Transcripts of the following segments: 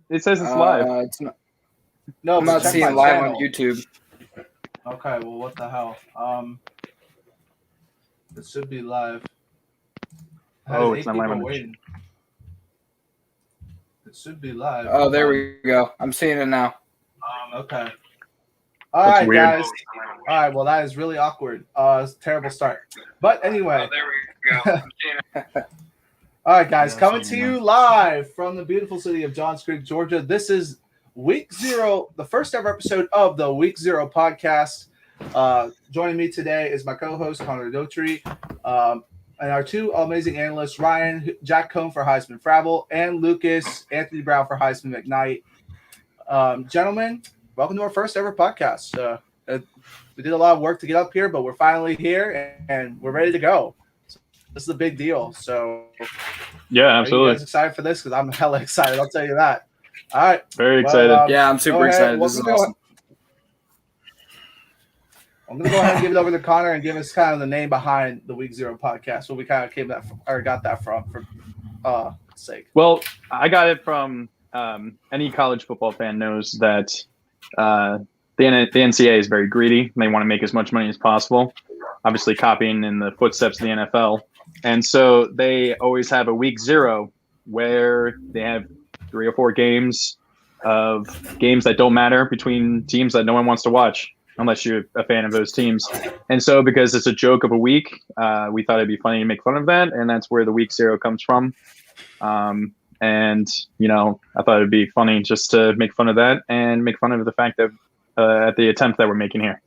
It says it's live. It's not. No, I'm not seeing live on YouTube. Okay, well, what the hell? It should be live. It's not live on waiting. It should be live. Oh, there we go. I'm seeing it now. Okay. All right, guys. All right, well, that is really awkward. It's a terrible start. But anyway. Oh, there we go. I'm seeing it. All right, guys, coming to you live from the beautiful city of Johns Creek, Georgia. This is Week 0, the first ever episode of the Week 0 podcast. Joining me today is my co-host, Connor Daughtry, and our two amazing analysts, Ryan, Jack Cohn for Heisman Fravel, and Lucas, Anthony Brown for Heisman McKnight. Gentlemen, welcome to our first ever podcast. We did a lot of work to get up here, but we're finally here, and we're ready to go. This is a big deal. So, yeah, absolutely. Are you guys excited for this? Because I'm hella excited. I'll tell you that. All right. Very excited. Yeah, I'm super excited. This is awesome. I'm going to go ahead and give it over to Connor and give us kind of the name behind the Week 0 podcast, where we kind of got that from, for sake. Well, I got it from any college football fan knows that the NCAA is very greedy. They want to make as much money as possible, obviously copying in the footsteps of the NFL. And so they always have a Week 0 where they have 3 or 4 games that don't matter between teams that no one wants to watch unless you're a fan of those teams. And so because it's a joke of a week, we thought it'd be funny to make fun of that. And that's where the Week 0 comes from. And, I thought it'd be funny just to make fun of that and make fun of the fact that at the attempt that we're making here.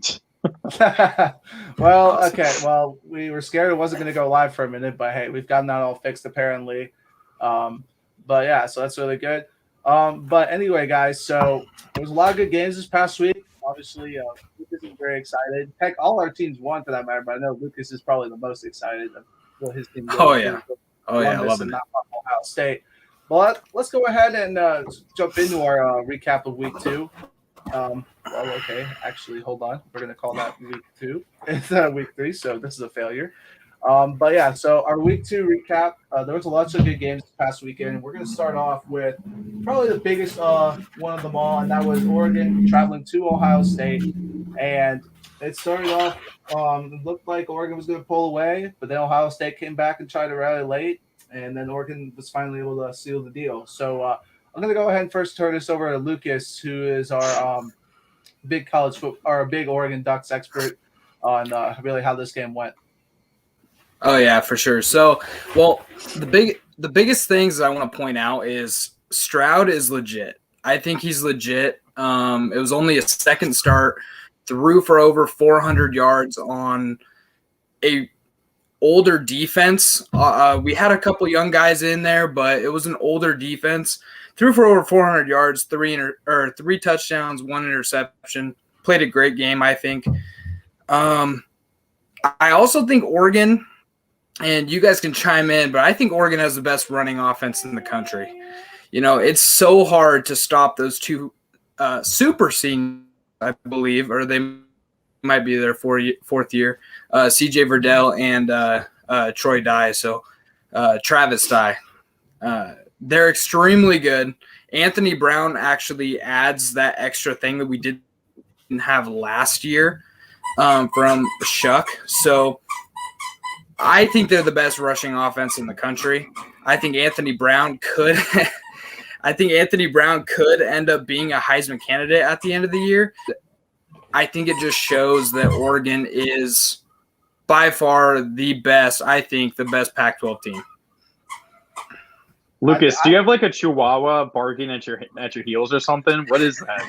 Well, okay. Well, we were scared it wasn't going to go live for a minute, but hey, we've gotten that all fixed apparently. But yeah, so that's really good. But anyway, guys, so there was a lot of good games this past week. Obviously, Lucas is very excited. Heck, all our teams won for that matter, but I know Lucas is probably the most excited of what his team did. Oh, yeah, I love it. Not Ohio State. But let's go ahead and jump into our recap of Week 2. Okay. Actually, hold on. We're going to call that Week 2. It's Week 3, so this is a failure. But yeah, so our Week 2 recap, there was lots of good games this past weekend. We're going to start off with probably the biggest one of them all, and that was Oregon traveling to Ohio State. And it started off, it looked like Oregon was going to pull away, but then Ohio State came back and tried to rally late, and then Oregon was finally able to seal the deal. So I'm going to go ahead and first turn this over to Lucas, who is our big big Oregon Ducks expert on really how this game went. Oh yeah, for sure. So, well, the biggest things I want to point out is Stroud is legit. I think he's legit. It was only a second start, threw for over 400 yards on a older defense. We had a couple young guys in there, but it was an older defense. Threw for over 400 yards, 3 touchdowns, 1 interception. Played a great game, I think. I also think Oregon, and you guys can chime in, but I think Oregon has the best running offense in the country. It's so hard to stop those two super seniors, I believe, or they might be their fourth year, C.J. Verdell and Troy Dye. So Travis Dye. They're extremely good. Anthony Brown actually adds that extra thing that we didn't have last year from Shuck. So I think they're the best rushing offense in the country. I think Anthony Brown could end up being a Heisman candidate at the end of the year. I think it just shows that Oregon is by far the best Pac-12 team. Lucas, do you have like a chihuahua barking at your heels or something? What is that?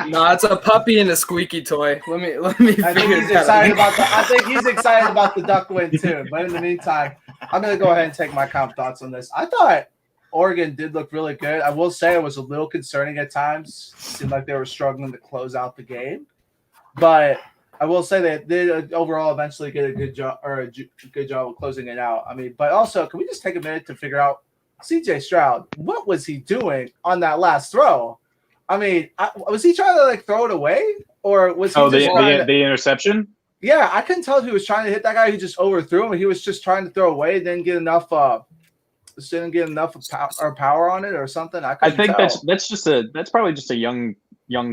No, it's a puppy and a squeaky toy. Let me figure it out. I think he's excited about the Duck win too. But in the meantime, I'm gonna go ahead and take my thoughts on this. I thought Oregon did look really good. I will say it was a little concerning at times. It seemed like they were struggling to close out the game, but I will say they did overall eventually get a good job of closing it out. I mean, but also, can we just take a minute to figure out C.J. Stroud? What was he doing on that last throw? I mean, was he trying to throw it away, or was he the interception? Yeah, I couldn't tell if he was trying to hit that guy. He just overthrew him. He was just trying to throw away, didn't get enough just didn't get enough power on it or something. I think tell. that's probably just a young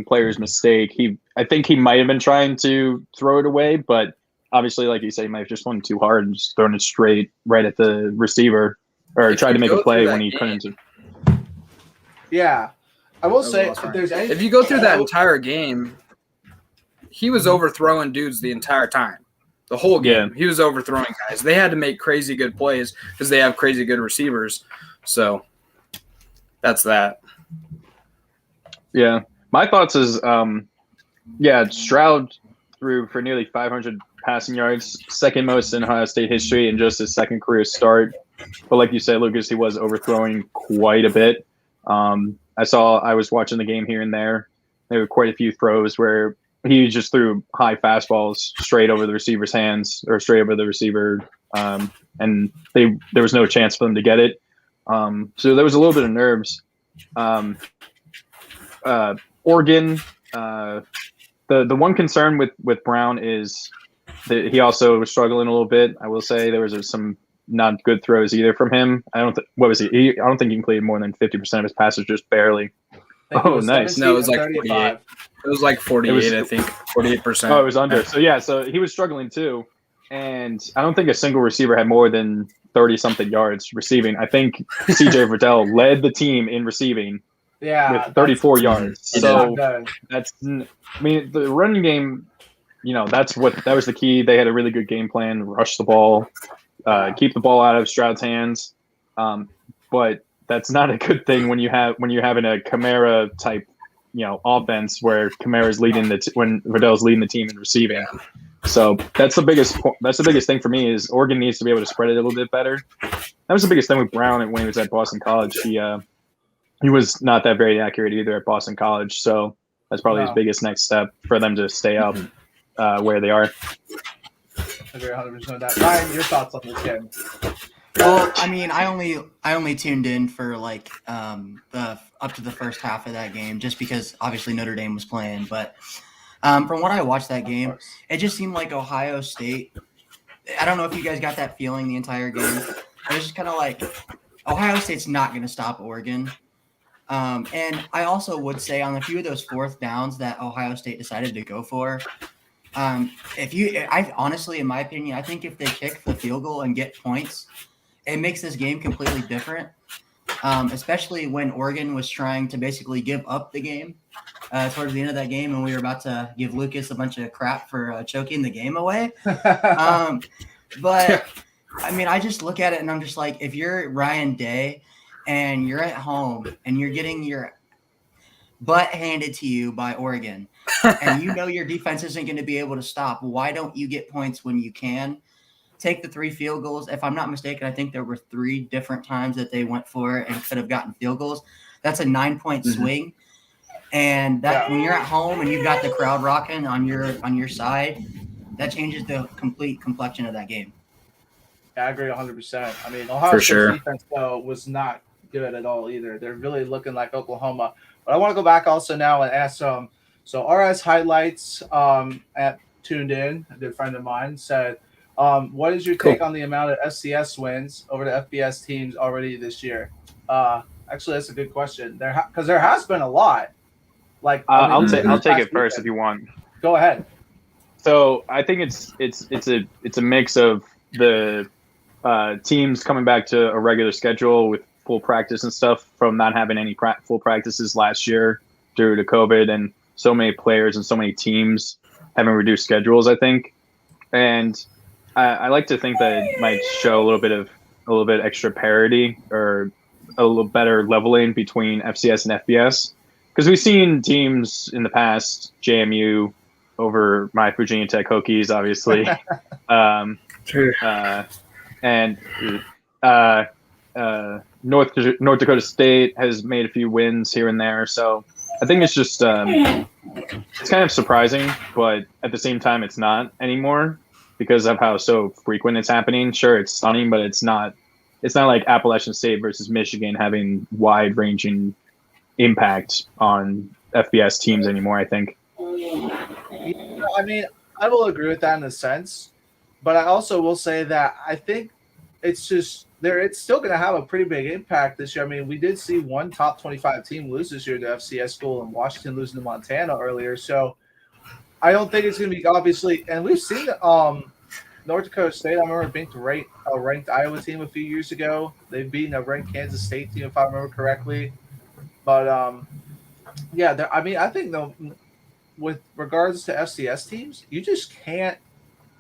player's mistake. I think he might have been trying to throw it away, but obviously, like you say, he might have just went too hard and just thrown it straight right at the receiver, or tried to make a play when he couldn't. Yeah, I will say if you go through that entire game, he was overthrowing dudes the entire time. The whole game, he was overthrowing guys. They had to make crazy good plays because they have crazy good receivers. So that's that. Yeah, my thoughts is, Stroud threw for nearly 500 passing yards, second most in Ohio State history, and just his second career start. But like you said, Lucas, he was overthrowing quite a bit. I was watching the game here and there. There were quite a few throws where he just threw high fastballs straight over the receiver's hands or straight over the receiver, and there was no chance for them to get it. So there was a little bit of nerves. Oregon, the one concern with Brown is that he also was struggling a little bit. I will say there was some not good throws either from him. I don't think he completed more than 50% of his passes, just barely. Oh, nice. No, it was like 48. It was like 48, I think. 48%. Oh, it was under. So he was struggling too. And I don't think a single receiver had more than 30-something yards receiving. I think C.J. Verdell led the team in receiving with 34 yards. So the running game, that was the key. They had a really good game plan, rush the ball, keep the ball out of Stroud's hands. But that's not a good thing when you're having a Kamara type, offense where Kamara's leading when Verdell's leading the team in receiving. So that's the biggest thing for me is Oregon needs to be able to spread it a little bit better. That was the biggest thing with Brown when he was at Boston College. He was not that very accurate either at Boston College. So that's probably his biggest next step for them to stay up where they are. I agree 100% with that. Ryan, your thoughts on this game? Well, I mean, I only tuned in for up to the first half of that game, just because obviously Notre Dame was playing. But from what I watched that game, it just seemed like Ohio State. I don't know if you guys got that feeling the entire game. It was just kind of like Ohio State's not going to stop Oregon. And I also would say on a few of those fourth downs that Ohio State decided to go for. I honestly, in my opinion, I think if they kick the field goal and get points, it makes this game completely different. Especially when Oregon was trying to basically give up the game towards the end of that game, and we were about to give Lucas a bunch of crap for choking the game away. But I mean, I just look at it and I'm just like, if you're Ryan Day and you're at home and you're getting your butt handed to you by Oregon, and your defense isn't going to be able to stop, why don't you get points when you can? Take the 3 field goals. If I'm not mistaken, I think there were 3 different times that they went for it and could have gotten field goals. That's a 9-point swing. And that when you're at home and you've got the crowd rocking on your side, that changes the complete complexion of that game. Yeah, I agree 100%. I mean, Ohio State's defense, though, was not good at all either. They're really looking like Oklahoma. But I want to go back also now and ask so RS Highlights tuned in, a good friend of mine, said, what is your take on the amount of FCS wins over the FBS teams already this year? Actually, that's a good question. Because there has been a lot. I'll take it first if you want. Go ahead. So I think it's a mix of the teams coming back to a regular schedule with full practice and stuff from not having any full practices last year due to COVID, and so many players and so many teams having reduced schedules, I think. And I like to think that it might show a little bit extra parity or a little better leveling between FCS and FBS, because we've seen teams in the past, JMU over my Virginia Tech Hokies, obviously, and North Dakota State has made a few wins here and there. So I think it's just it's kind of surprising, but at the same time, it's not anymore, because of how so frequent it's happening. Sure, it's stunning, but it's not like Appalachian State versus Michigan having wide-ranging impact on FBS teams anymore, I think. I mean, I will agree with that in a sense, but I also will say that I think it's just there. It's still going to have a pretty big impact this year. I mean, we did see one top 25 team lose this year to FCS school, and Washington losing to Montana earlier. So I don't think it's going to be obviously. And we've seen North Dakota State. I remember being a ranked Iowa team a few years ago. They've beaten a ranked Kansas State team, if I remember correctly. But yeah, I mean, I think though, with regards to FCS teams, you just can't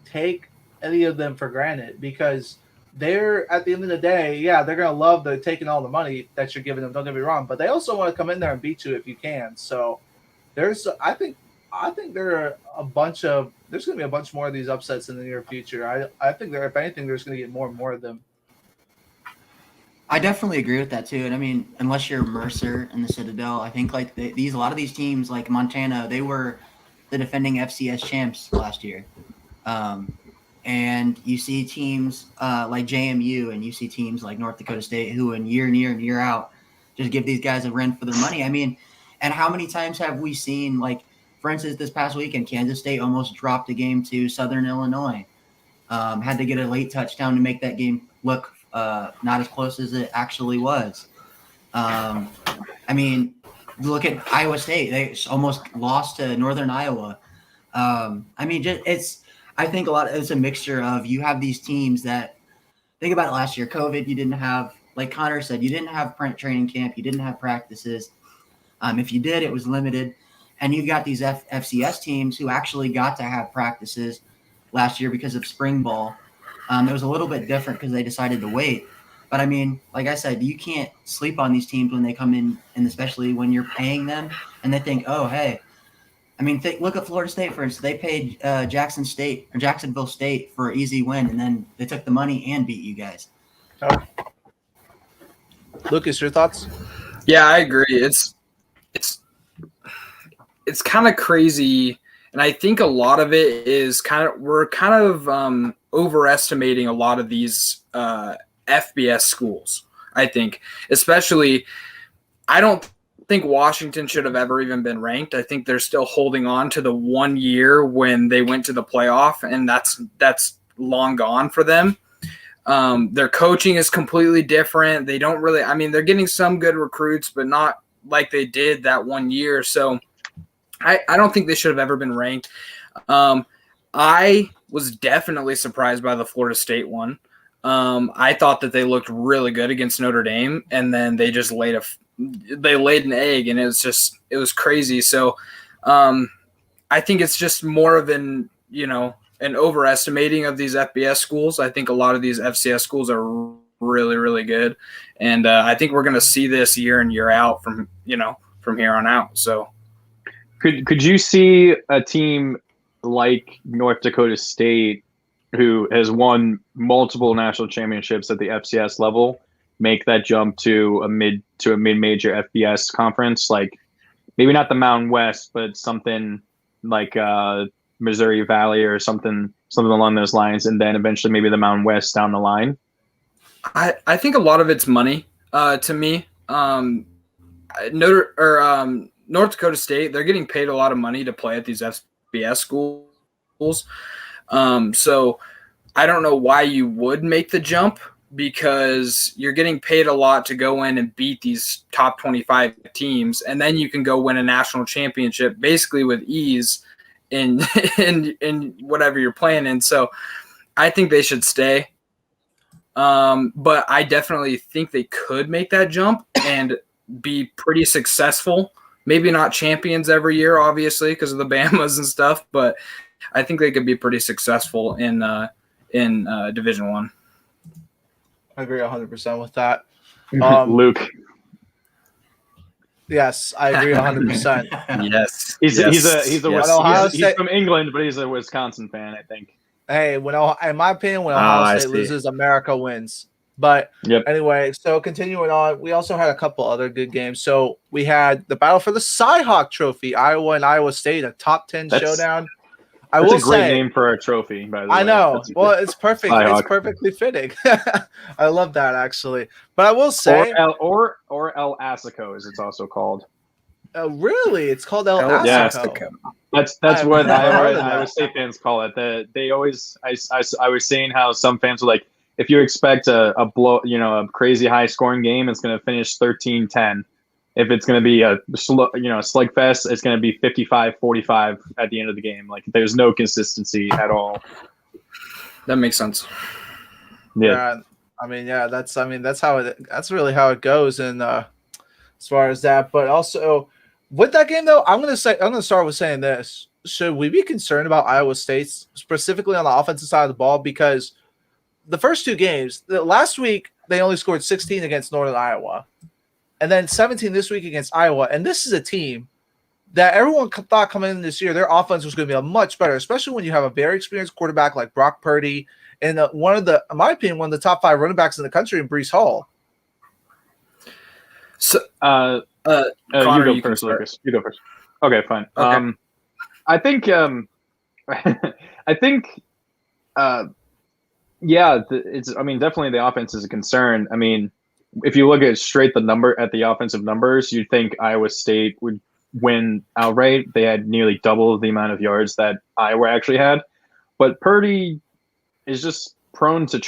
take any of them for granted because they're at the end of the day, yeah, they're gonna love taking all the money that you're giving them. Don't get me wrong, but they also want to come in there and beat you if you can. So I think there are there's gonna be a bunch more of these upsets in the near future. I think if anything, there's gonna get more and more of them. I definitely agree with that too. And I mean, unless you're Mercer and the Citadel, I think like a lot of these teams like Montana, they were the defending FCS champs last year. And you see teams like JMU and you see teams like North Dakota State who in year and year out just give these guys a run for their money. I mean, and how many times have we seen, like, for instance, this past weekend, Kansas State almost dropped a game to Southern Illinois. Had to get a late touchdown to make that game look not as close as it actually was. I mean, look at Iowa State. They almost lost to Northern Iowa. I mean, I think it's a mixture of you have these teams that – think about it last year. COVID, you didn't have – like Connor said, you didn't have training camp. You didn't have practices. If you did, it was limited. And you've got these FCS teams who actually got to have practices last year because of spring ball. It was a little bit different because they decided to wait. But, I mean, like I said, you can't sleep on these teams when they come in, and especially when you're paying them and they think, oh, hey. I mean, look at Florida State, for instance. They paid Jacksonville State for an easy win, and then they took the money and beat you guys. Lucas, your thoughts? Yeah, I agree. It's kind of crazy, and I think a lot of it is we're kind of overestimating a lot of these FBS schools. I think, especially, I don't think Washington should have ever even been ranked. I think they're still holding on to the 1 year when they went to the playoff, and that's long gone for them. Their coaching is completely different. They don't really – I mean, they're getting some good recruits, but not like they did that 1 year. So I don't think they should have ever been ranked. I was definitely surprised by the Florida State one. I thought that they looked really good against Notre Dame, and then they just laid an egg, and it was crazy. So I think it's just more of an overestimating of these FBS schools. I think a lot of these FCS schools are really, really good. And I think we're going to see this year in, year out from here on out. So could you see a team like North Dakota State, who has won multiple national championships at the FCS level, make that jump to a mid-major FBS conference? Like maybe not the Mountain West, but something like Missouri Valley or something along those lines, and then eventually maybe the Mountain West down the line? I think a lot of it's money to me. North Dakota State, they're getting paid a lot of money to play at these FBS schools. So I don't know why you would make the jump, because you're getting paid a lot to go in and beat these top 25 teams, and then you can go win a national championship basically with ease in whatever you're playing in. So I think they should stay. But I definitely think they could make that jump and be pretty successful. Maybe not champions every year, obviously, because of the Bamas and stuff, but I think they could be pretty successful in Division I. I agree 100% with that. Luke. Yes, I agree 100%. Yes. He's from England, but he's a Wisconsin fan, I think. Hey, in my opinion, when Ohio State loses, America wins. But anyway, so continuing on, we also had a couple other good games. So we had the battle for the Cy-Hawk Trophy, Iowa and Iowa State, a top 10 showdown. That's a great name for a trophy, by the way. I know. Well, it's perfect. It's perfectly fitting. I love that, actually. But I will say, or El Assico, as it's also called. Really, it's called El Assico. That's what Iowa State fans call it. They always. I was saying how some fans were like, if you expect a a crazy high scoring game, it's going to finish 13-10. If it's going to be a slugfest, it's going to be 55-45 at the end of the game. Like there's no consistency at all. That makes sense. Yeah. That's really how it goes. And as far as that, but also with that game though, I'm going to start with saying this. Should we be concerned about Iowa State specifically on the offensive side of the ball? Because the first two games, last week, they only scored 16 against Northern Iowa. And then 17 this week against Iowa. And this is a team that everyone thought coming in this year, their offense was going to be much better, especially when you have a very experienced quarterback like Brock Purdy and in my opinion, one of the top 5 running backs in the country in Breece Hall. So, Connor, you go first, Lucas. You go first. Okay, fine. Okay. I think definitely the offense is a concern. I mean, if you look at the offensive numbers, you'd think Iowa State would win outright. They had nearly double the amount of yards that Iowa actually had, but Purdy is just prone to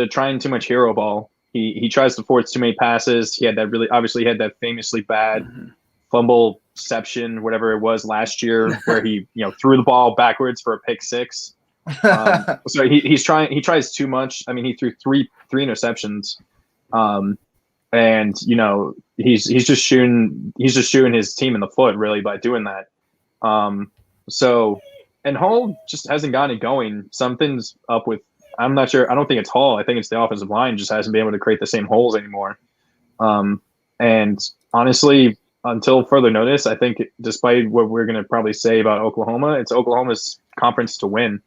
trying too much hero ball. He tries to force too many passes. He had that famously bad fumbleception, whatever it was last year, where he threw the ball backwards for a pick six. So he tries too much. I mean, he threw three interceptions, and he's just shooting his team in the foot really by doing that. And Hall just hasn't gotten it going. Something's up with. I'm not sure. I don't think it's Hall. I think it's the offensive line just hasn't been able to create the same holes anymore. And honestly, until further notice, I think despite what we're going to probably say about Oklahoma, it's Oklahoma's conference to win.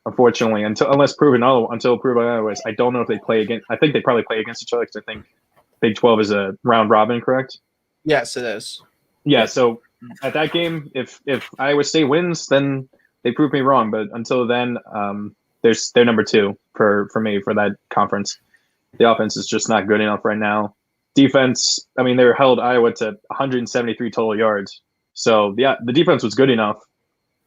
Unfortunately, until proven otherwise, I don't know if they play against. I think they probably play against each other because I think Big 12 is a round robin, correct? Yes, it is. Yeah. So at that game, if Iowa State wins, then they prove me wrong. But until then, they're number 2 for me for that conference. The offense is just not good enough right now. Defense, I mean, they held Iowa to 173 total yards. So the defense was good enough.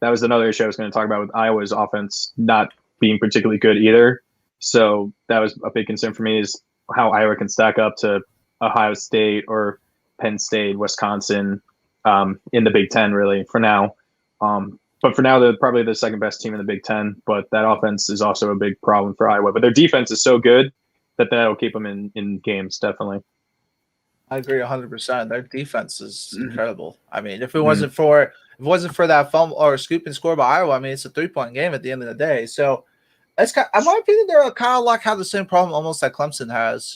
That was another issue I was going to talk about with Iowa's offense not being particularly good either. So that was a big concern for me is how Iowa can stack up to Ohio State or Penn State, Wisconsin, in the Big Ten really for now. But for now, they're probably the second best team in the Big Ten. But that offense is also a big problem for Iowa. But their defense is so good that'll keep them in games, definitely. I agree 100%. Their defense is incredible. I mean, if it wasn't for that fumble or scoop and score by Iowa, I mean, it's a 3-point game at the end of the day. So that's in my opinion, they're kind of like have the same problem almost that Clemson has.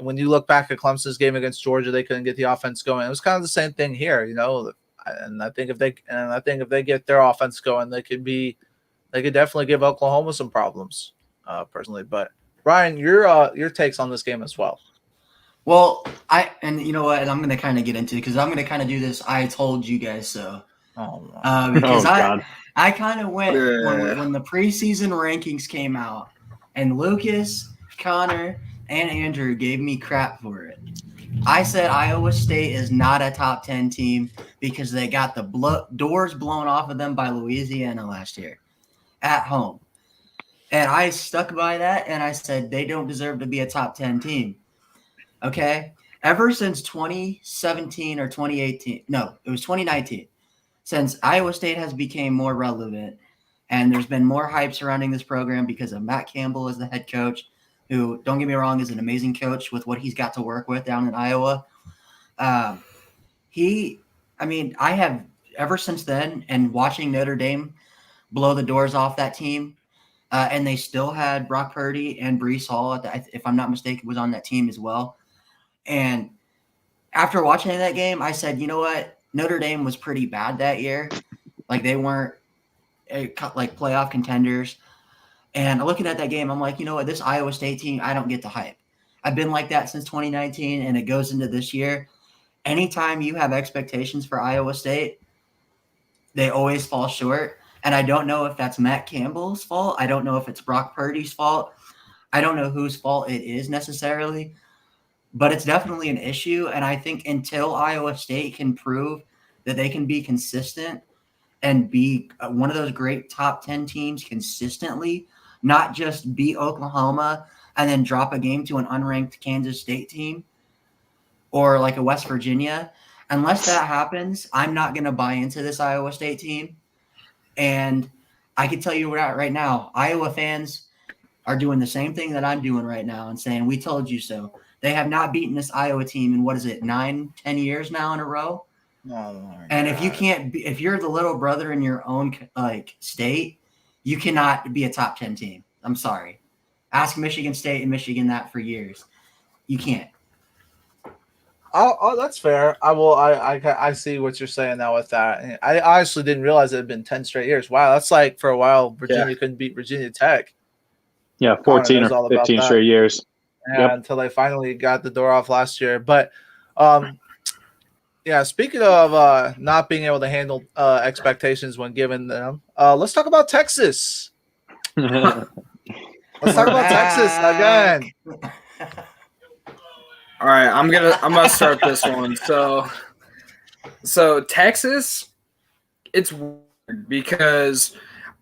When you look back at Clemson's game against Georgia, they couldn't get the offense going. It was kind of the same thing here, And I think if they get their offense going, they could definitely give Oklahoma some problems, personally. But Ryan, your takes on this game as well. Well, you know what, and I'm going to kind of get into it because I'm going to kind of do this. I told you guys so. Because I kind of went when the preseason rankings came out, and Lucas, Connor, and Andrew gave me crap for it. I said Iowa State is not a top 10 team because they got the doors blown off of them by Louisiana last year at home. And I stuck by that, and I said they don't deserve to be a top 10 team. Okay? Ever since 2017 or 2018, no, it was 2019, since Iowa State has become more relevant, and there's been more hype surrounding this program because of Matt Campbell as the head coach, who, don't get me wrong, is an amazing coach with what he's got to work with down in Iowa. I have, ever since then, and watching Notre Dame blow the doors off that team, and they still had Brock Purdy and Breece Hall, if I'm not mistaken, was on that team as well. And after watching that game, I said, you know what? Notre Dame was pretty bad that year. Like, they weren't like playoff contenders. And looking at that game, I'm like, you know what? This Iowa State team, I don't get the hype. I've been like that since 2019, and it goes into this year. Anytime you have expectations for Iowa State, they always fall short. And I don't know if that's Matt Campbell's fault. I don't know if it's Brock Purdy's fault. I don't know whose fault it is necessarily. But it's definitely an issue. And I think until Iowa State can prove that they can be consistent and be one of those great top 10 teams consistently, not just beat Oklahoma and then drop a game to an unranked Kansas State team or like a West Virginia. Unless that happens, I'm not going to buy into this Iowa State team. And I can tell you right now, Iowa fans are doing the same thing that I'm doing right now and saying, we told you so. They have not beaten this Iowa team in, 9-10 years now in a row. And if you can't be, if you're the little brother in your own state, you cannot be a top 10 team. I'm sorry. Ask Michigan State and Michigan that for years. You can't. Oh, that's fair. I see what you're saying now with that. I honestly didn't realize it had been 10 straight years. Wow, that's like for a while Virginia couldn't beat Virginia Tech. Yeah, 14 or 15 straight years. Yeah, until they finally got the door off last year. But yeah, speaking of not being able to handle expectations when given them, let's talk about Texas. Let's talk about Texas again. All right, I'm gonna start this one. So Texas, it's weird because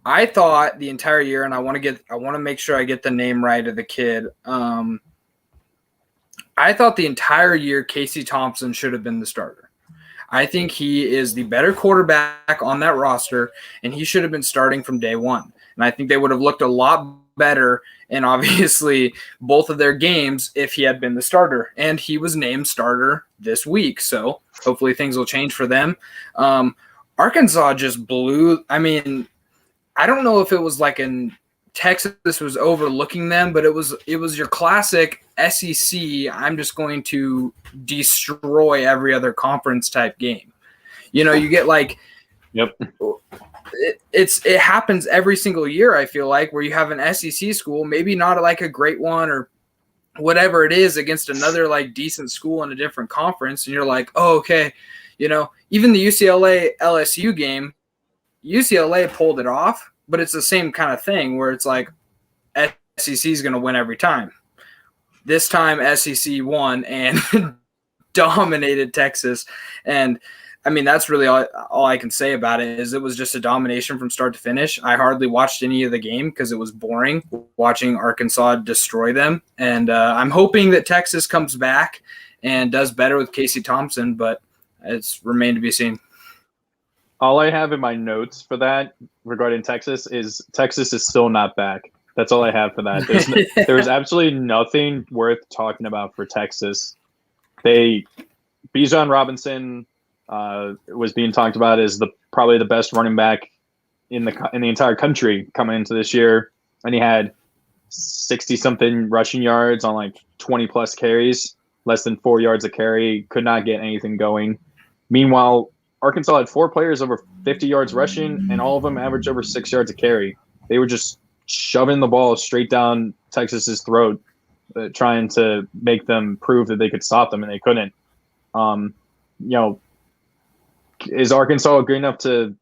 I thought the entire year, and I want to make sure I get the name right of the kid. I thought the entire year Casey Thompson should have been the starter. I think he is the better quarterback on that roster, and he should have been starting from day one. And I think they would have looked a lot better in obviously both of their games if he had been the starter. And he was named starter this week, so hopefully things will change for them. Arkansas just blew. I mean, I don't know if it was like in Texas was overlooking them, but it was your classic SEC. I'm just going to destroy every other conference type game. You know, you get like, yep. It happens every single year. I feel like where you have an SEC school, maybe not like a great one or whatever it is, against another like decent school in a different conference, and you're like, oh, okay, you know, even the UCLA LSU game, UCLA pulled it off. But it's the same kind of thing where it's like SEC is going to win every time. This time SEC won and dominated Texas. And, I mean, that's really all I can say about it is it was just a domination from start to finish. I hardly watched any of the game because it was boring watching Arkansas destroy them. And I'm hoping that Texas comes back and does better with Casey Thompson, but it's remained to be seen. All I have in my notes for that regarding Texas is still not back. That's all I have for that. There's absolutely nothing worth talking about for Texas. Bijan Robinson was being talked about as probably the best running back in the entire country coming into this year, and he had 60-something rushing yards on like 20+ carries, less than 4 yards a carry. Could not get anything going. Meanwhile, Arkansas had 4 players over 50 yards rushing, and all of them averaged over 6 yards a carry. They were just shoving the ball straight down Texas's throat, trying to make them prove that they could stop them, and they couldn't. You know, is Arkansas good enough to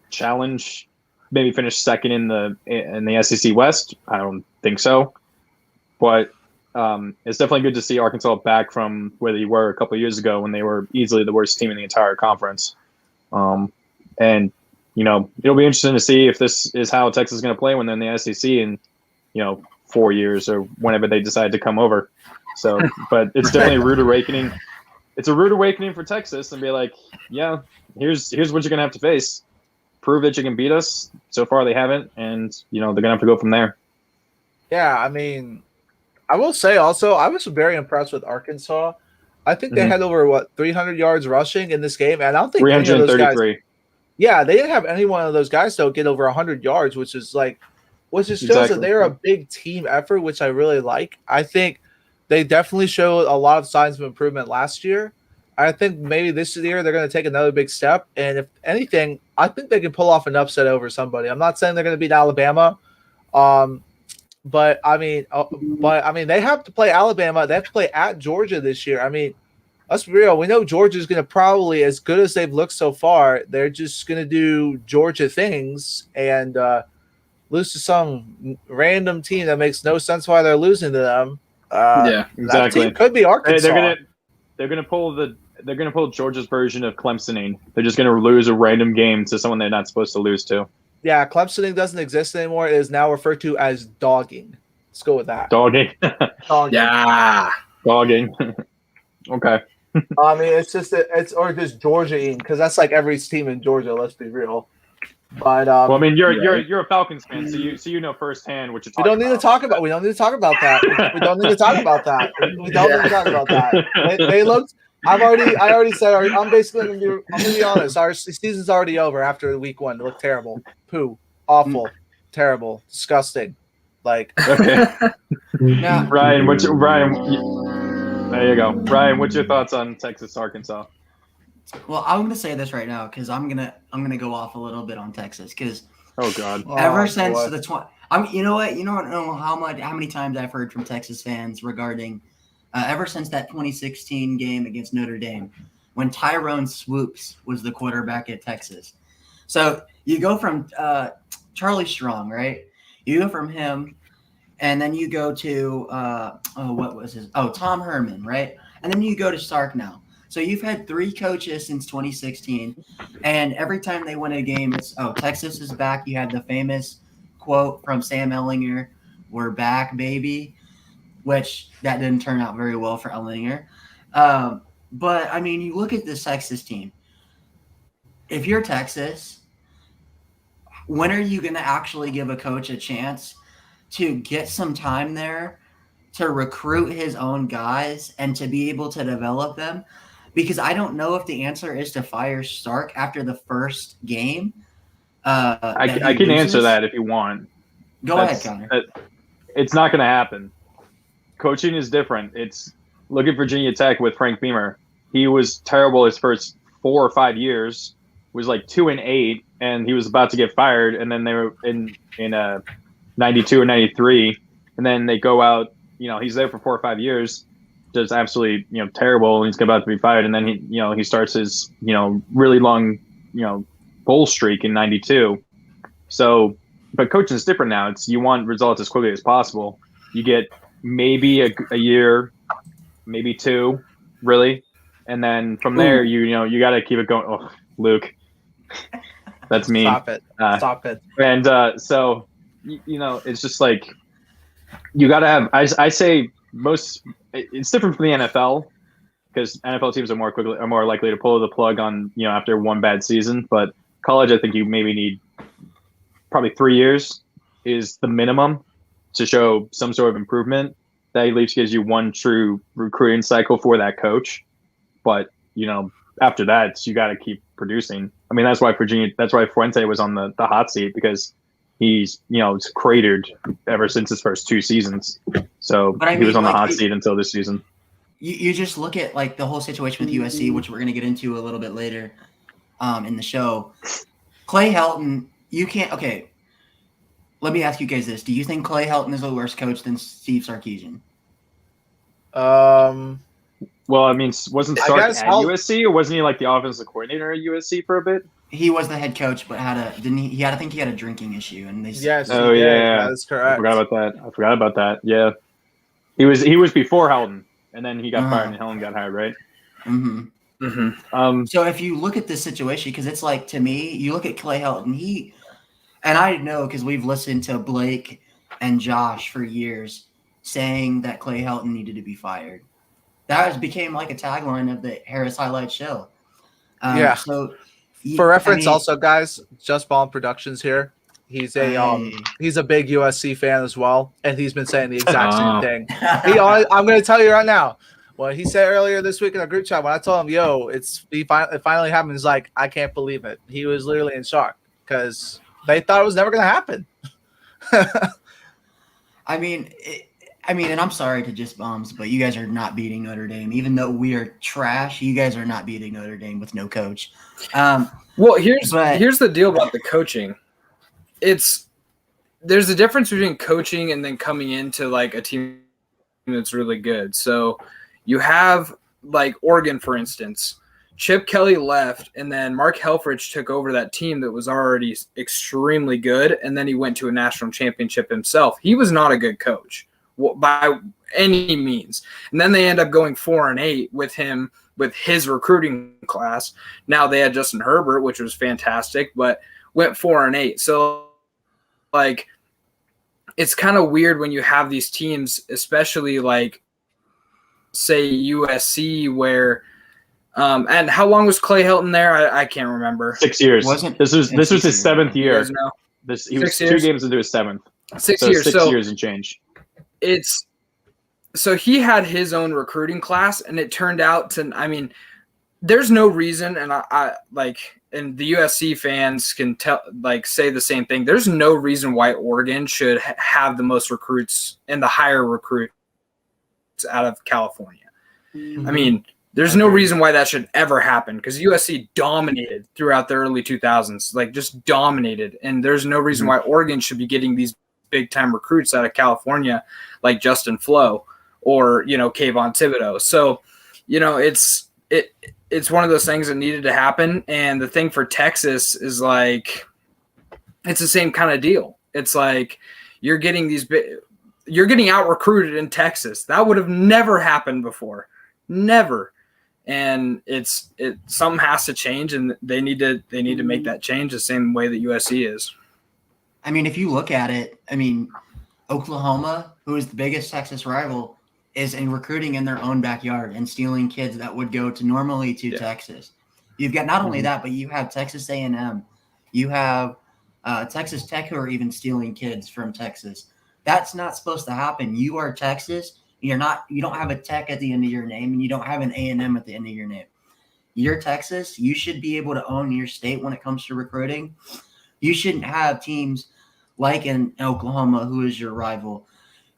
challenge, maybe finish second in the SEC West? I don't think so, but it's definitely good to see Arkansas back from where they were a couple of years ago when they were easily the worst team in the entire conference. And, you know, it'll be interesting to see if this is how Texas is going to play when they're in the SEC in, 4 years or whenever they decide to come over. So, but it's definitely a rude awakening. It's a rude awakening for Texas and be like, yeah, here's what you're going to have to face. Prove that you can beat us. So far they haven't. And, they're going to have to go from there. Yeah, I mean, I will say also, I was very impressed with Arkansas. I think they had over 300 yards rushing in this game, and I don't think 333. Yeah, they didn't have any one of those guys though get over 100 yards, which just shows that they're a big team effort, which I really like. I think they definitely showed a lot of signs of improvement last year. I think maybe this year they're going to take another big step, and if anything, I think they can pull off an upset over somebody. I'm not saying they're going to beat Alabama. But I mean, they have to play Alabama. They have to play at Georgia this year. I mean, let's be real. We know Georgia's going to probably, as good as they've looked so far, they're just going to do Georgia things and lose to some random team that makes no sense why they're losing to them. Yeah, exactly. That team could be Arkansas. They're gonna pull they're going to pull Georgia's version of Clemsoning. They're just going to lose a random game to someone they're not supposed to lose to. Yeah, Clemsoning doesn't exist anymore. It is now referred to as dogging. Let's go with that. Dogging. Dogging. Yeah. Dogging. Okay. I mean, it's just Georgia-ing because that's like every team in Georgia. Let's be real. But well, I mean, you're a Falcons fan, so you know firsthand what you're talking about. We don't need to talk about. We don't need to talk about that. We don't need to talk about that. We don't need to talk about that. They looked. I already said. I'm basically gonna be honest. Our season's already over after week 1. It looked terrible. Poo. Awful. Terrible. Disgusting. Like. Okay. Now, Ryan, there you go. Ryan, what's your thoughts on Texas, Arkansas? well, I'm gonna say this right now because I'm gonna go off a little bit on Texas because Oh God. ever since the you know what? You don't know how many times I've heard from Texas fans regarding ever since that 2016 game against Notre Dame when Tyrone Swoops was the quarterback at Texas. So you go from Charlie Strong, right? You go from him, and then you go to what was his? Oh, Tom Herman, right? And then you go to Sark now. So you've had 3 coaches since 2016, and every time they win a game, it's Texas is back. You had the famous quote from Sam Ehlinger, "We're back, baby," which that didn't turn out very well for Ehlinger. But I mean, you look at this Texas team. If you're Texas, when are you going to actually give a coach a chance to get some time there to recruit his own guys and to be able to develop them? Because I don't know if the answer is to fire Stark after the first game. I can answer that if you want. Go ahead, Connor. It's not going to happen. Coaching is different. Look at Virginia Tech with Frank Beamer. He was terrible his first 4 or 5 years. Was like 2-8, and he was about to get fired. And then they were in 92 or 93, and then they go out. He's there for 4 or 5 years. Does absolutely terrible, and he's about to be fired, and then he starts his really long bowl streak in 92. So, but coaching is different now. You want results as quickly as possible. You get maybe a year, maybe 2, really, and then from there you got to keep it going. Oh, Luke, that's mean. Stop it. Stop it. And so it's just like you got to have. I say most. It's different from the NFL because NFL teams are more likely to pull the plug on after one bad season. But college, I think you maybe need probably 3 years is the minimum to show some sort of improvement. That at least gives you one true recruiting cycle for that coach. But after that, you got to keep producing. I mean, that's why Fuente was on the hot seat because he's it's cratered ever since his first 2 seasons. So he was on the hot seat until this season. You just look at like the whole situation with USC, which we're going to get into a little bit later in the show. Clay Helton, you can't. Okay, let me ask you guys this: do you think Clay Helton is a worse coach than Steve Sarkisian? Well, I mean, wasn't Sark at USC, or wasn't he like the offensive coordinator at USC for a bit? He was the head coach, but I think he had a drinking issue, and they. Yes. Oh yeah, that's correct. I forgot about that. Yeah, he was before Helton, and then he got fired, and Helton got hired, right? Mm-hmm. Mm-hmm. So if you look at this situation, because it's like, to me, you look at Clay Helton, and I know because we've listened to Blake and Josh for years saying that Clay Helton needed to be fired. That became like a tagline of the Harris Highlight Show. Yeah. So for reference, also, guys, Just Bomb Productions here. He's a big USC fan as well, and he's been saying the exact same thing. I'm going to tell you right now. What he said earlier this week in a group chat, when I told him, "Yo, it finally happened," he's like, "I can't believe it." He was literally in shock because they thought it was never going to happen. I mean, and I'm sorry to Just Bombs, but you guys are not beating Notre Dame. Even though we are trash, you guys are not beating Notre Dame with no coach. Well, here's the deal about the coaching. There's a difference between coaching and then coming into like a team that's really good. So you have like Oregon, for instance. Chip Kelly left, and then Mark Helfrich took over that team that was already extremely good, and then he went to a national championship himself. He was not a good coach by any means. And then they end up going 4-8 with him, with his recruiting class. Now they had Justin Herbert, which was fantastic, but went 4-8. So like, it's kind of weird when you have these teams, especially like say USC, where and how long was Clay Helton there? I can't remember. 6 years. This was his 7th year. He was 2 games into his 7th. 6 years. 6 years and change. So he had his own recruiting class, and it turned out to, I mean, there's no reason, and I like, and the USC fans can say the same thing. There's no reason why Oregon should have the most recruits and the higher recruits out of California. Mm-hmm. I mean, there's no reason why that should ever happen, because USC dominated throughout the early 2000s, like just dominated. And there's no reason why Oregon should be getting these big time recruits out of California, like Justin Flo or, Kayvon Thibodeau. So, it's one of those things that needed to happen. And the thing for Texas is like, it's the same kind of deal. It's like you're getting out recruited in Texas. That would have never happened before. Never. And something has to change, and they need to make that change the same way that USC is. I mean, if you look at it, Oklahoma, who is the biggest Texas rival, is in recruiting in their own backyard and stealing kids that would go to Texas. You've got not only that, but you have Texas A&M. You have Texas Tech, who are even stealing kids from Texas. That's not supposed to happen. You are Texas. You don't have a Tech at the end of your name, and you don't have an A&M at the end of your name. You're Texas. You should be able to own your state when it comes to recruiting. You shouldn't have teams like in Oklahoma, who is your rival,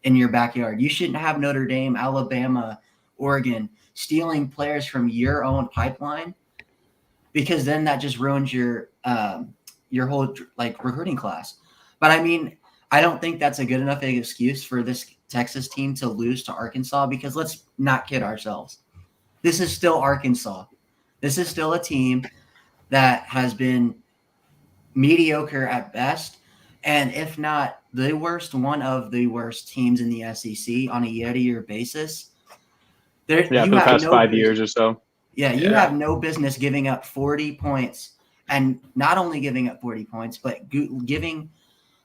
in your backyard. You shouldn't have Notre Dame, Alabama, Oregon stealing players from your own pipeline, because then that just ruins your whole recruiting class. But I don't think that's a good enough excuse for this Texas team to lose to Arkansas, because let's not kid ourselves. This is still Arkansas. This is still a team that has been mediocre at best, and if not the worst, one of the worst teams in the SEC on a year-to-year basis. For the past 5 years or so. You have no business giving up 40 points, and not only giving up 40 points, but giving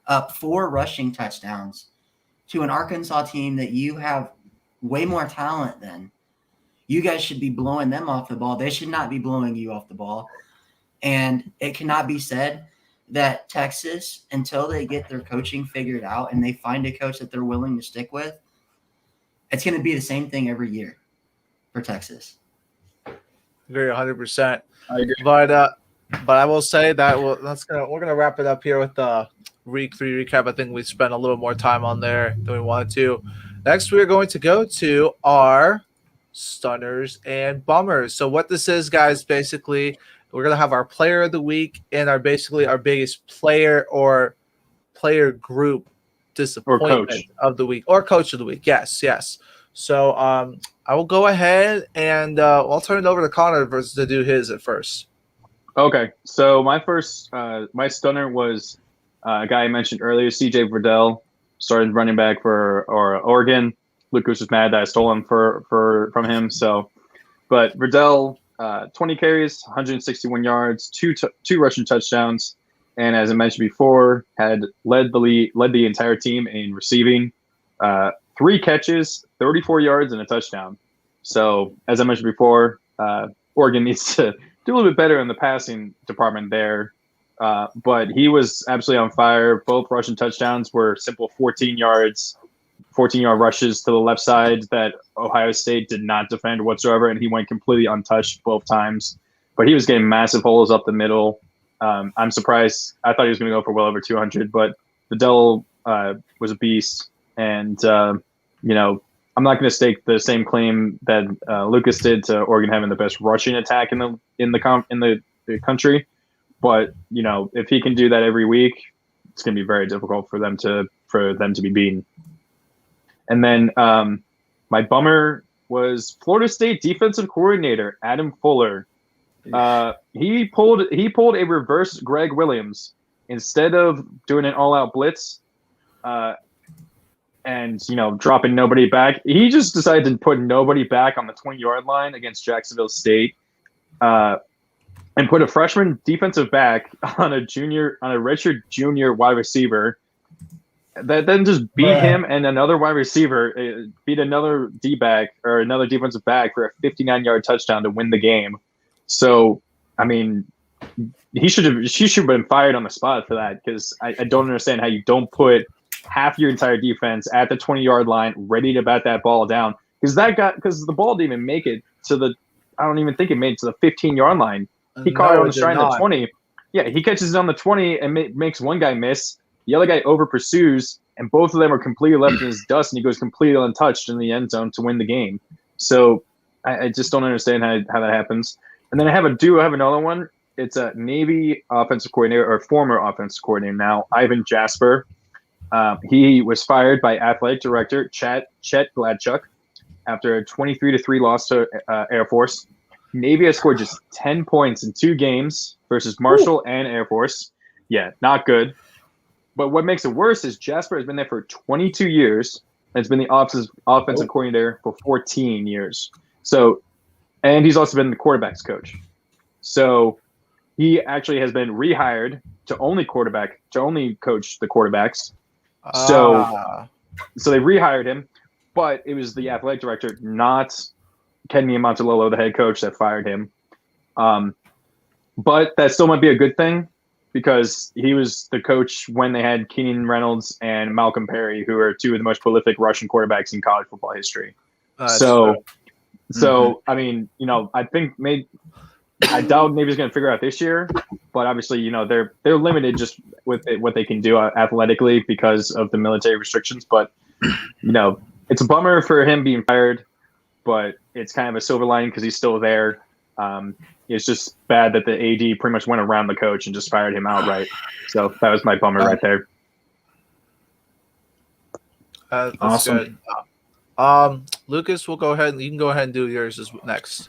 up 4 rushing touchdowns to an Arkansas team that you have way more talent than. You guys should be blowing them off the ball. They should not be blowing you off the ball. And it cannot be said that Texas, until they get their coaching figured out and they find a coach that they're willing to stick with, it's going to be the same thing every year for Texas. Agree 100%. I agree. But I will say that we're gonna wrap it up here with the week 3 recap. I think we spent a little more time on there than we wanted to. Next, we are going to go to our stunners and bummers. So what this is, guys, basically, we're gonna have our player of the week and our biggest player or player group disappointment of the week, or coach of the week. Yes. So I will go ahead and I'll turn it over to Connor to do his at first. Okay, so my first my stunner was a guy I mentioned earlier, CJ Verdell, started running back for Oregon. Lucas was mad that I stole him from him. So, but Verdell, 20 carries, 161 yards, two rushing touchdowns, and as I mentioned before, had led the entire team in receiving, 3 catches, 34 yards, and a touchdown. So, as I mentioned before, Oregon needs to do a little bit better in the passing department there. But he was absolutely on fire. Both rushing touchdowns were simple 14-yard rushes to the left side that Ohio State did not defend whatsoever, and he went completely untouched both times. But he was getting massive holes up the middle. I'm surprised. I thought he was going to go for well over 200, but Vidal was a beast. And, I'm not going to stake the same claim that Lucas did to Oregon having the best rushing attack in the country. But, if he can do that every week, it's going to be very difficult for them to be beaten. And then my bummer was Florida State defensive coordinator Adam Fuller. He pulled a reverse Greg Williams. Instead of doing an all-out blitz, and dropping nobody back. He just decided to put nobody back on the 20-yard line against Jacksonville State, and put a freshman defensive back on a redshirt junior wide receiver. That then just beat him and another wide receiver, beat another D-back or another defensive back for a 59-yard touchdown to win the game. So, I mean, she should have been fired on the spot for that, because I don't understand how you don't put half your entire defense at the 20-yard line ready to bat that ball down, because the ball didn't even make it to I don't even think it made it to the 15-yard line. He caught it on the stride of the 20. Yeah, he catches it on the 20 and makes one guy miss. The other guy over pursues, and both of them are completely left in his dust, and he goes completely untouched in the end zone to win the game. So I just don't understand how that happens. And then I have another one. It's a Navy offensive coordinator, or former offensive coordinator now, Ivan Jasper. He was fired by athletic director Chet Gladchuk after a 23-3 loss to Air Force. Navy has scored just 10 points in 2 games versus Marshall and Air Force. Yeah, not good. But what makes it worse is Jasper has been there for 22 years and has been the offensive coordinator for 14 years. So, and he's also been the quarterback's coach. So he actually has been rehired to only coach the quarterbacks. So they rehired him, but it was the athletic director, not Kenny Montalolo, the head coach, that fired him. But that still might be a good thing, because he was the coach when they had Keenan Reynolds and Malcolm Perry, who are 2 of the most prolific Russian quarterbacks in college football history. So I mean, I think I doubt maybe he's going to figure out this year, but obviously, they're limited just with what they can do athletically because of the military restrictions. But it's a bummer for him being fired, but it's kind of a silver lining because he's still there. It's just bad that the AD pretty much went around the coach and just fired him outright. So that was my bummer right there. That's Awesome. good. Lucas, you can go ahead and do yours next.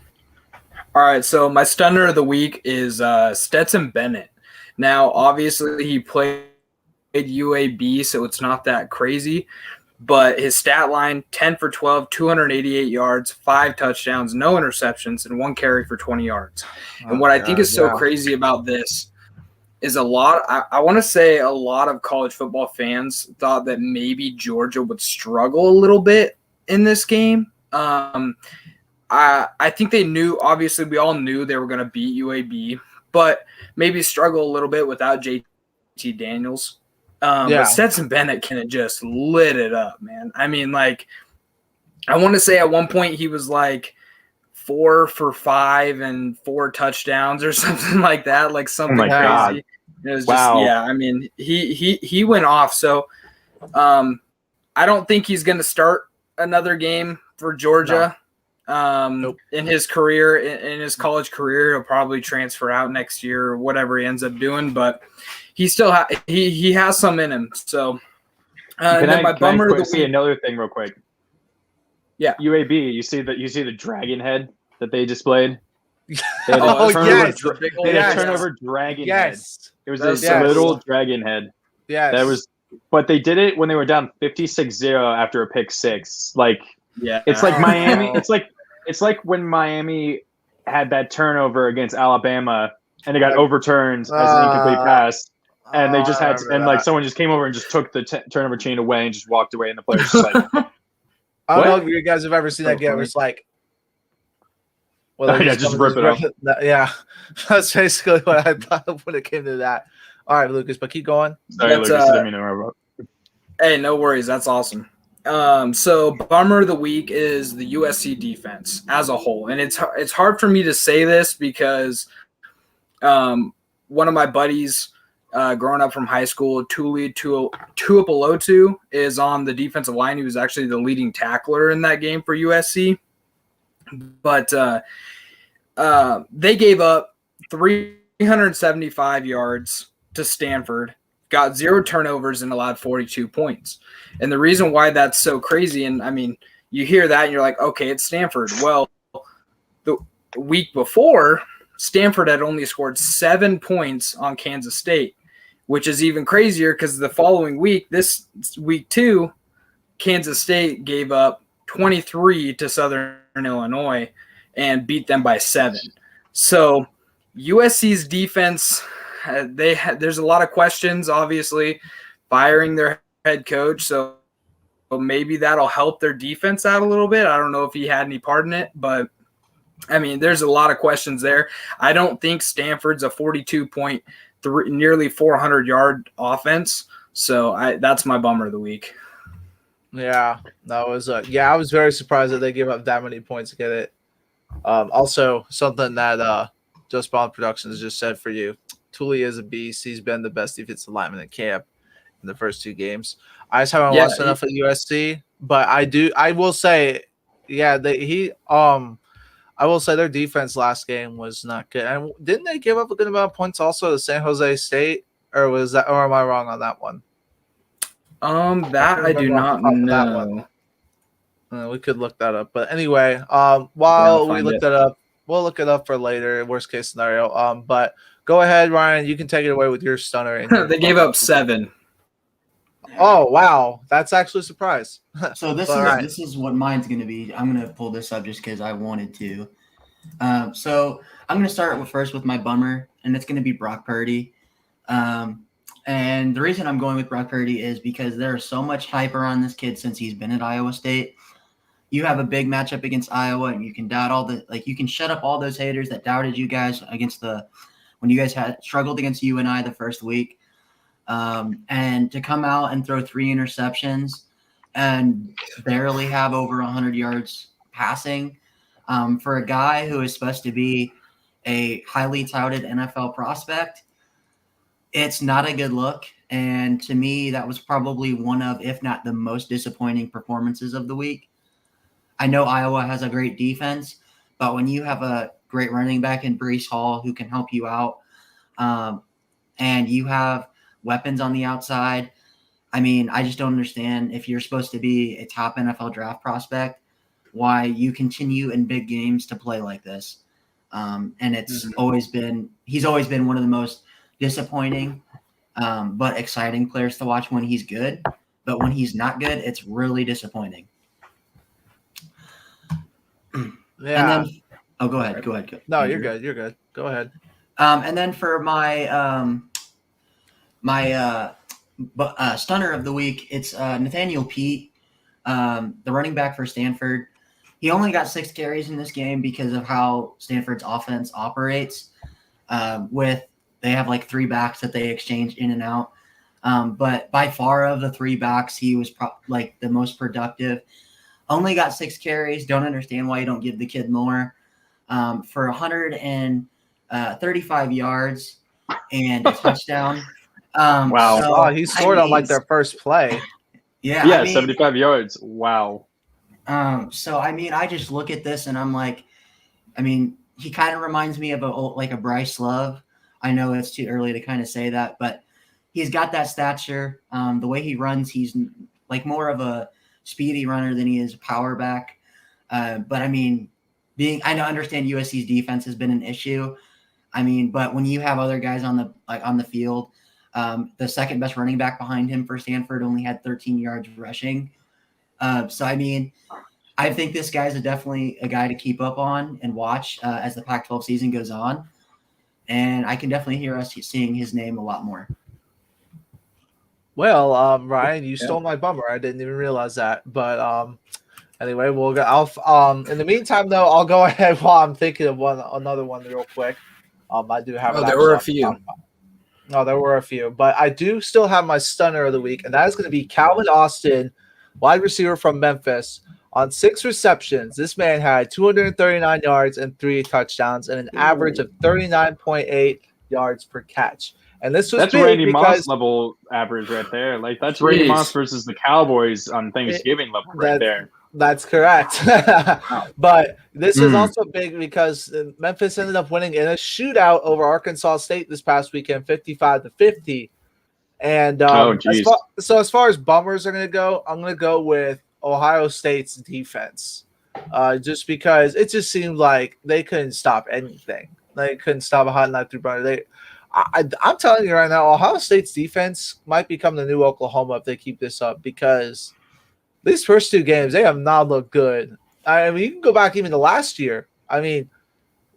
All right, so my stunner of the week is Stetson Bennett. Now, obviously, he played UAB, so it's not that crazy. But his stat line, 10 for 12, 288 yards, 5 touchdowns, no interceptions, and 1 carry for 20 yards. And what I think is so crazy about this is I want to say a lot of college football fans thought that maybe Georgia would struggle a little bit in this game. I think they knew, obviously we all knew they were going to beat UAB, but maybe struggle a little bit without JT Daniels. But Stetson Bennett can have just lit it up, man. I mean, I want to say at one point he was 4 for 5 and 4 touchdowns or something like that, something crazy. God. It was just, I mean, he went off. So I don't think he's going to start another game for Georgia. Nope. In his career, in his college career, he'll probably transfer out next year or whatever he ends up doing, but he still he has some in him. So can I see another thing real quick? Yeah, UAB. You see the dragon head that they displayed. They had a turnover dragon head. It was this little dragon head. Yeah, that was. But they did it when they were down 56-0 after a pick six. It's like Miami. It's like when Miami had that turnover against Alabama and it got overturned as an incomplete pass. And they just had someone just came over and just took the turnover chain away and just walked away, and the players just I don't know if you guys have ever seen that game. It's just rip it off. Yeah, that's basically what I thought when it came to that. All right, Lucas, but keep going. Sorry, Lucas, I didn't mean to interrupt. Hey, no worries. That's awesome. So bummer of the week is the USC defense as a whole, and it's hard for me to say this because one of my buddies. Growing up from high school, Tuli Tuipulotu is on the defensive line. He was actually the leading tackler in that game for USC. But they gave up 375 yards to Stanford, got 0 turnovers, and allowed 42 points. And the reason why that's so crazy, and I mean, you hear that and you're like, okay, it's Stanford. Well, the week before, Stanford had only scored 7 points on Kansas State, which is even crazier because the following week, this week 2, Kansas State gave up 23 to Southern Illinois and beat them by 7. So USC's defense, there's a lot of questions, obviously, firing their head coach. So maybe that'll help their defense out a little bit. I don't know if he had any part in it, but I mean, there's a lot of questions there. I don't think Stanford's a 42-point, nearly 400-yard offense. So that's my bummer of the week. Yeah, that was I was very surprised that they gave up that many points to get it. Also, something that Just Bond Productions just said for you. Tully is a beast. He's been the best defensive lineman in camp in the first 2 games. I just haven't watched enough of USC, but I will say, I will say their defense last game was not good. And didn't they give up a good amount of points also to San Jose State, or am I wrong on that one? That I do not know. We could look that up, but anyway, while we look that up, we'll look it up for later. Worst case scenario. But go ahead, Ryan. You can take it away with your stunner. They gave up 7. Oh wow, that's actually a surprise. So this is what mine's going to be. I'm going to pull this up just because I wanted to. So I'm going to start first with my bummer, and it's going to be Brock Purdy. And the reason I'm going with Brock Purdy is because there's so much hype around this kid since he's been at Iowa State. You have a big matchup against Iowa, and you can you can shut up all those haters that doubted you guys when you guys had struggled against UNI the first week. And to come out and throw 3 interceptions and barely have over 100 yards passing for a guy who is supposed to be a highly touted NFL prospect, it's not a good look. And to me, that was probably one of, if not the most disappointing performances of the week. I know Iowa has a great defense, but when you have a great running back in Breece Hall who can help you out, and you have weapons on the outside, I mean, I just don't understand, if you're supposed to be a top NFL draft prospect, why you continue in big games to play like this. And it's he's always been one of the most disappointing but exciting players to watch when he's good. But when he's not good, it's really disappointing. Yeah. And then, go ahead. No, you're good. You're good. Go ahead. And then for my stunner of the week, it's Nathaniel Pete, the running back for Stanford. He only got 6 carries in this game because of how Stanford's offense operates. They have like 3 backs that they exchange in and out. But by far of the 3 backs, he was the most productive. Only got 6 carries. Don't understand why you don't give the kid more. For 135 yards and a touchdown. Wow. So, he scored on their first play. Yeah, 75 yards. Wow. So, I just look at this and I'm like, he kind of reminds me of a Bryce Love. I know it's too early to kind of say that, but he's got that stature. The way he runs, he's like more of a speedy runner than he is a power back. But I understand USC's defense has been an issue. But when you have other guys on the field, the second best running back behind him for Stanford only had 13 yards rushing. So I think this guy's definitely a guy to keep up on and watch as the Pac-12 season goes on. And I can definitely hear us seeing his name a lot more. Well, Ryan, you stole my bummer. I didn't even realize that. But anyway, we'll go. I'll in the meantime, though, I'll go ahead while I'm thinking of another one real quick. I do have. There were a few. No, there were a few, but I do still have my stunner of the week, and that is going to be Calvin Austin, wide receiver from Memphis. On 6 receptions, this man had 239 yards and 3 touchdowns and an average of 39.8 yards per catch. And this was Randy Moss level average right there. Like that's Randy Moss versus the Cowboys on Thanksgiving level right there. That's correct. But this is also big because Memphis ended up winning in a shootout over Arkansas State this past weekend, 55-50. And as far as bummers are going to go, I'm going to go with Ohio State's defense, just because it just seemed like they couldn't stop anything. They couldn't stop a hot knife through butter. I'm telling you right now, Ohio State's defense might become the new Oklahoma if they keep this up, because these first 2 games, they have not looked good. I mean, you can go back even to last year. I mean,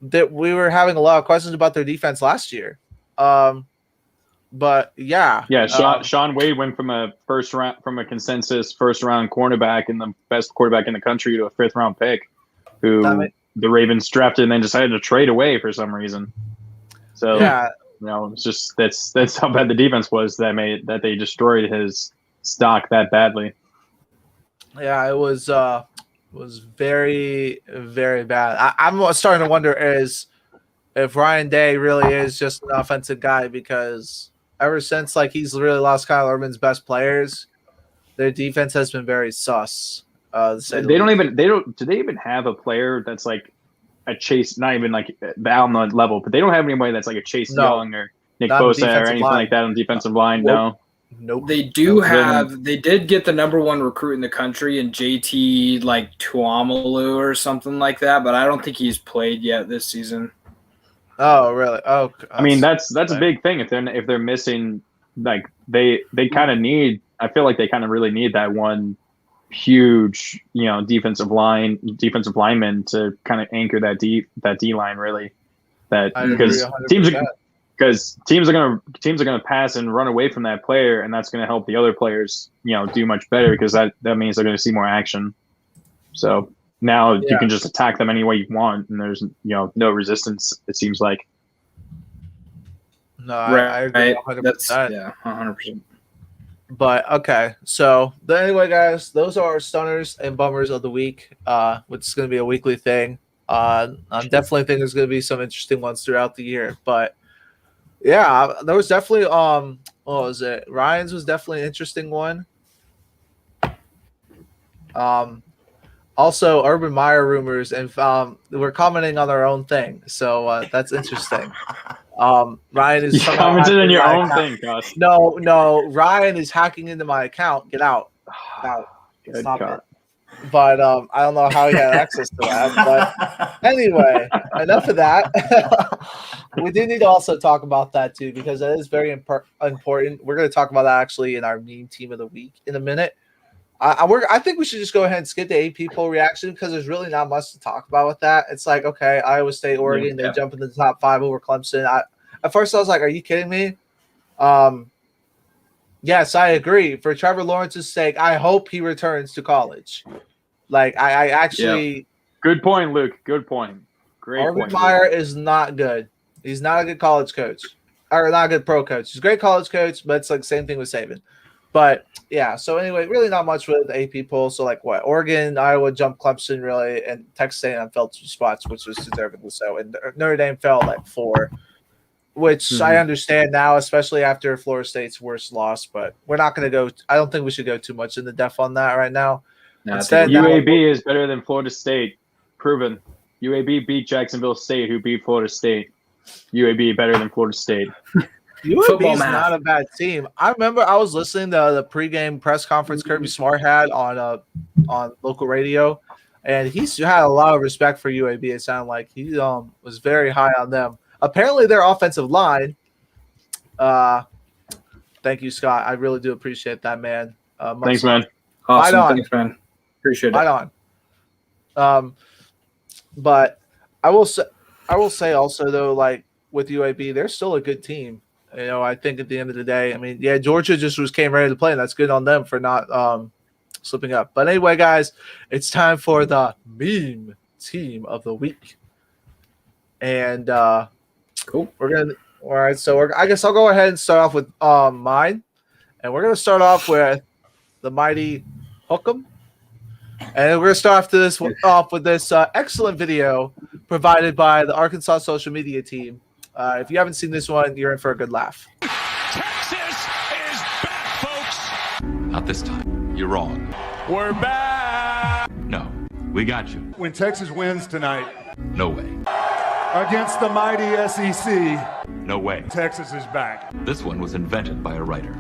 that we were having a lot of questions about their defense last year. But yeah. Sean Wade went from a consensus first round cornerback and the best quarterback in the country to a 5th round pick, who the Ravens drafted and then decided to trade away for some reason. So yeah, it's just that's how bad the defense was that they destroyed his stock that badly. Yeah, it was very, very bad. I'm starting to wonder if Ryan Day really is just an offensive guy, because ever since he's really lost Kyle Urban's best players, their defense has been very sus. Do they even have a player that's like a Chase, not even like the Allen level, but they don't have anybody that's like a Chase Young or Nick Bosa or anything like that on defensive line. Nope. No. They did get the number 1 recruit in the country in JT Tuamalu or something like that, but I don't think he's played yet this season. Oh, really? Oh, I mean, that's a big thing. If they're missing, they kind of need. I feel like they kind of really need that one huge, defensive lineman to kind of anchor that D line really. Because teams are gonna pass and run away from that player, and that's gonna help the other players, do much better, because that means they're gonna see more action. So now you can just attack them any way you want, and there's no resistance. It seems like. No, I agree 100%. 100%. But okay, so anyway, guys, those are our stunners and bummers of the week, which is going to be a weekly thing. I definitely think there's going to be some interesting ones throughout the year, but yeah, there was definitely what was it? Ryan's was definitely an interesting one. Also, Urban Meyer rumors, and we're commenting on our own thing, so that's interesting. Ryan is commented on your own thing, Kos. No, Ryan is hacking into my account. Get out. Stop it. But I don't know how he had access to that. But anyway, enough of that. We do need to also talk about that too, because that is very important. We're going to talk about that actually in our meme team of the week in a minute. I think we should just go ahead and skip the AP poll reaction, because there's really not much to talk about with that. It's like, okay, Iowa State, Oregon, they jump into the top 5 over Clemson. At first I was like, are you kidding me? Yes, I agree. For Trevor Lawrence's sake, I hope he returns to college. I actually – Good point, Luke. Good point. Great Urban point. Meyer is not good. He's not a good college coach. Or not a good pro coach. He's a great college coach, but it's like the same thing with Saban. But, yeah, so anyway, really not much with the AP poll. So, Oregon, Iowa jumped Clemson, really, and Texas A&M fell 2 spots, which was deservedly so. And Notre Dame fell 4, which I understand now, especially after Florida State's worst loss. But we're not going to go – I don't think we should go too much into depth on that right now. Instead, UAB is better than Florida State. Proven. UAB beat Jacksonville State, who beat Florida State. UAB better than Florida State. UAB is not a bad team. I remember I was listening to the pregame press conference Kirby Smart had on local radio, and he had a lot of respect for UAB. It sounded like he was very high on them. Apparently, their offensive line. Thank you, Scott. I really do appreciate that, man. Thanks, man. Awesome. Thanks, man. Appreciate it. Right on. But I will say also though, with UAB, they're still a good team. I think at the end of the day, I mean, yeah, Georgia just came ready to play, and that's good on them for not slipping up. But anyway, guys, it's time for the meme team of the week. And cool. All right, so I guess I'll go ahead and start off with mine. And we're gonna start off with the mighty Hookem. And we're going to start off with this excellent video provided by the Arkansas social media team. If you haven't seen this one, you're in for a good laugh. Texas is back, folks. Not this time. You're wrong. We're back. No, we got you. When Texas wins tonight No way. against the mighty SEC, No way. Texas is back. This one was invented by a writer.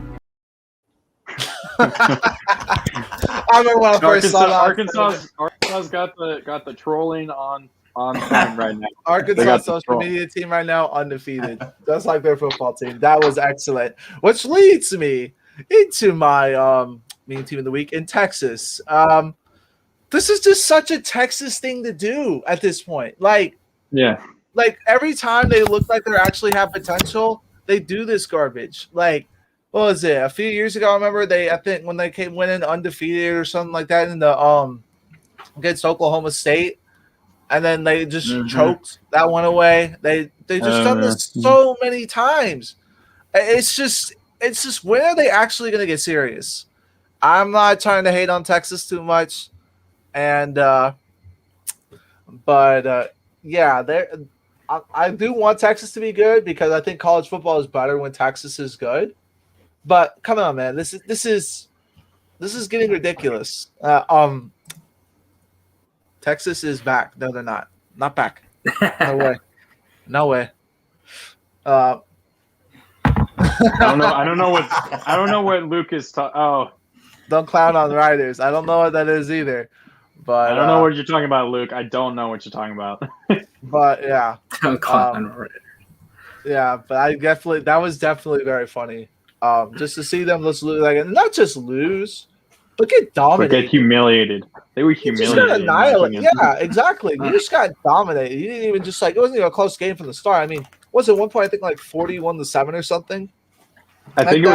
I remember when I first saw that. Arkansas's got the trolling on time right now. Arkansas social media team right now undefeated, just like their football team. That was excellent. Which leads me into my mean team of the week in Texas. This is just such a Texas thing to do at this point. Like every time they look like they actually have potential, they do this garbage. Like, what was it? A few years ago, I remember I think when they went in undefeated or something like that in the against Oklahoma State, and then they just choked that one away. They just done this so many times. It's just when are they actually going to get serious? I'm not trying to hate on Texas too much, and yeah, I do want Texas to be good because I think college football is better when Texas is good. But come on, man, this is getting ridiculous. Texas is back. No, they're not. Not back. No way. No way. I don't know what Luke is talking. Oh, don't clown on Riders. I don't know what that is either. But I don't know what you're talking about, Luke. I don't know what you're talking about. But yeah, Don't clown on Riders. yeah. But that was definitely very funny. Just to see them lose, like not just lose, but get dominated. But get humiliated. They were humiliated. You just got annihilated. Yeah, exactly. You just got dominated. You didn't even it wasn't even a close game from the start. I mean, was it one point I think like 41-7 or something? I think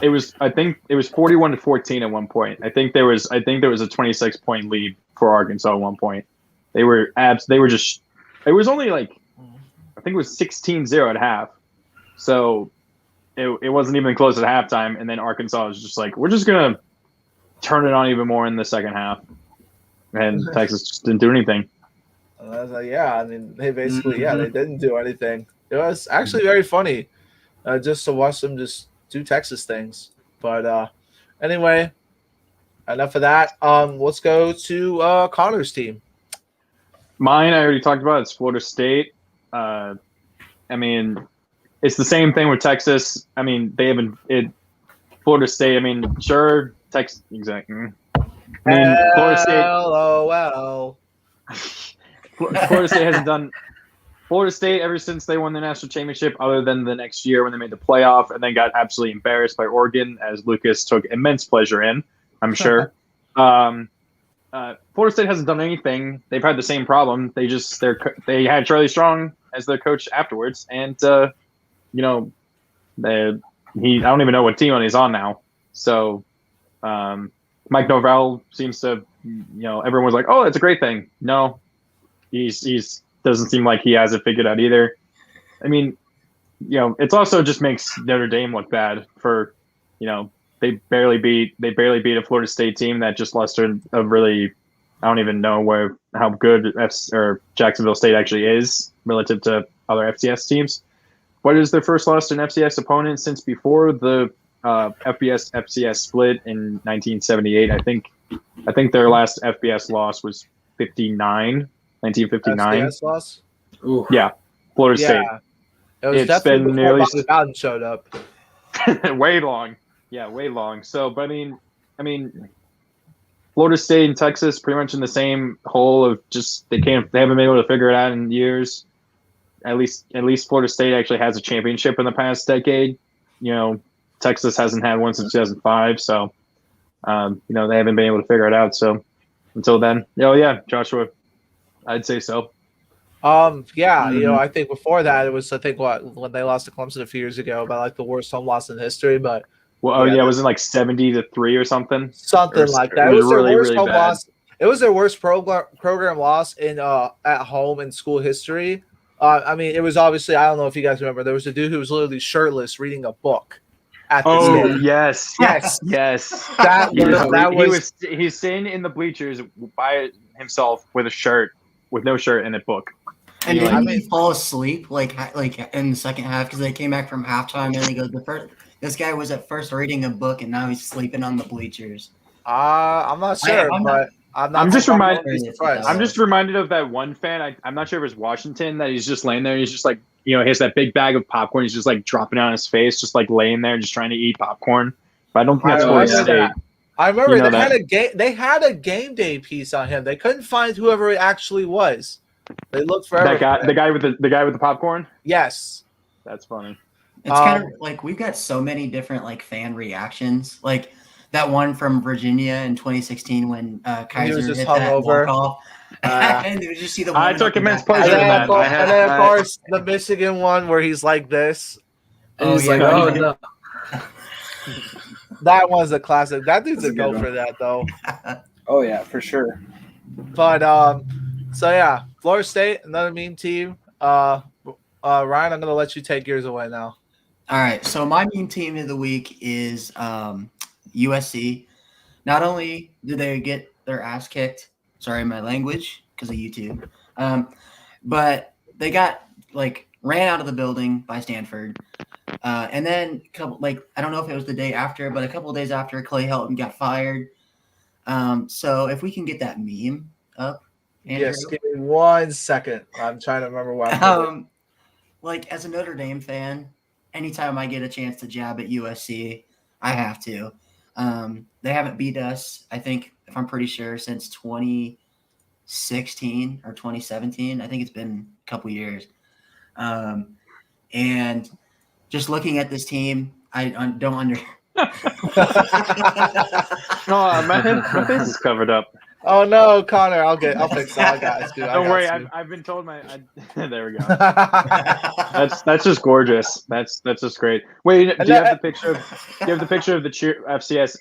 it was 41-14 at one point. I think there was a 26-point lead for Arkansas at one point. It was only like I think it was 16-0 at half. So it wasn't even close at halftime, and then Arkansas was just like, we're just gonna turn it on even more in the second half. And Texas just didn't do anything. I was like, yeah, I mean they basically they didn't do anything. It was actually very funny. Just to watch them just do Texas things. But anyway, enough of that. Let's go to Connor's team. Mine, I already talked about. It's Florida State. I mean, it's the same thing with Texas. I mean, Florida State. I mean, sure, Texas. Exactly. I mean, Florida State. LOL. Florida State hasn't done. Florida State, ever since they won the national championship, other than the next year when they made the playoff and then got absolutely embarrassed by Oregon, as Lucas took immense pleasure in, I'm sure. Florida State hasn't done anything. They've had the same problem. They had Charlie Strong as their coach afterwards, and I don't even know what team he's on now. So Mike Norvell seems to, everyone was like, oh, that's a great thing. No, he's doesn't seem like he has it figured out either. I mean, it's also just makes Notre Dame look bad for, they barely beat a Florida State team that just lost to a really, I don't even know how good Jacksonville State actually is relative to other FCS teams. What is their first loss to an FCS opponent since before the FCS split in 1978? I think their last FBS loss was 1959. FCS loss? Ooh. Yeah, Florida State. It was definitely before Bobby Bowden showed up. way long. Yeah, way long. So, but I mean, Florida State and Texas pretty much in the same hole of just they haven't been able to figure it out in years. At least Florida State actually has a championship in the past decade. Texas hasn't had one since 2005. So, they haven't been able to figure it out. So, until then, Joshua, I'd say so. I think before that it was when they lost to Clemson a few years ago, about like the worst home loss in history. But was it like 70-3 or something? Something like that. It was their really, worst really home bad. loss. It was their worst program loss in at home in school history. It was obviously, I don't know if you guys remember, there was a dude who was literally shirtless reading a book at the stadium. Yes. He's sitting in the bleachers by himself with no shirt and a book. And didn't he fall asleep like in the second half because they came back from halftime and he goes, this guy was at first reading a book and now he's sleeping on the bleachers. I'm not sure, I'm just reminded of that one fan. I'm not sure if it's Washington that he's just laying there. He's just like, he has that big bag of popcorn. He's just like dropping it on his face, just like laying there, just trying to eat popcorn. But I don't think that's Florida State. I remember they had a game day piece on him. They couldn't find whoever it actually was. They looked for that guy. The guy with the popcorn. Yes, that's funny. It's kind of like we've got so many different like fan reactions. Like That one from Virginia in 2016 when Kaiser was just hit hung that over. walk-off. And you just see the I woman took up in immense that- pleasure And in then, that. and then of course, the Michigan one where he's like this. And Oh, he's yeah. like, oh no. That one's a classic. That dude's That's a a go good for that, though. Oh yeah, for sure. But so yeah, Florida State, another meme team. Ryan, I'm gonna let you take yours away now. All right, so my meme team of the week is USC. Not only did they get their ass kicked, sorry my language, because of YouTube, but they got ran out of the building by Stanford. And then I don't know if it was the day after, but a couple of days after, Clay Helton got fired. So if we can get that meme up, Andrew. Yes, give me 1 second. I'm trying to remember what. As a Notre Dame fan, anytime I get a chance to jab at USC, I have to. They haven't beat us, I think, if I'm pretty sure, since 2016 or 2017. I think it's been a couple years. And just looking at this team, I don't understand. Oh, my face is covered up. Oh no, Connor, I'll fix that. I got it, dude. Don't worry, I've been told there we go. That's just gorgeous. That's just great. Wait, do you have the picture of the cheer FCS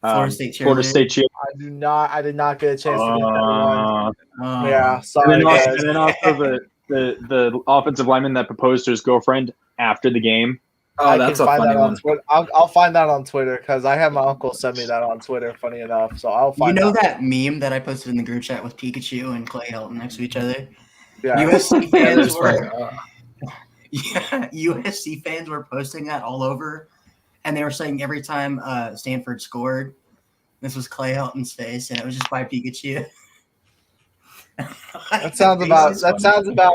Florida State cheer? I did not get a chance to get that one. Yeah, And sorry. then also the offensive lineman that proposed to his girlfriend after the game. Oh, that's a funny one. I'll find that on Twitter because I had my uncle send me that on Twitter. Funny enough, so I'll find. That meme that I posted in the group chat with Pikachu and Clay Helton next to each other. Yeah. USC fans USC fans were posting that all over, and they were saying every time Stanford scored, this was Clay Helton's face, and it was just by Pikachu. That sounds about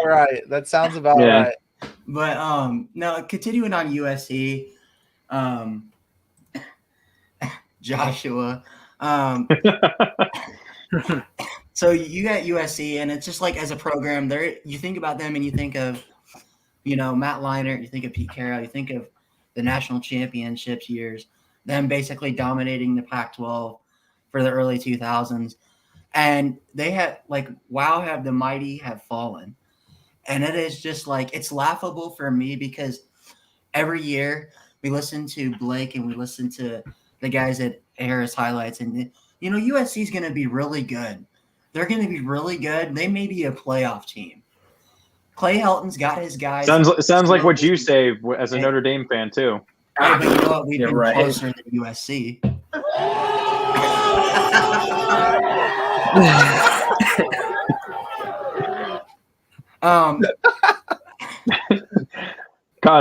right. That sounds about right. But no, continuing on USC, Joshua. So you got USC, and it's just as a program, you think about them and you think of, Matt Leinart, you think of Pete Carroll, you think of the national championships years, them basically dominating the Pac-12 for the early 2000s. And they have have the mighty have fallen. And it is just it's laughable for me because every year we listen to Blake and we listen to the guys at Harris highlights, and USC is going to be really good. They're going to be really good. They may be a playoff team. Clay Helton's got his guys. Sounds like what you say as a Notre Dame fan too. Right, but you know what? We've been closer than USC.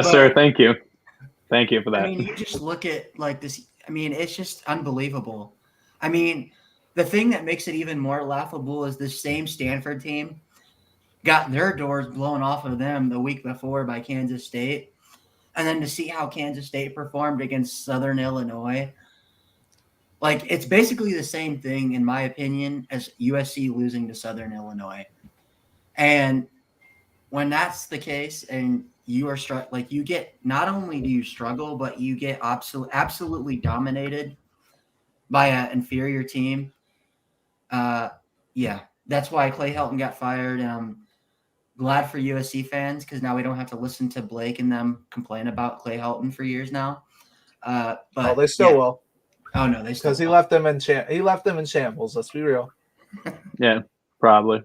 Sir, thank you for that. I mean, you just look at this. I mean, it's just unbelievable. I mean, the thing that makes it even more laughable is the same Stanford team got their doors blown off of them the week before by Kansas State, and then to see how Kansas State performed against Southern Illinois. It's basically the same thing, in my opinion, as USC losing to Southern Illinois. And when that's the case, and you are you get, not only do you struggle, but you get absolutely dominated by an inferior team. That's why Clay Helton got fired, and I'm glad for USC fans because now we don't have to listen to Blake and them complain about Clay Helton for years now. But they still will. Oh no, they still because he left them in shambles. Let's be real. Yeah, probably.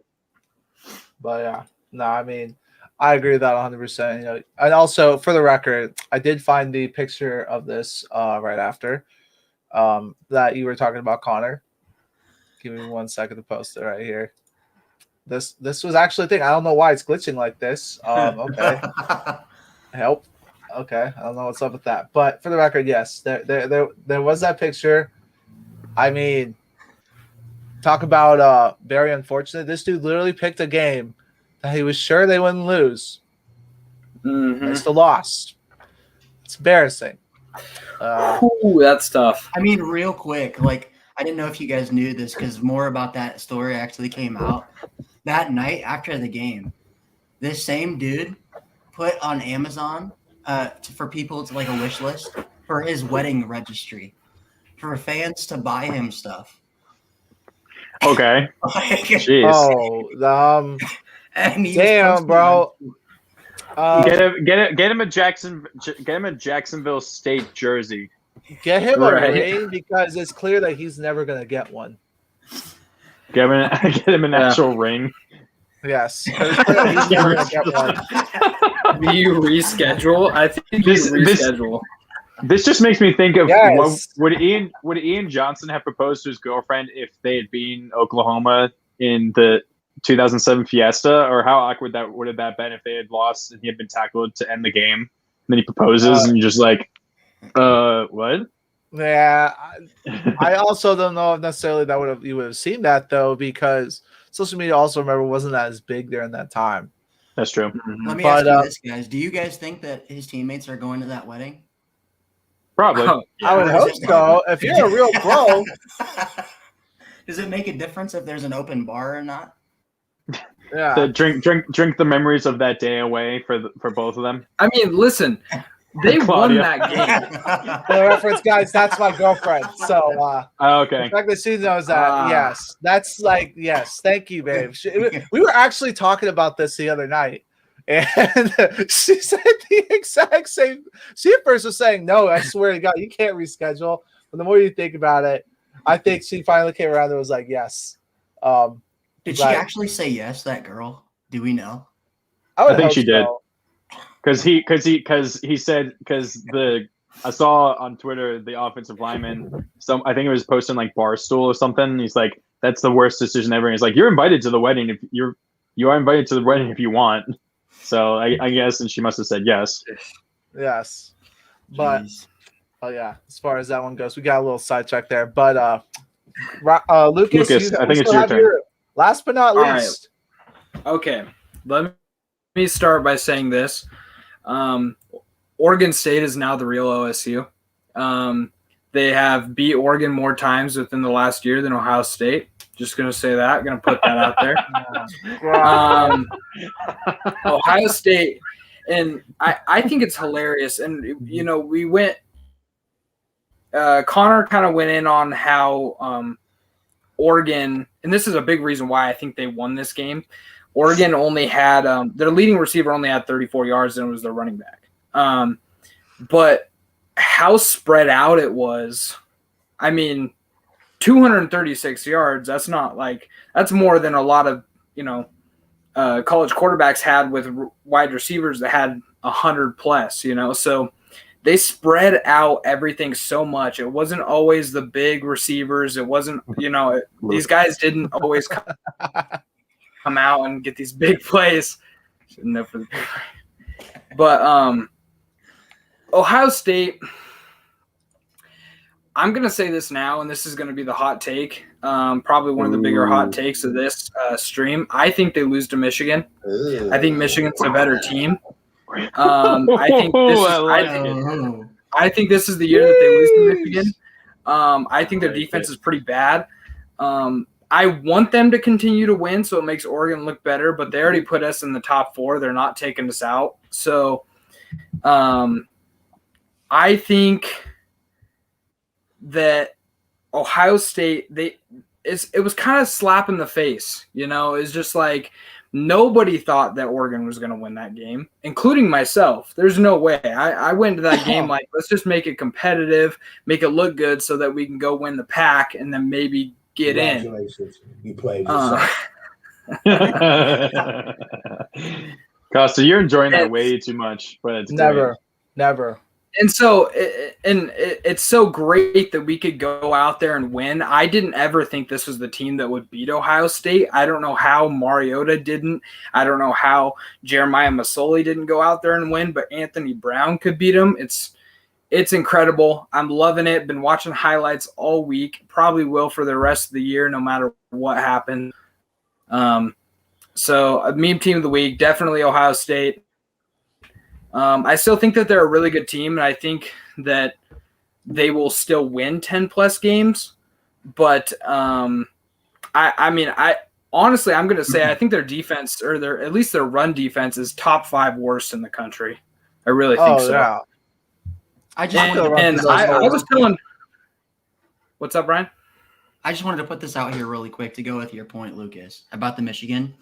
But yeah, no, I mean, I agree with that 100%. And also for the record, I did find the picture of this right after that you were talking about, Connor. Give me 1 second to post it right here. This was actually a thing. I don't know why it's glitching like this. Okay, help. Okay, I don't know what's up with that. But for the record, yes, there was that picture. I mean, talk about very unfortunate. This dude literally picked a game that he was sure they wouldn't lose. Mm-hmm. They still lost. It's embarrassing. That's tough. I mean, real quick, I didn't know if you guys knew this because more about that story actually came out. That night after the game, this same dude put on Amazon for people to a wish list for his wedding registry, for fans to buy him stuff. Okay. Jeez. Oh, And he was damn, posting bro. Get him a Jacksonville State jersey. Get him Right. a ring because it's clear that he's never gonna get one. Get him an actual ring. Yes, it's clear that he's never gonna get one. Do you reschedule? I think you reschedule. This just makes me think of Yes. would Ian Johnson have proposed to his girlfriend if they had beaten Oklahoma in the 2007 Fiesta, or how awkward that would have been if they had lost and he had been tackled to end the game, and then he proposes and you're just like, what? Yeah, I also don't know if necessarily that you would have seen that though, because social media also wasn't as big during that time. That's true. Let me ask you this, guys. Do you guys think that his teammates are going to that wedding? Probably. I would hope so. If you're a real pro, does it make a difference if there's an open bar or not? yeah. To drink the memories of that day away for both of them. I mean, listen, they won Claudia. that game. For the reference, guys, that's my girlfriend. So, Okay. the fact that she knows that, yes, that's like, yes, thank you, babe. We were actually talking about this the other night, and she said the exact same. She at first was saying, "No, I swear to God, you can't reschedule." But the more you think about it, I think she finally came around and was like, "Yes." Did she actually say yes? That girl? Do we know? I think she did. Because he said I saw on Twitter the offensive lineman, I think it was posting like Barstool or something. He's like, "That's the worst decision ever." And he's like, "You're invited to the wedding if you are invited to the wedding if you want." So I guess, and she must have said yes. Yes, but yeah, as far as that one goes, we got a little sidetrack there. But Lucas, I think it's your turn. Last but not All least, Okay, let me start by saying this. Oregon State is now the real OSU. They have beat Oregon more times within the last year than Ohio State. Just going to say that. Going to put that out there. Ohio State, and I think it's hilarious. And, you know, we went Connor kind of went in on how Oregon, and this is a big reason why I think they won this game. Oregon only had their leading receiver only had 34 yards, and it was their running back. But how spread out it was, I mean, 236 yards, that's more than a lot of, college quarterbacks had with wide receivers that had 100 plus, so they spread out everything so much. It wasn't always the big receivers. It wasn't, these guys didn't always come out and get these big plays. Shouldn't have for the big play. But Ohio State, I'm going to say this now, and this is going to be the hot take, probably one of the bigger hot takes of this stream. I think they lose to Michigan. I think Michigan's a better team. I think this is the year that they lose to Michigan. I think their defense is pretty bad. I want them to continue to win, so it makes Oregon look better, but they already put us in the top 4. They're not taking us out. So I think that Ohio State, it was kind of slap in the face, It's just like nobody thought that Oregon was going to win that game, including myself. There's no way. I went to that game like, let's just make it competitive, make it look good so that we can go win the pack and then maybe get in. You played yourself. Costa, you're enjoying that way too much, but it's never. And so, it's so great that we could go out there and win. I didn't ever think this was the team that would beat Ohio State. I don't know how Mariota didn't. I don't know how Jeremiah Masoli didn't go out there and win, but Anthony Brown could beat him. It's incredible. I'm loving it. Been watching highlights all week. Probably will for the rest of the year, no matter what happens. So a meme team of the week, definitely Ohio State. I still think that they're a really good team, and I think that they will still win 10-plus games. But I honestly, I'm going to say I think their defense, or at least their run defense, is top 5 worst in the country. I really think so. Yeah. I just And, wanted to put and this I out. was telling. What's up, Brian? I just wanted to put this out here really quick to go with your point, Lucas, about the Michigan.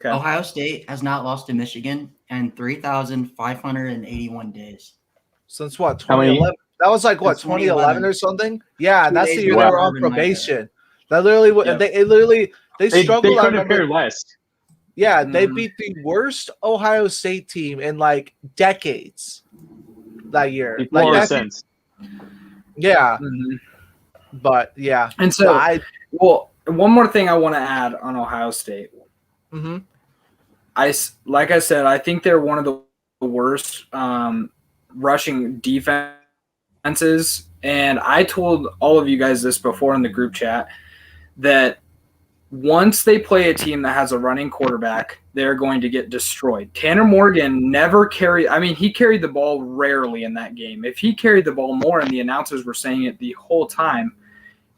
Okay. Ohio State has not lost to Michigan in 3,581 days. Since what? How many- 2011. That was like what, Since 2011 or something? Yeah, and 2 that's the days year ago, they were on Urban Meyer. probation. That literally, Yep. they They struggled. I couldn't have remember. cared less. Yeah, they Mhm. beat the worst Ohio State team in like decades that year. Makes Like more that, sense. yeah, Mhm. but yeah. And so, I one more thing I want to add on Ohio State. mhm. Like I said, I think they're one of the worst rushing defenses. And I told all of you guys this before in the group chat that once they play a team that has a running quarterback, they're going to get destroyed. Tanner Morgan never carried – I mean, he carried the ball rarely in that game. If he carried the ball more, and the announcers were saying it the whole time,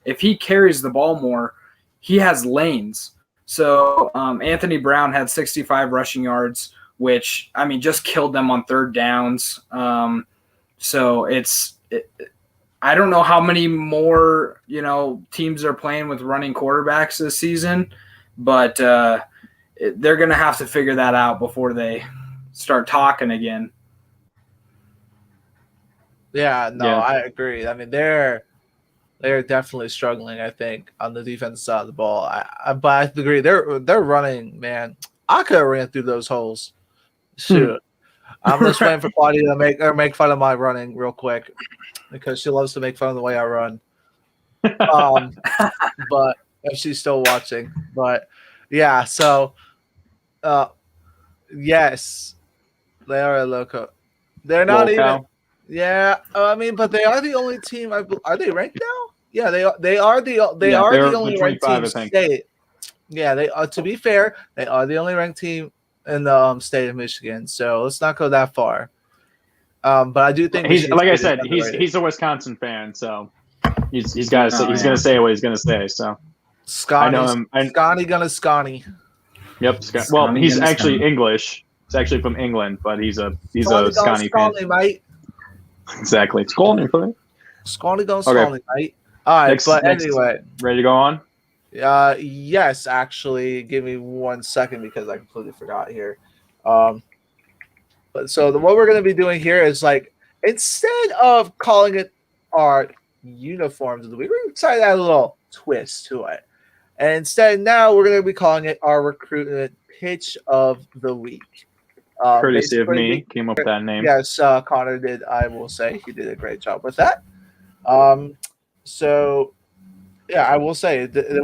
if he carries the ball more, he has lanes. So Anthony Brown had 65 rushing yards, which, I mean, just killed them on third downs. So I don't know how many more, teams are playing with running quarterbacks this season, but they're going to have to figure that out before they start talking again. Yeah, no, Yeah. I agree. I mean, they're definitely struggling, I think, on the defense side of the ball. But I agree, they're running, man. I could have ran through those holes. Shoot. I'm just waiting for Claudia to make fun of my running real quick because she loves to make fun of the way I run. But if she's still watching. But yeah, so yes, they are a loco. They're not even. Yeah, I mean, but they are the only team. Are they ranked now? Yeah, they are. They are the only ranked team. I think. State. Yeah, they are. To be fair, they are the only ranked team in the state of Michigan. So let's not go that far. But I do think He's like I said, underrated. he's a Wisconsin fan, so he's got he's gonna say what he's gonna say. So Scotty, I know him. Scotty gonna Scotty. Yep. Well, he's actually English. He's actually from England, but he's a Scotty fan. Mate. Exactly. It's Scotty, mate. Scotty don't Okay. Scotty, mate. All right, anyway. Ready to go on? Yes, actually, give me 1 second because I completely forgot here. But so what we're going to be doing here is like instead of calling it our uniforms of the week, we're going to try to add a little twist to it. And instead, now we're going to be calling it our recruitment pitch of the week. Courtesy of me, came up with that name. Yes, Connor did. I will say he did a great job with that. So yeah, I will say it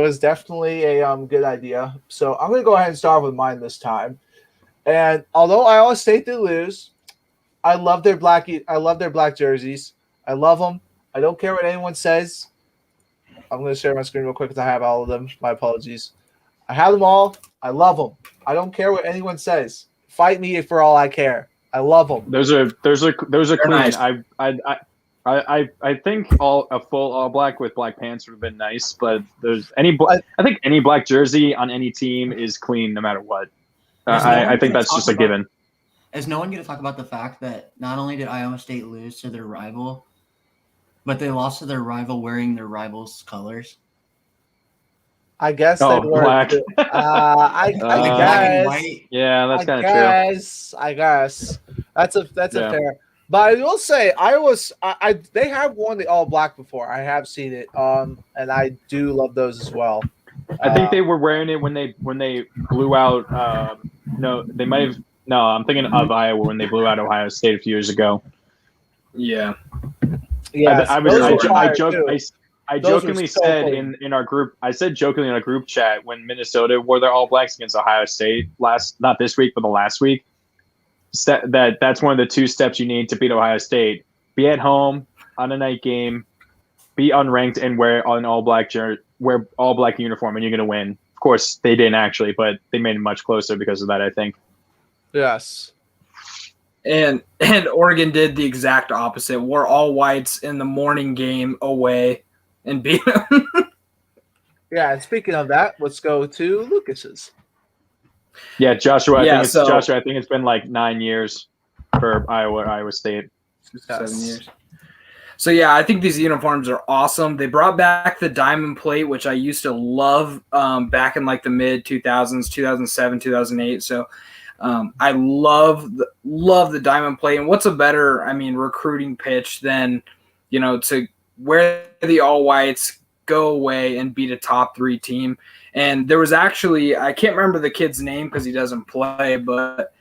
was definitely a good idea. So I'm gonna go ahead and start with mine this time. And although Iowa State did lose, I love their black jerseys. I love them. I don't care what anyone says. I'm going to share my screen real quick because I have all of them. My apologies. I have them all. I love them. I don't care what anyone says. Fight me for all I care. I love them. Those are clean. nice. I think a full all black with black pants would have been nice, but I think any black jersey on any team is clean no matter what. I think that's just a given. Is no one going to talk about the fact that not only did Iowa State lose to their rival, but they lost to their rival wearing their rival's colors? I guess Oh, they were black. I Black and guess. white. Yeah, that's kind of true. I guess that's a fair. But I will say they have worn the all black before. I have seen it. And I do love those as well. I think they were wearing it when they blew out. No, they might have. No, I'm thinking of Iowa when they blew out Ohio State a few years ago. Yeah. Yeah, I jokingly said in our group. I said jokingly in our group chat when Minnesota wore their all blacks against Ohio State not this week, but the last week. That's one of the two steps you need to beat Ohio State: be at home on a night game, be unranked, and wear an all black wear all black uniform, and you're gonna win. Of course, they didn't actually, but they made it much closer because of that. I think. Yes. And Oregon did the exact opposite. Wore all whites in the morning game away and beat them. Yeah, and speaking of that, let's go to Lucas's. Yeah, Joshua. I think Joshua, it's been like 9 years for Iowa State. 6 or 7 years. So, yeah, I think these uniforms are awesome. They brought back the diamond plate, which I used to love back in like the mid-2000s, 2007, 2008. So I love the diamond plate. And what's a better, recruiting pitch than, to wear the all-whites, go away, and beat a top 3 team. And there was actually, I can't remember the kid's name because he doesn't play, but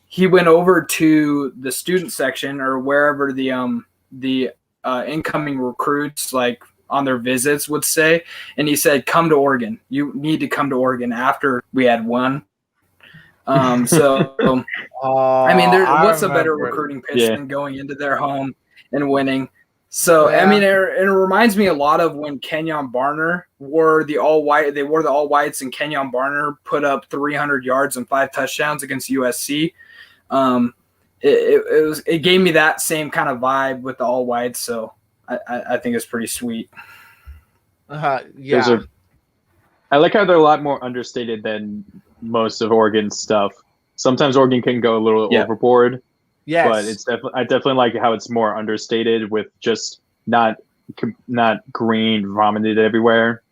he went over to the student section or wherever the incoming recruits, like on their visits, would say, and he said, "Come to Oregon. You need to come to Oregon." After we had won, what's a better recruiting pitch than going into their home and winning? So it reminds me a lot of when Kenyon Barner wore the all white. They wore the all whites, and Kenyon Barner put up 300 yards and 5 touchdowns against USC. It gave me that same kind of vibe with the all whites, so I think it's pretty sweet. I like how they're a lot more understated than most of Oregon's stuff. Sometimes Oregon can go a little overboard. Yes. But I definitely like how it's more understated with just not green vomited everywhere.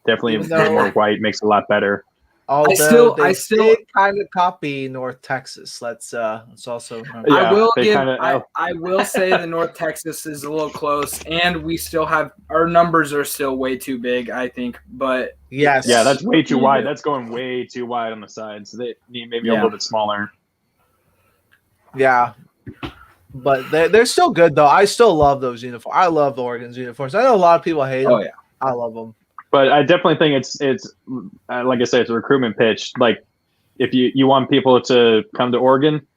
Definitely more white makes it a lot better. Although I still kind of copy North Texas. Let's also remember. Yeah, I will say the North Texas is a little close, and we still have our numbers are still way too big, I think. But yes, yeah, that's way too wide. That's going way too wide on the sides. So they need maybe a little bit smaller. Yeah, but they're still good though. I still love those uniforms. I love Oregon's uniforms. I know a lot of people hate them. Oh yeah, I love them. But I definitely think it's like I said, it's a recruitment pitch. Like if you want people to come to Oregon,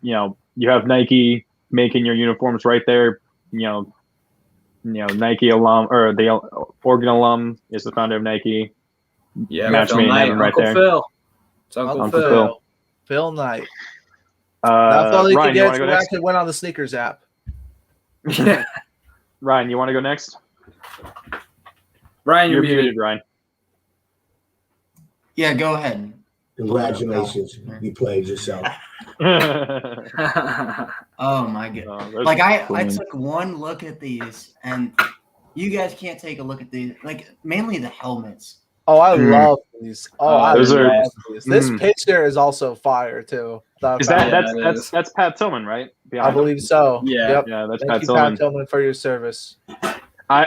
you have Nike making your uniforms right there. Nike alum or the Oregon alum is the founder of Nike. Yeah, match made in heaven right there. Phil. It's Uncle Phil. Phil Knight. That's all he Ryan, could get. You to actually went on the sneakers app. Yeah. Ryan, you want to go next? Ryan, you're muted, Ryan. Yeah, go ahead. Congratulations, you played yourself. Oh my god! I took one look at these, and you guys can't take a look at these. Like mainly the helmets. Oh, I love these. I love these. This picture is also fire too. That's Pat Tillman, right? I believe so. Yeah, yep. Yeah, that's Thank you, Pat Tillman, for your service. I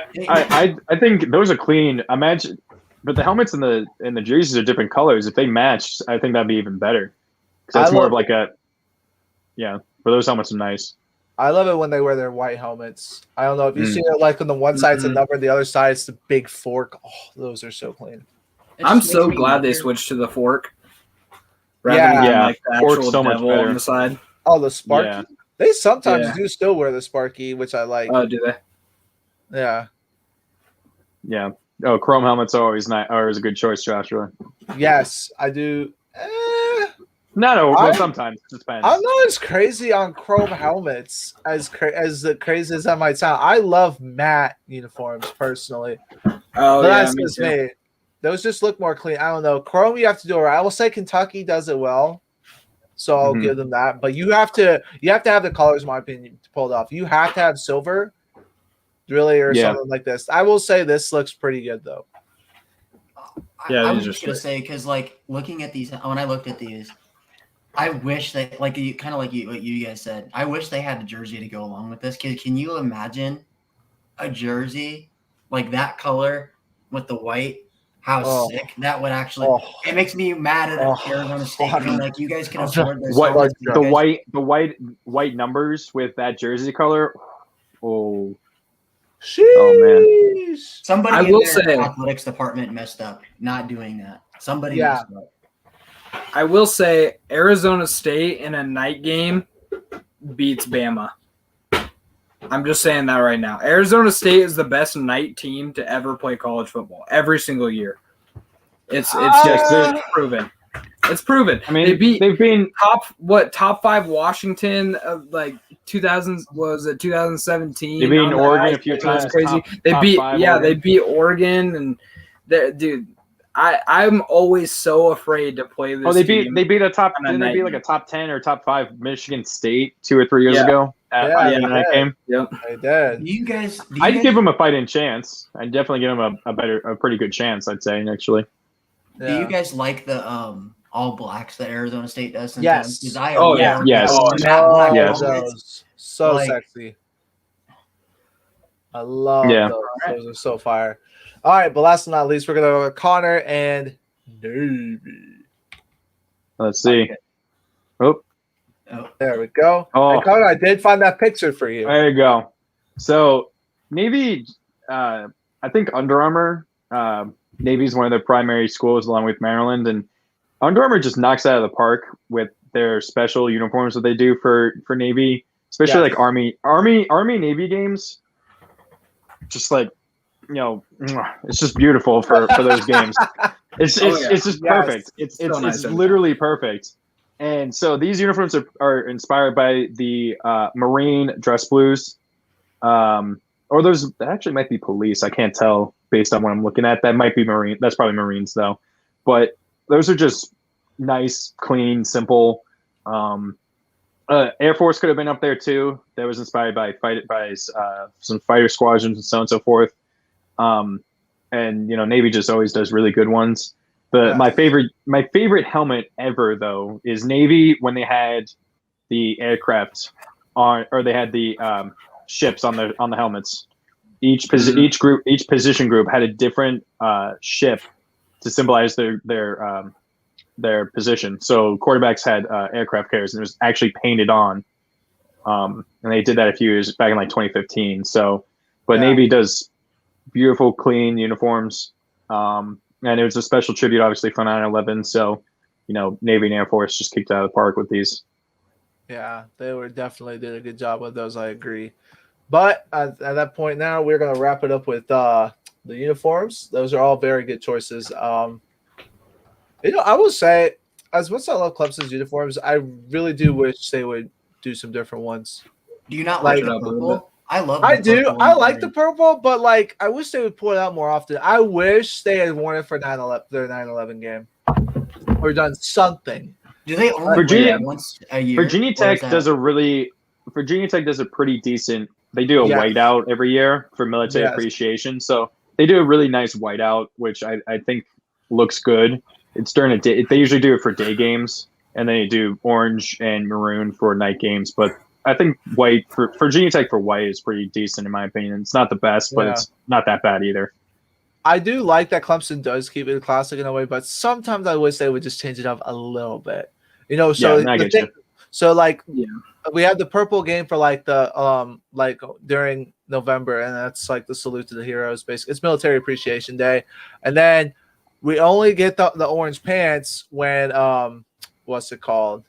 think those are clean. Imagine, but the helmets and the jerseys are different colors. If they matched, I think that'd be even better. Because that's more of like but those helmets are nice. I love it when they wear their white helmets. I don't know if you see it like on the one side it's a number, the other side it's the big fork. Oh, those are so clean. I'm so glad they switched to the fork. Rather than like the actual so devil on the side. Oh, the Sparky. Yeah. They sometimes do still wear the Sparky, which I like. Oh, do they? Yeah. Yeah. Oh, chrome helmets are always nice. Always a good choice, Joshua. Yes, I do. Sometimes it depends. I'm not as crazy on chrome helmets as crazy as that might sound. I love matte uniforms personally. Oh, that's just me. Those just look more clean. I don't know. Chrome, you have to do it right. I will say Kentucky does it well, so I'll give them that. But you have to have the colors, in my opinion, to pull it off. You have to have silver, really, or something like this. I will say this looks pretty good though. I was just gonna say because like looking at these, when I looked at these, I wish they what you guys said. I wish they had a jersey to go along with this. Can you imagine a jersey like that color with the white? How sick that would actually! It makes me mad at Arizona State. Like you guys can afford this. White numbers with that jersey color. Oh, sheesh. Oh man! Somebody in their athletics department messed up not doing that. Somebody messed up. I will say Arizona State in a night game beats Bama. I'm just saying that right now. Arizona State is the best night team to ever play college football every single year. It's just proven. It's proven. I mean, they've been top 5 Washington of like 2017. They've beaten Oregon a few times. Crazy. They beat Oregon and dude. I'm always so afraid to play this. They beat a top. Didn't they beat like a top 10 or top 5 Michigan State 2 or 3 years ago? at Yeah, in that game. Yep. I did. Do you guys? I'd give him a fighting chance. I'd definitely give him a pretty good chance. I'd say actually. Do you guys like the all blacks that Arizona State does sometimes? Yes. 'Cause I Oh, love yeah. Yes. the Oh, matte black Yes. helmets. So Like- sexy. I love Yeah. those. Those are so fire. All right, but last but not least, we're gonna go with Connor and Navy. Let's see. Oh, There we go. Oh. And Connor, I did find that picture for you. there you go. So Navy, I think Under Armour. Navy's one of their primary schools, along with Maryland, and Under Armour just knocks it out of the park with their special uniforms that they do for Navy, especially Yes. like Army Navy games. Just like, it's just beautiful for those games. It's just Yes. perfect. It's So nice. literally perfect. And so these uniforms are inspired by the Marine dress blues, or those that actually might be police. I can't tell based on what I'm looking at. That might be Marine. That's probably Marines though. But those are just nice, clean, simple. Air Force could have been up there too. That was inspired by some fighter squadrons and so on and so forth. And Navy just always does really good ones. My favorite helmet ever though is Navy when they had the aircraft on, or they had the ships on the helmets. Each position group had a different ship to symbolize their position. So quarterbacks had aircraft carriers, and it was actually painted on. And they did that a few years back in like 2015. So, but Navy does beautiful, clean uniforms. And it was a special tribute, obviously, for 9/11. So, Navy and Air Force just kicked it out of the park with these. Yeah, they were definitely did a good job with those. I agree. But at that point now, we're going to wrap it up with the uniforms. Those are all very good choices. I will say, as much as I love Clemson's uniforms, I really do wish they would do some different ones. Do you not like Like- the purple? I love. I the do. purple I and like the orange. purple, but I wish they would pull it out more often. I wish they had worn it for their 9/11 game, or done something. Do they only Virginia- wear it once a year? Virginia Or Tech is that- does a pretty decent. They do a Yes. whiteout every year for military Yes. appreciation. So they do a really nice whiteout, which I think looks good. It's during a day. They usually do it for day games, and they do orange and maroon for night games. But I think white for Virginia Tech for white is pretty decent in my opinion. It's not the best, but Yeah. it's not that bad either. I do like that Clemson does keep it a classic in a way, but sometimes I wish they would just change it up a little bit. So Yeah, I the get thing, you. so Yeah. we had the purple game for during November, and that's like the salute to the heroes. Basically, it's Military Appreciation Day, and then we only get the orange pants when what's it called?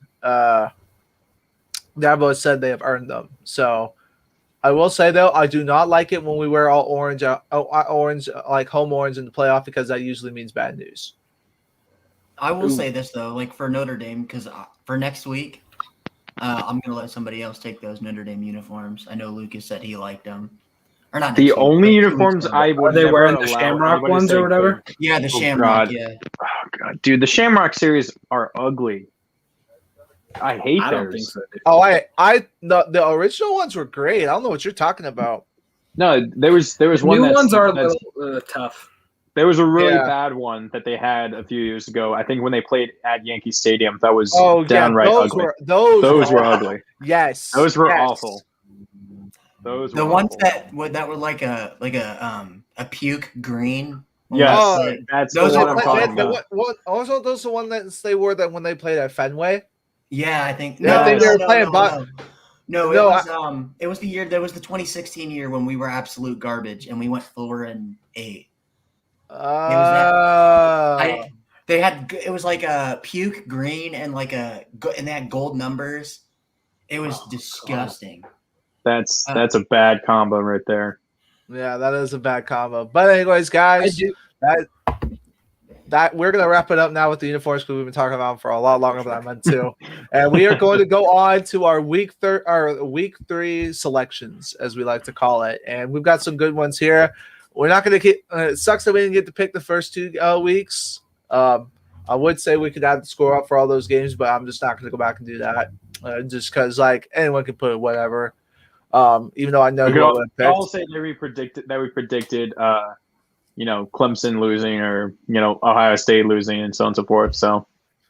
Dabo said they have earned them. So I will say though, I do not like it when we wear all orange, like home orange in the playoff, because that usually means bad news. I will say this though, like for Notre Dame, because for next week, I'm gonna let somebody else take those Notre Dame uniforms. I know Lucas said he liked them, or not. The next week, only but 2 weeks uniforms ago. I would Are they never wearing the allow Shamrock anybody to ones say or whatever? good. Yeah, the Oh, Shamrock. God. Yeah, Oh god, dude, the Shamrock series are ugly. I hate I don't think theirs. so. Dude. Oh, the original ones were great. I don't know what you're talking about. No, there was one. New ones are a that's- little tough. There was a really Yeah. bad one that they had a few years ago. I think when they played at Yankee Stadium, that was Oh, downright those ugly. were those Were ugly. Yes, Those were yes. awful. Those the were ones awful. that were like a puke green. Yes, Oh, that's those the are one I'm the- talking the- about. Also, those are the one that they wore that when they played at Fenway. Yeah, I think. Yeah, I think they were playing No, No, it was the year. That was the 2016 year when we were absolute garbage and we went 4-8. They had it was like a puke green and and they had gold numbers. It was disgusting. That's a bad combo right there. Yeah, that is a bad combo. But anyways, guys, that we're gonna wrap it up now with the uniforms because we've been talking about them for a lot longer than I meant to, and we are going to go on to our week 3 selections, as we like to call it, and we've got some good ones here. We're not going to get. It sucks that we didn't get to pick the first 2 weeks. I would say we could add the score up for all those games, but I'm just not going to go back and do that, just because anyone can put whatever. Even though I know We who could I all, would have all picked. say that we predicted Clemson losing or Ohio State losing and so on and so forth. So,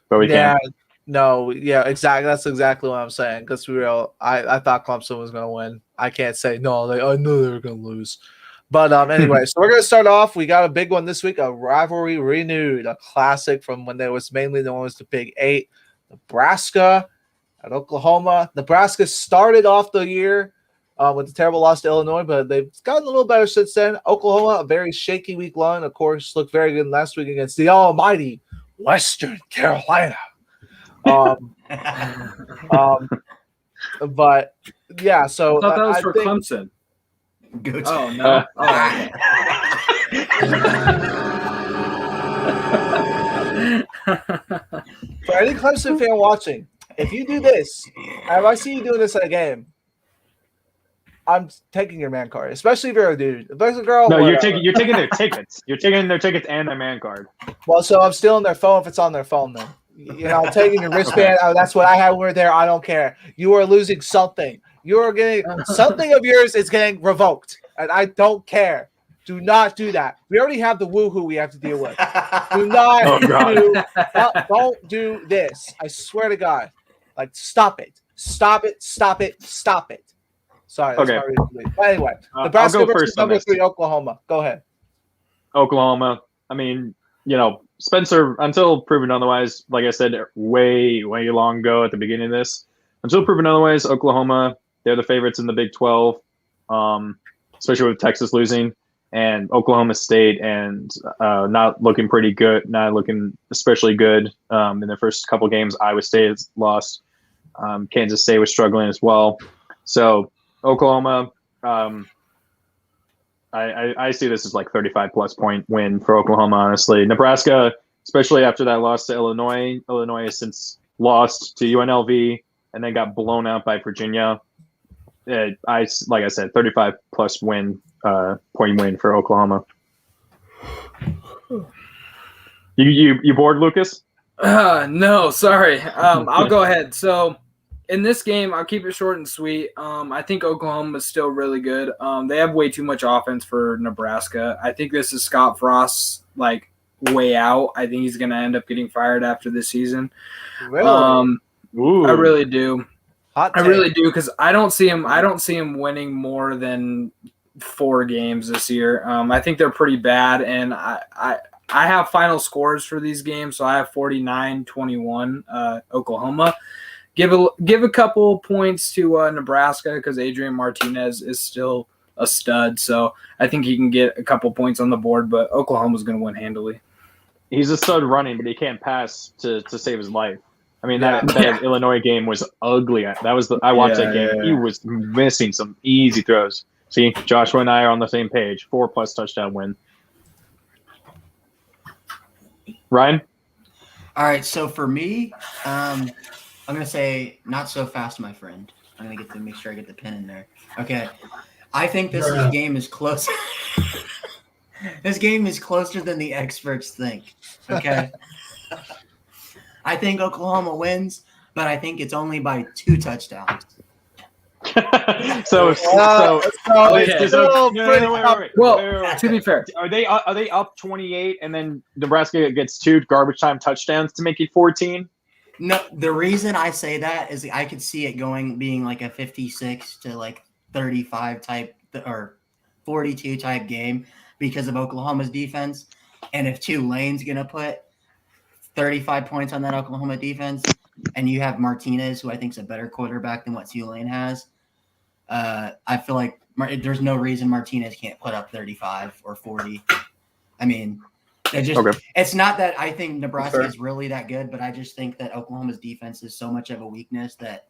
but we Yeah, can't. no, yeah, exactly. That's exactly what I'm saying. Because I thought Clemson was going to win. I can't say no. I knew they were going to lose. But anyway, so we're going to start off. We got a big one this week, a rivalry renewed, a classic from when there was mainly known as the Big Eight. Nebraska at Oklahoma. Nebraska started off the year with a terrible loss to Illinois, but they've gotten a little better since then. Oklahoma, a very shaky week one, of course, looked very good last week against the almighty Western Carolina. But yeah, so I thought that was for think, Clemson. Go Oh no! for any Clemson fan watching, if you do this, if I see you doing this at a game, I'm taking your man card, especially if you're a dude. If there's a girl, No, whatever. you're taking their tickets. You're taking their tickets and their man card. Well, so I'm stealing their phone if it's on their phone then. I'm taking your wristband. Oh, that's what I had when we were there. I don't care. You are losing something. You are getting something of yours is getting revoked. And I don't care. Do not do that. We already have the woohoo we have to deal with. Do not don't do this. I swear to God. Like, stop it. Stop it. Stop it. Stop it. Sorry. That's Okay. my reason to leave. But anyway, Nebraska I'll go versus first on number this. 3 Oklahoma. Go ahead. Oklahoma. I mean, Spencer, until proven otherwise, like I said, way long ago at the beginning of this, until proven otherwise, Oklahoma, they're the favorites in the Big 12, especially with Texas losing, and Oklahoma State and not looking pretty good, not looking especially good in their first couple games. Iowa State has lost. Kansas State was struggling as well. So Oklahoma, I see this as like 35-plus point win for Oklahoma, honestly. Nebraska, especially after that loss to Illinois. Illinois has since lost to UNLV and then got blown out by Virginia. Like I said, 35-plus point win for Oklahoma. You bored, Lucas? No, sorry. I'll go ahead. So in this game, I'll keep it short and sweet. I think Oklahoma is still really good. They have way too much offense for Nebraska. I think this is Scott Frost's way out. I think he's going to end up getting fired after this season. Really? I really do. Hot I take. really do, because I don't see him winning more than 4 games this year. I think they're pretty bad, and I have final scores for these games, so I have 49-21 Oklahoma. Give a couple points to Nebraska because Adrian Martinez is still a stud, so I think he can get a couple points on the board, but Oklahoma's going to win handily. He's a stud running, but he can't pass to save his life. I mean, that Illinois game was ugly. I watched that game. He was missing some easy throws. See, Joshua and I are on the same page. 4+ touchdown win. Ryan? All right, so for me, I'm going to say not so fast, my friend. I'm going to make sure I get the pin in there. Okay. I think this game is close. This game is closer than the experts think. Okay. I think Oklahoma wins, but I think it's only by 2 touchdowns. So wait. Well, to be fair, are they up 28 and then Nebraska gets 2 garbage time touchdowns to make it 14? No, the reason I say that is I could see it being like a 56 to 35 type or 42 type game because of Oklahoma's defense. And if Tulane's going to put 35 points on that Oklahoma defense, and you have Martinez, who I think is a better quarterback than what Tulane has, I feel like there's no reason Martinez can't put up 35 or 40. I mean, it's not that I think Nebraska is really that good, but I just think that Oklahoma's defense is so much of a weakness that,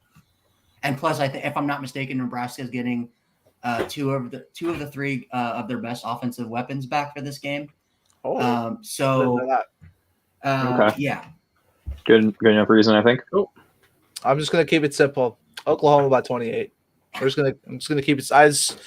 and plus, I think if I'm not mistaken, Nebraska is getting 2 of the 3 of their best offensive weapons back for this game. Yeah. Good enough reason, I think. I'm just gonna keep it simple. Oklahoma by 28. I'm just gonna keep it. I just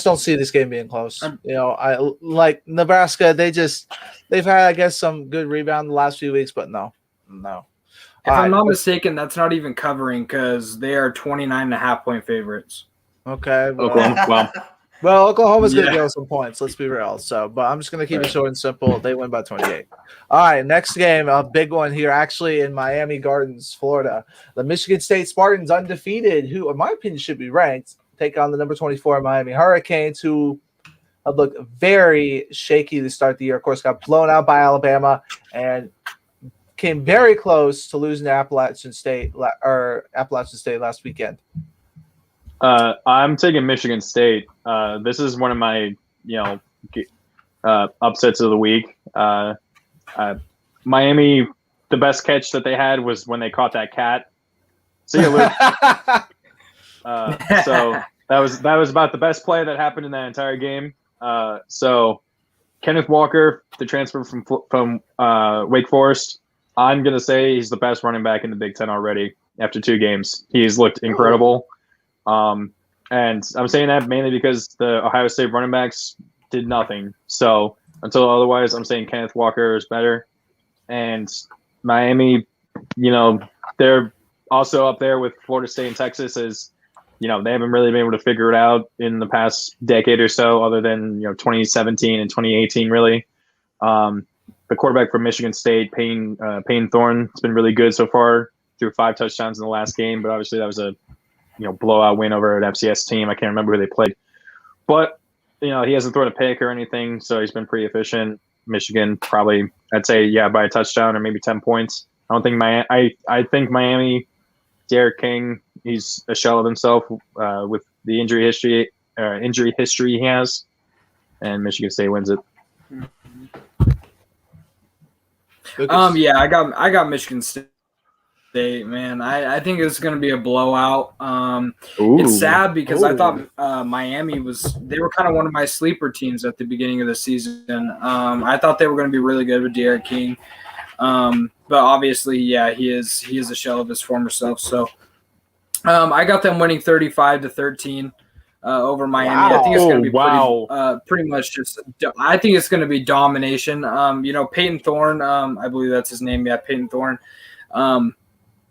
don't see this game being close. I like Nebraska. They've had, I guess, some good rebound the last few weeks, but no. If I'm not mistaken, that's not even covering because they are 29.5 point favorites. Okay. Oklahoma. Well, Oklahoma's going to Yeah. get us some points. Let's be real. So, but I'm just going to keep it short and simple. They win by 28. All right, next game, a big one here, actually in Miami Gardens, Florida. The Michigan State Spartans, undefeated, who, in my opinion, should be ranked, take on the number 24 Miami Hurricanes, who have looked very shaky to start the year. Of course, got blown out by Alabama and came very close to losing to Appalachian State last weekend. I'm taking Michigan State. This is one of my, upsets of the week. Miami, the best catch that they had was when they caught that cat. See you, Luke. So that was about the best play that happened in that entire game. So Kenneth Walker, the transfer from Wake Forest, I'm gonna say he's the best running back in the Big Ten already after 2 games. He's looked incredible. And I'm saying that mainly because the Ohio State running backs did nothing. So until otherwise, I'm saying Kenneth Walker is better. And Miami, they're also up there with Florida State and Texas as, they haven't really been able to figure it out in the past decade or so, other than, 2017 and 2018, really. The quarterback from Michigan State, Payne Thorne, has been really good so far, threw 5 touchdowns in the last game, but obviously that was a blowout win over an FCS team. I can't remember who they played. But, he hasn't thrown a pick or anything, so he's been pretty efficient. Michigan probably, I'd say, by a touchdown or maybe 10 points. I think Miami, Derek King, he's a shell of himself with the injury history he has, and Michigan State wins it. Yeah, I got Michigan State, man. I think it's going to be a blowout. It's sad because I thought Miami they were kind of one of my sleeper teams at the beginning of the season. I thought they were going to be really good with Derek King. But obviously, he is a shell of his former self. So I got them winning 35-13 over Miami. Wow. I think it's going to be pretty much just. I think it's going to be domination. Peyton Thorne. I believe that's his name. Yeah, Peyton Thorne.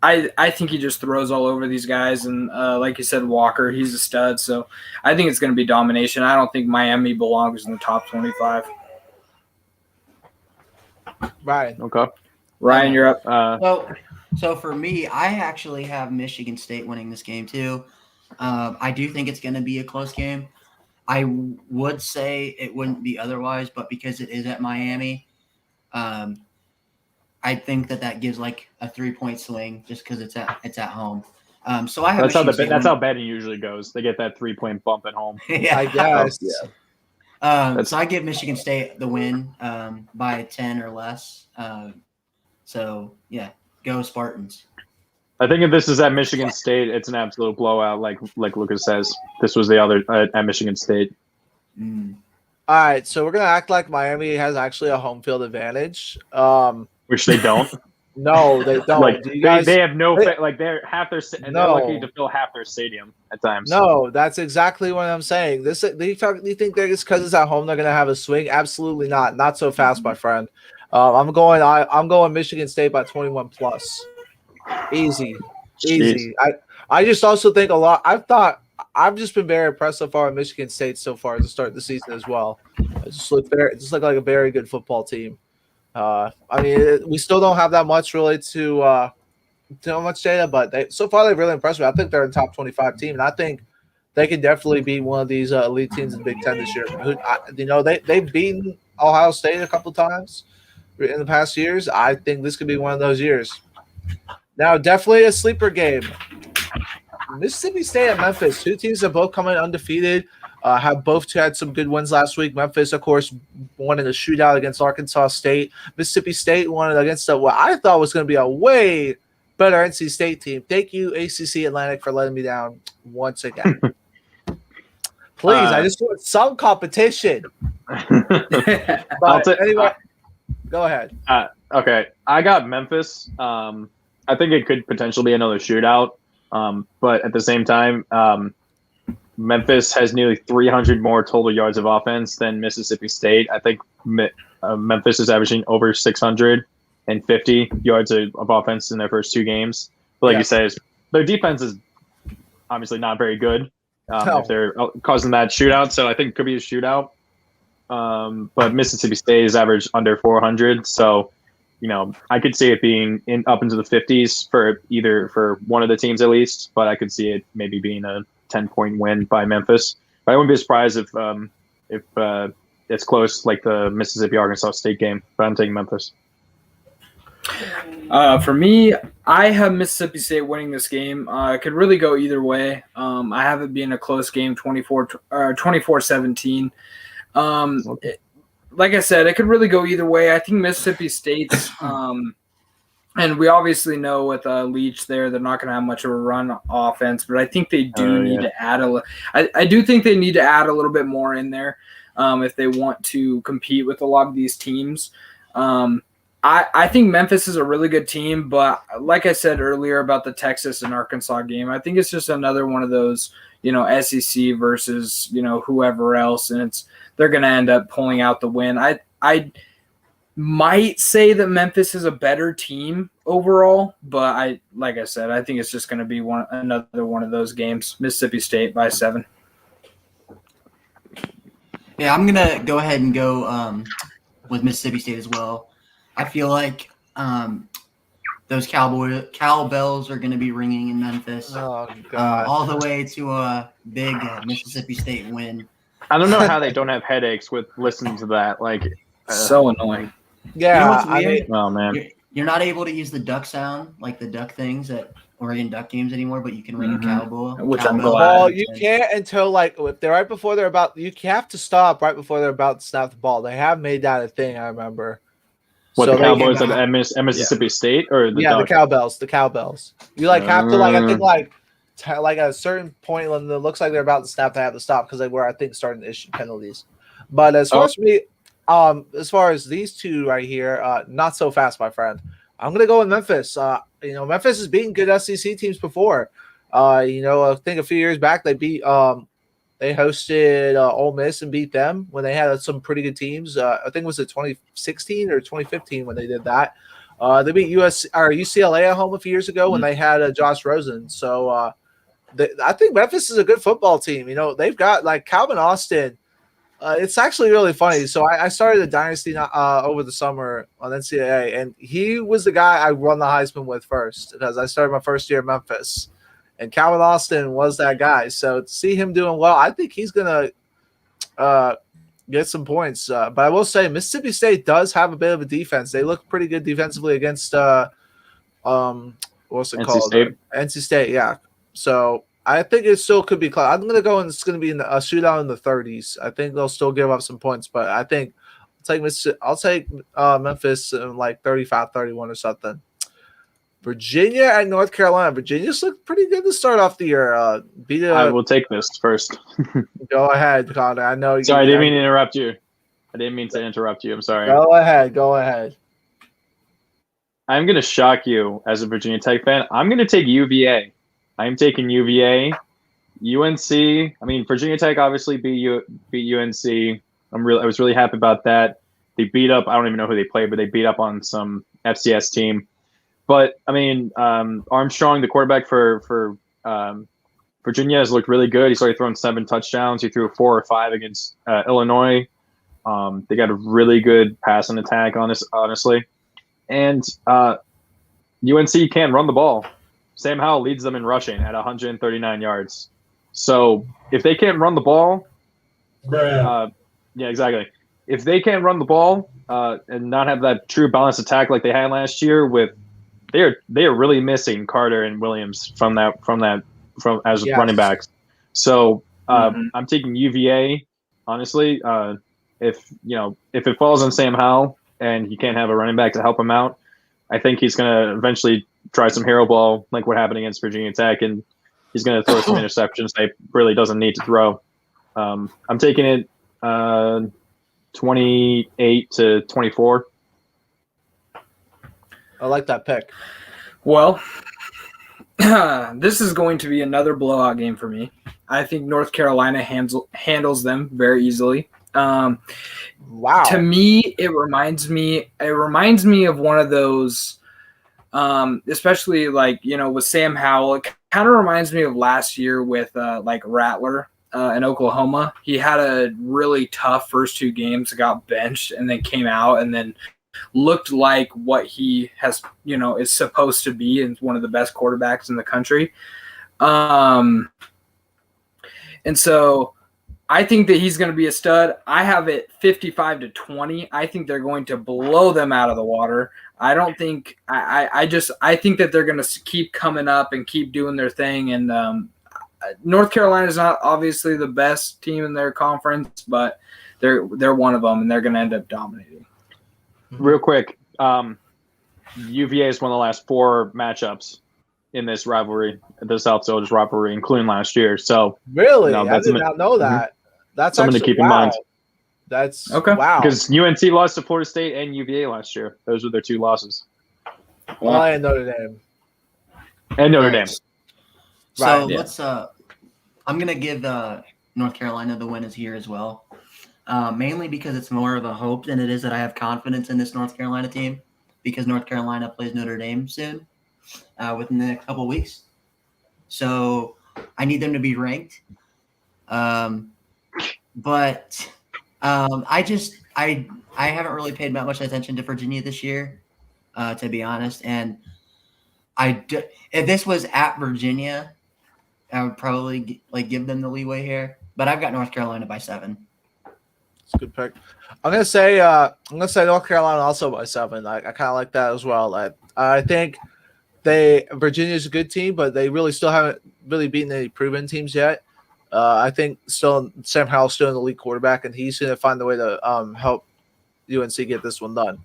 I think he just throws all over these guys, and like you said, Walker, he's a stud. So I think it's going to be domination. I don't think Miami belongs in the top 25. Ryan. Okay. Ryan, you're up. So for me, I actually have Michigan State winning this game too. I do think it's going to be a close game. I would say it wouldn't be otherwise, but because it is at Miami, I think that gives like a 3-point swing just because it's at home. So I have that's how betting usually goes. They get that 3-point bump at home. Yeah, I guess. So I give Michigan State the win by 10 or less. So yeah, go Spartans. I think if this is at Michigan State, it's an absolute blowout, like Lucas says. This was the other at Michigan State. All right, so we're gonna act like Miami has actually a home field advantage. Which they don't. No, they don't. Like they have no They- like they're they're No. lucky to fill half their stadium at times. No, that's exactly what I'm saying. Do you think that it's because it's at home they're gonna have a swing? Absolutely not. Not so fast, my friend. I'm going Michigan State by 21 plus. Easy. I just also think a lot. I've just been very impressed so far with Michigan State so far to start the season as well. It just looked like a very good football team. We still don't have that much really to much data, but so far they've really impressed me. I think they're a top 25 team, and I think they can definitely be one of these elite teams in the Big Ten this year. They've beaten Ohio State a couple times in the past years. I think this could be one of those years. Now, definitely a sleeper game. Mississippi State and Memphis, 2 teams that both come in undefeated, have both had some good wins last week. Memphis, of course, won in a shootout against Arkansas State. Mississippi State won against what I thought was going to be a way better NC State team. Thank you, ACC Atlantic, for letting me down once again. Please, I just want some competition. But anyway, go ahead. Okay, I got Memphis. I think it could potentially be another shootout. But at the same time, Memphis has nearly 300 more total yards of offense than Mississippi State. I think Memphis is averaging over 650 yards of offense in their first 2 games. But like you said, their defense is obviously not very good. if they're causing that shootout. So I think it could be a shootout. But Mississippi State is average under 400. So, I could see it being up into the 50s for one of the teams at least. But I could see it maybe being a 10-point win by Memphis. But I wouldn't be surprised if it's close, like the Mississippi-Arkansas State game. But I'm taking Memphis. For me, I have Mississippi State winning this game. It could really go either way. I have it being a close game, 24-17. Like I said, it could really go either way. I think Mississippi State's and we obviously know with Leach there, they're not going to have much of a run offense, but I think they do need to add I do think they need to add a little bit more in there if they want to compete with a lot of these teams. I think Memphis is a really good team, but like I said earlier about the Texas and Arkansas game, I think it's just another one of those, SEC versus, whoever else, and they're going to end up pulling out the win. I might say that Memphis is a better team overall, but like I said, I think it's just going to be another one of those games. Mississippi State by 7. Yeah, I'm going to go ahead and go with Mississippi State as well. I feel like those cowbells are going to be ringing in Memphis all the way to a big Mississippi State win. I don't know how they don't have headaches with listening to that. So annoying. Yeah, oh man, you're not able to use the duck sound, like the duck things at Oregon Duck games anymore, but you can ring a cowbell. Which I'm Well, glad. you can't until if they're right before they're about. You have to stop right before they're about to snap the ball. They have made that a thing. I remember. What, the Cowboys at Mississippi State or the the cowbells? The cowbells. You have to I think at a certain point when it looks like they're about to snap, they have to stop because they were I think starting to issue penalties. But as far as me, as far as these two right here, not so fast, my friend. I'm gonna go with Memphis. Memphis has beaten good SEC teams before. I think a few years back they beat they hosted Ole Miss and beat them when they had some pretty good teams. I think it was 2016 or 2015 when they did that. They beat UCLA at home a few years ago when they had Josh Rosen. So I think Memphis is a good football team. They've got Calvin Austin. It's actually really funny. So I started a dynasty over the summer on NCAA, and he was the guy I won the Heisman with first because I started my first year at Memphis. And Calvin Austin was that guy. So to see him doing well, I think he's going to get some points. But I will say Mississippi State does have a bit of a defense. They look pretty good defensively against what's it called? State. NC State, yeah. So I think it still could be close. I'm going to go and it's going to be a shootout in the 30s. I think they'll still give up some points, but I think I'll take Memphis in 35-31 or something. Virginia at North Carolina. Virginia's looked pretty good to start off the year. I will take this first. Go ahead, Connor. I know. Sorry, I didn't mean to interrupt you. I'm sorry. Go ahead. I'm going to shock you as a Virginia Tech fan. I'm going to take UVA. I'm taking UVA. UNC. I mean, Virginia Tech obviously beat UNC. I was really happy about that. They beat up. I don't even know who they played, but they beat up on some FCS team. But I mean, Armstrong, the quarterback for Virginia, has looked really good. He's already thrown 7 touchdowns. He threw 4 or 5 against Illinois. They got a really good passing attack, honestly. And UNC can't run the ball. Sam Howell leads them in rushing at 139 yards. So if they can't run the ball, yeah, exactly. If they can't run the ball and not have that true balanced attack like they had last year, they are really missing Carter and Williams from running backs. So I'm taking UVA. Honestly, if it falls on Sam Howell and he can't have a running back to help him out, I think he's going to eventually try some hero ball like what happened against Virginia Tech, and he's going to throw some interceptions that he really doesn't need to throw. I'm taking it 28-24. I like that pick. Well, this is going to be another blowout game for me. I think North Carolina handles them very easily. Wow. To me, it reminds me of one of those especially with Sam Howell. It kind of reminds me of last year with Rattler in Oklahoma. He had a really tough first 2 games, got benched, and then came out and then looked like what he has, is supposed to be, and one of the best quarterbacks in the country. And so I think that he's going to be a stud. I have it 55-20. I think they're going to blow them out of the water. I don't think I think that they're going to keep coming up and keep doing their thing. And North Carolina is not obviously the best team in their conference, but they're one of them, and they're going to end up dominating. Real quick, UVA is one of the last 4 matchups in this rivalry, the South Soldiers rivalry, including last year. So really, I did not know that. That's something to keep in mind. That's okay. Wow. Because UNC lost to Florida State and UVA last year. Those were their 2 losses. Well, and Notre Dame. And Notre Dame. So Right, let's. I'm gonna give North Carolina the win is here as well, mainly because it's more of a hope than it is that I have confidence in this North Carolina team, because North Carolina plays Notre Dame soon, within the next couple of weeks. So I need them to be ranked. But I haven't really paid that much attention to Virginia this year, to be honest. And if this was at Virginia, I would probably give them the leeway here. But I've got North Carolina by 7. It's a good pick. I'm gonna say North Carolina also by 7. I kind of like that as well. I think Virginia's a good team, but they really still haven't really beaten any proven teams yet. I think still Sam Howell's still an elite quarterback, and he's going to find a way to help UNC get this one done.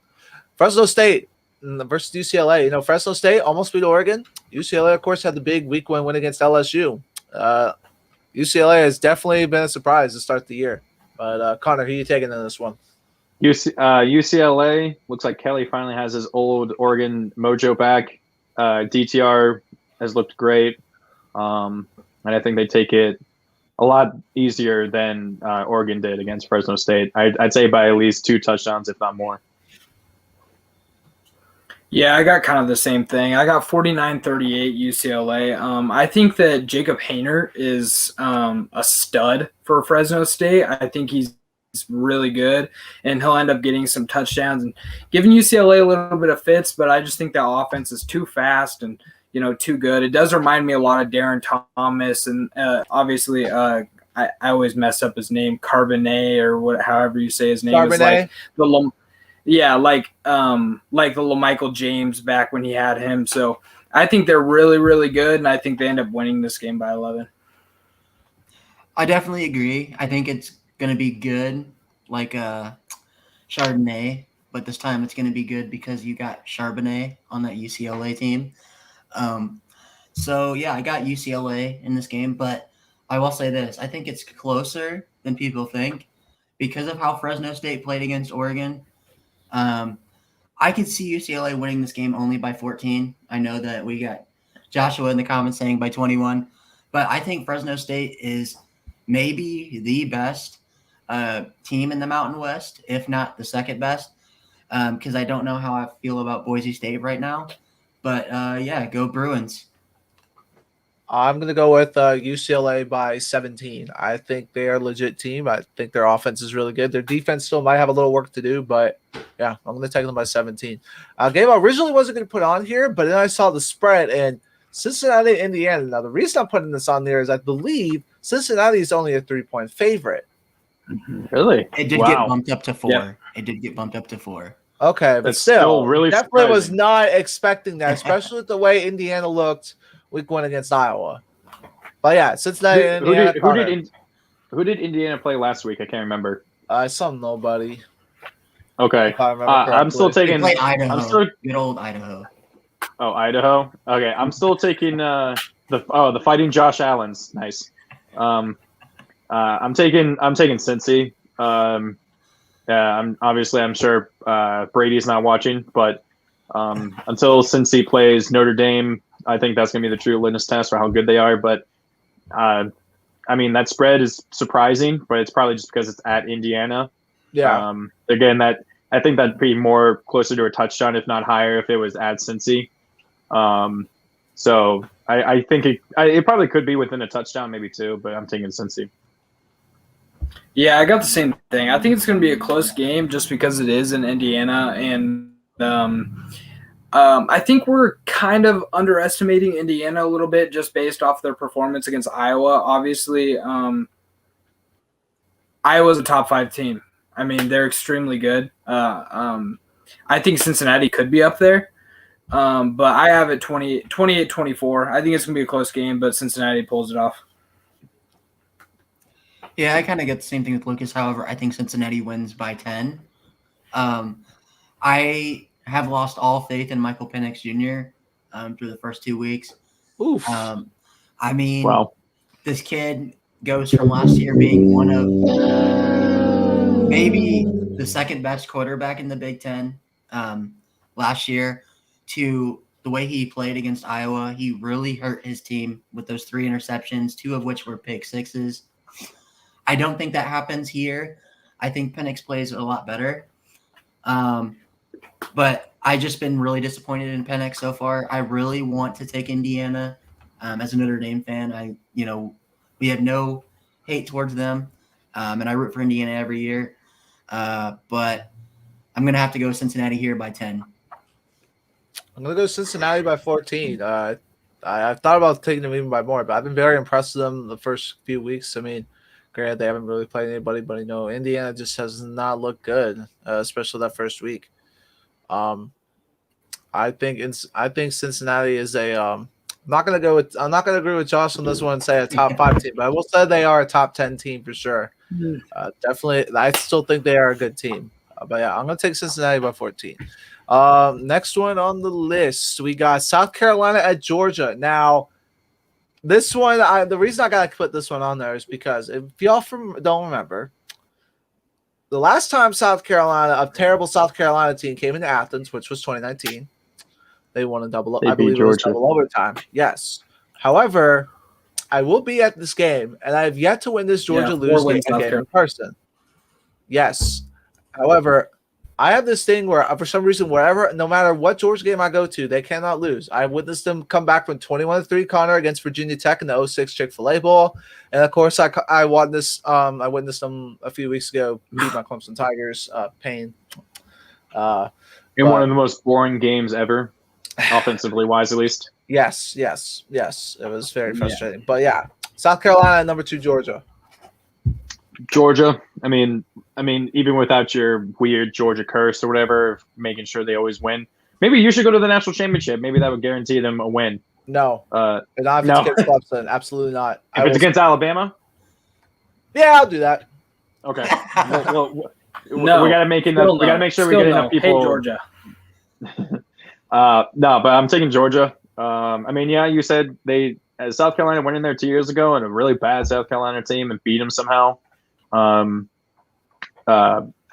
Fresno State versus UCLA. Fresno State almost beat Oregon. UCLA, of course, had the big week 1 win against LSU. UCLA has definitely been a surprise to start the year. But Connor, who are you taking in this one? UCLA looks like Kelly finally has his old Oregon mojo back. DTR has looked great, and I think they take it a lot easier than Oregon did against Fresno State. I'd say by at least 2 touchdowns, if not more. Yeah, I got kind of the same thing. I got 49-38 UCLA. I think that Jacob Hayner is a stud for Fresno State. I think he's really good, and he'll end up getting some touchdowns and giving UCLA a little bit of fits, but I just think that offense is too fast and too good. It does remind me a lot of Darren Thomas, and obviously I always mess up his name, Carbonet or however you say his name. Carbonet? Like the LaMichael James back when he had him. So I think they're really, really good, and I think they end up winning this game by 11. I definitely agree. I think it's going to be good, like Chardonnay, but this time it's going to be good because you got Charbonnet on that UCLA team. So, yeah, I got UCLA in this game, but I will say this. I think it's closer than people think because of how Fresno State played against Oregon. I could see UCLA winning this game only by 14. I know that we got Joshua in the comments saying by 21, but I think Fresno State is maybe the best team in the Mountain West, if not the second best, because I don't know how I feel about Boise State right now. But, yeah, go Bruins. I'm going to go with UCLA by 17. I think they are a legit team. I think their offense is really good. Their defense still might have a little work to do, but, yeah, I'm going to take them by 17. Game I originally wasn't going to put on here, but then I saw the spread, and Cincinnati, Indiana. Now, the reason I'm putting this on there is I believe Cincinnati is only a 3-point favorite. Really? It did get bumped up to 4. Yeah. It did get bumped up to 4. Okay, but That's still really definitely surprising. was not expecting that, especially with the way Indiana looked week 1 against Iowa. But yeah, Cincinnati and Indiana. Who did Indiana play last week? I can't remember. I saw nobody. Okay, I'm still taking. They played Idaho. Good old Idaho. Oh, Idaho. Okay, I'm still taking the Fighting Josh Allen's. Nice. I'm taking Cincy. I'm sure Brady's not watching, but until Cincy plays Notre Dame, I think that's going to be the true litmus test for how good they are. But that spread is surprising, but it's probably just because it's at Indiana. Yeah. Again, I think that'd be more closer to a touchdown, if not higher, if it was at Cincy. So I think it probably could be within a touchdown, maybe two, but I'm taking Cincy. Yeah, I got the same thing. I think it's going to be a close game just because it is in Indiana, and I think we're kind of underestimating Indiana a little bit just based off their performance against Iowa. Obviously, Iowa's a top 5 team. I mean, they're extremely good. I think Cincinnati could be up there, but I have it 28-24. I think it's going to be a close game, but Cincinnati pulls it off. Yeah, I kind of get the same thing with Lucas. However, I think Cincinnati wins by 10. I have lost all faith in Michael Penix Jr. Through the first 2 weeks. Oof. I mean, Wow. This kid goes from last year being one of maybe the second best quarterback in the Big Ten last year to the way he played against Iowa. He really hurt his team with those 3 interceptions, 2 of which were pick sixes. I don't think that happens here. I think Penix plays a lot better. But I just been really disappointed in Penix so far. I really want to take Indiana as a Notre Dame fan. We have no hate towards them, and I root for Indiana every year. But I'm going to have to go Cincinnati here by 10. I'm going to go Cincinnati by 14. I've thought about taking them even by more, but I've been very impressed with them the first few weeks. I mean, granted, they haven't really played anybody, but Indiana just has not looked good, especially that first week. I think Cincinnati is a. I'm not going to agree with Josh on this one and say a top 5 team, but I will say they are a top 10 team for sure. Definitely, I still think they are a good team. But yeah, I'm going to take Cincinnati by 14. Next one on the list, we got South Carolina at Georgia. Now, this one, the reason I got to put this one on there is because if y'all don't remember, the last time a terrible South Carolina team came into Athens, which was 2019, they won a double. I believe it was double overtime. Yes. However, I will be at this game, and I have yet to win this Georgia lose game in person. Yes. However, I have this thing where, for some reason, no matter what Georgia game I go to, they cannot lose. I witnessed them come back from 21-3 Connor against Virginia Tech in the 06 Chick-fil-A Bowl, and of course, I witnessed them a few weeks ago beat my Clemson Tigers. Pain. In one of the most boring games ever, offensively wise, at least. Yes. It was very frustrating, but yeah, South Carolina number 2, Georgia. Georgia. I mean, even without your weird Georgia curse or whatever, making sure they always win. Maybe you should go to the national championship. Maybe that would guarantee them a win. No. Not if it's against Clemson. Absolutely not. If it's against Alabama? Yeah, I'll do that. Okay. No. We got to make enough. We got to make sure we get enough people. Hey, Georgia. No, but I'm taking Georgia. You said South Carolina went in there 2 years ago and a really bad South Carolina team and beat them somehow. I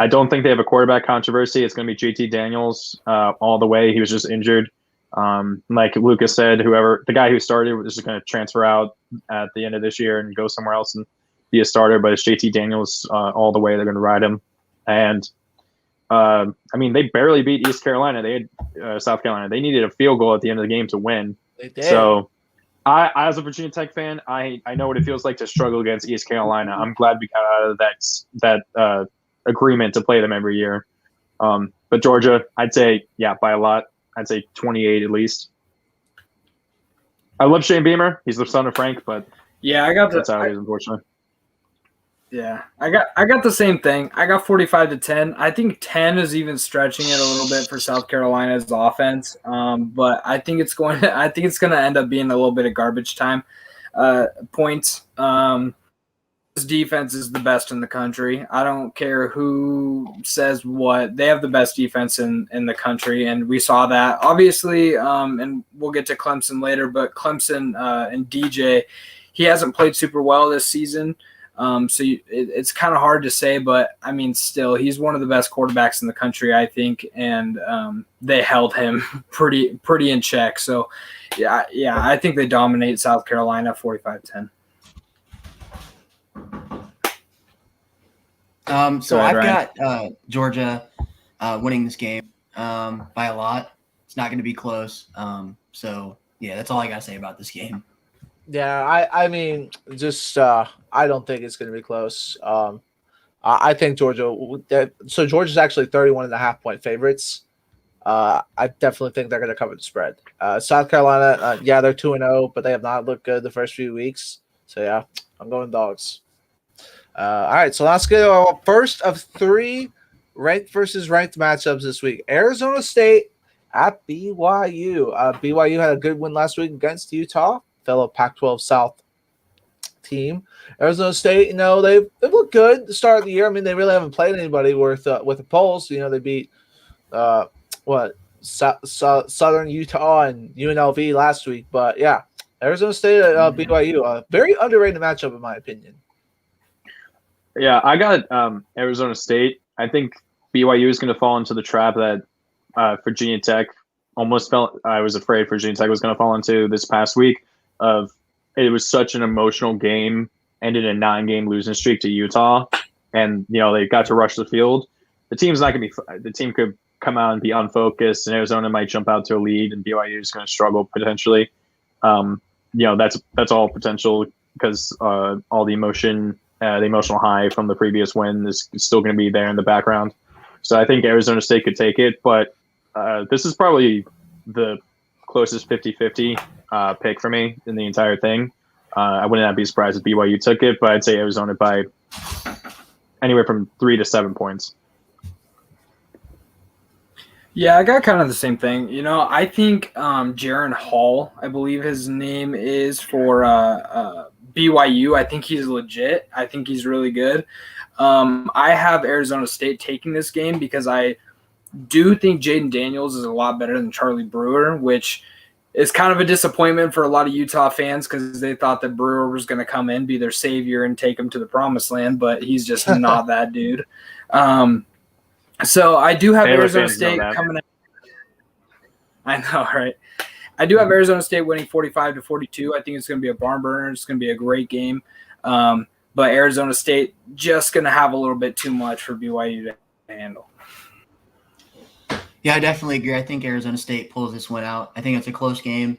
don't think they have a quarterback controversy. It's going to be JT Daniels all the way. He was just injured. Like Lucas said, the guy who started was just going to transfer out at the end of this year and go somewhere else and be a starter. But it's JT Daniels all the way. They're going to ride him. And they barely beat East Carolina. They had South Carolina. They needed a field goal at the end of the game to win. They did. So I, as a Virginia Tech fan, I know what it feels like to struggle against East Carolina. I'm glad we got out of that agreement to play them every year. But Georgia, I'd say, by a lot. I'd say 28 at least. I love Shane Beamer. He's the son of Frank, but that's how it is, unfortunately. Yeah, I got the same thing. I got 45-10. I think 10 is even stretching it a little bit for South Carolina's offense. But I think it's going to end up being a little bit of garbage time points. This defense is the best in the country. I don't care who says what. They have the best defense in the country, and we saw that. Obviously, and we'll get to Clemson later, but Clemson and DJ, he hasn't played super well this season. It's kind of hard to say, but still, he's one of the best quarterbacks in the country, I think, and they held him pretty in check. So, yeah, I think they dominate South Carolina 45-10. So I've got Georgia winning this game by a lot. It's not going to be close. So yeah, that's all I gotta say about this game. Yeah, I mean, just I don't think it's going to be close. I think Georgia. So Georgia's actually 31.5-point favorites. I definitely think they're going to cover the spread. South Carolina, yeah, they're 2-0, but they have not looked good the first few weeks. So yeah, I'm going Dogs. All right, so let's get our first of 3 ranked versus ranked matchups this week. Arizona State at BYU. BYU had a good win last week against Utah, fellow Pac-12 South team. Arizona State, they've looked good at the start of the year. I mean, they really haven't played anybody with a pulse. They beat Southern Utah and UNLV last week. But yeah, Arizona State at BYU, a very underrated matchup in my opinion. Yeah, I got Arizona State. I think BYU is going to fall into the trap that Virginia Tech almost felt. I was afraid Virginia Tech was going to fall into this past week. It was such an emotional game, ended a 9-game losing streak to Utah, and they got to rush the field. The team's not going to be. The team could come out and be unfocused, and Arizona might jump out to a lead, and BYU is going to struggle potentially. That's all potential because all the emotion, the emotional high from the previous win is still going to be there in the background. So I think Arizona State could take it, but this is probably the closest 50-50 pick for me in the entire thing. I would not be surprised if BYU took it, but I'd say Arizona by anywhere from 3 to 7 points. Yeah, I got kind of the same thing. I think Jaron Hall, I believe his name is, for BYU. I think he's legit. I think he's really good. I have Arizona State taking this game because I do think Jaden Daniels is a lot better than Charlie Brewer, which is kind of a disappointment for a lot of Utah fans because they thought that Brewer was going to come in, be their savior, and take them to the promised land, but he's just not that dude. So I do have Arizona State coming out. I know, right? I do have Arizona State winning 45-42. I think it's going to be a barn burner. It's going to be a great game. But Arizona State just going to have a little bit too much for BYU to handle. Yeah, I definitely agree. I think Arizona State pulls this one out. I think it's a close game.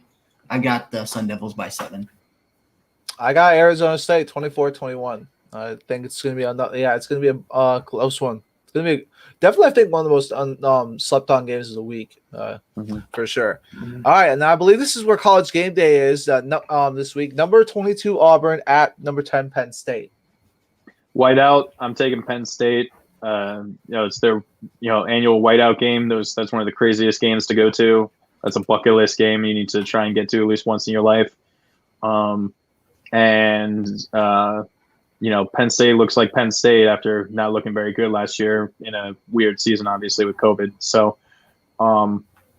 I got the Sun Devils by 7. I got Arizona State 24-21. I think it's going to be it's going to be a close one. It's going to be definitely, I think, one of the most slept-on games of the week, for sure. Mm-hmm. All right, and I believe this is where College Game Day is this week. Number 22 Auburn at number 10 Penn State. Whiteout, I'm taking Penn State. It's their annual whiteout game. That's one of the craziest games to go to. That's a bucket list game you need to try and get to at least once in your life. Penn State looks like Penn State after not looking very good last year in a weird season, obviously, with COVID. So,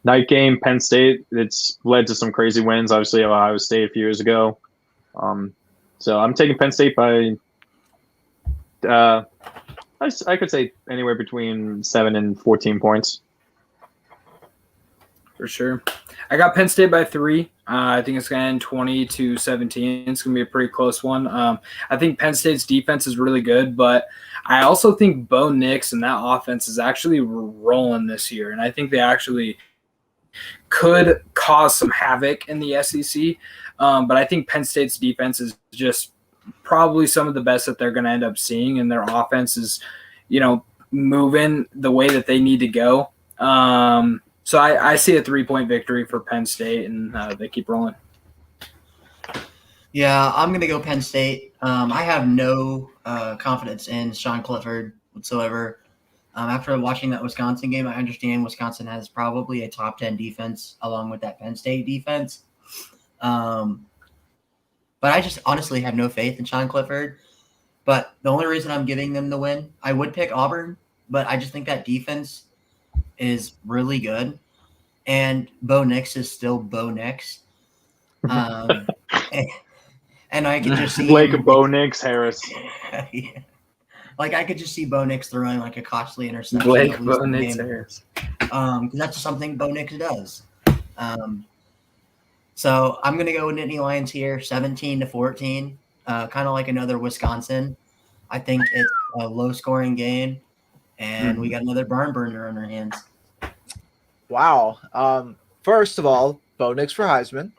night game, Penn State, it's led to some crazy wins, obviously, Ohio State a few years ago. So I'm taking Penn State by, I could say anywhere between 7 and 14 points. For sure. I got Penn State by 3. I think it's going to end 20-17. It's going to be a pretty close one. I think Penn State's defense is really good, but I also think Bo Nix and that offense is actually rolling this year, and I think they actually could cause some havoc in the SEC. But I think Penn State's defense is just probably some of the best that they're going to end up seeing, and their offense is, moving the way that they need to go. So I see a 3-point victory for Penn State, and they keep rolling. Yeah, I'm going to go Penn State. I have no confidence in Sean Clifford whatsoever. After watching that Wisconsin game, I understand Wisconsin has probably a top 10 defense along with that Penn State defense. But I just honestly have no faith in Sean Clifford. But the only reason I'm giving them the win, I would pick Auburn, but I just think that defense is really good, and Bo Nix is still Bo Nix. And I could just see Bo Nix Harris. Yeah. Like I could just see Bo Nix throwing like a costly interception. Bo Nix Harris. Because that's something Bo Nix does. So I'm gonna go with Nittany Lions here, 17-14. Kind of like another Wisconsin. I think it's a low-scoring game. And we got another barn burner on our hands. Wow. First of all, Bo Nix for Heisman.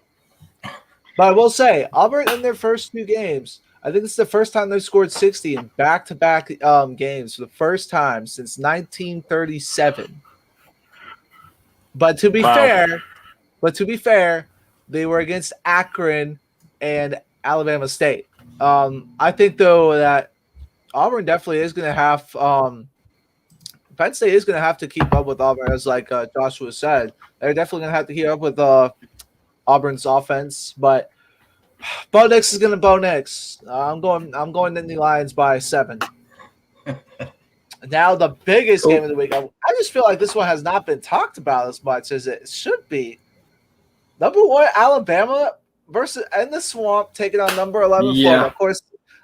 But I will say, Auburn in their first 2 games, I think it's the first time they've scored 60 in back-to-back games for the first time since 1937. But to be fair, they were against Akron and Alabama State. I think though that Auburn definitely is going to have Penn State is going to have to keep up with Auburn, as like Joshua said. They're definitely going to have to keep up with Auburn's offense, but Bo Nix is going to Bo Nix. I'm going Nittany Lions by 7. Now the biggest game of the week. I just feel like this one has not been talked about as much as it should be. Number 1, Alabama versus in the swamp, taking on number 11 Florida.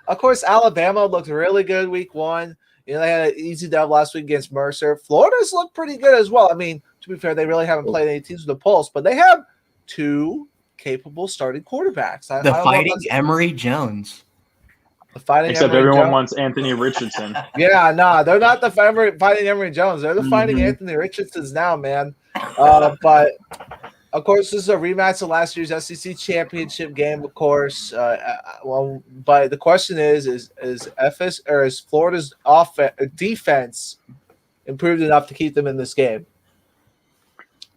Of course, Alabama looked really good week 1. You know, they had an easy dub last week against Mercer. Florida's looked pretty good as well. I mean, to be fair, they really haven't played any teams with a pulse, but they have 2 capable starting quarterbacks. The Fighting Emory Jones. Except everyone wants Anthony Richardson. Yeah, nah, they're not the Fighting Emory Jones. They're the Fighting Anthony Richardsons now, man. But of course, this is a rematch of last year's SEC championship game, of course. But the question is Florida's defense improved enough to keep them in this game?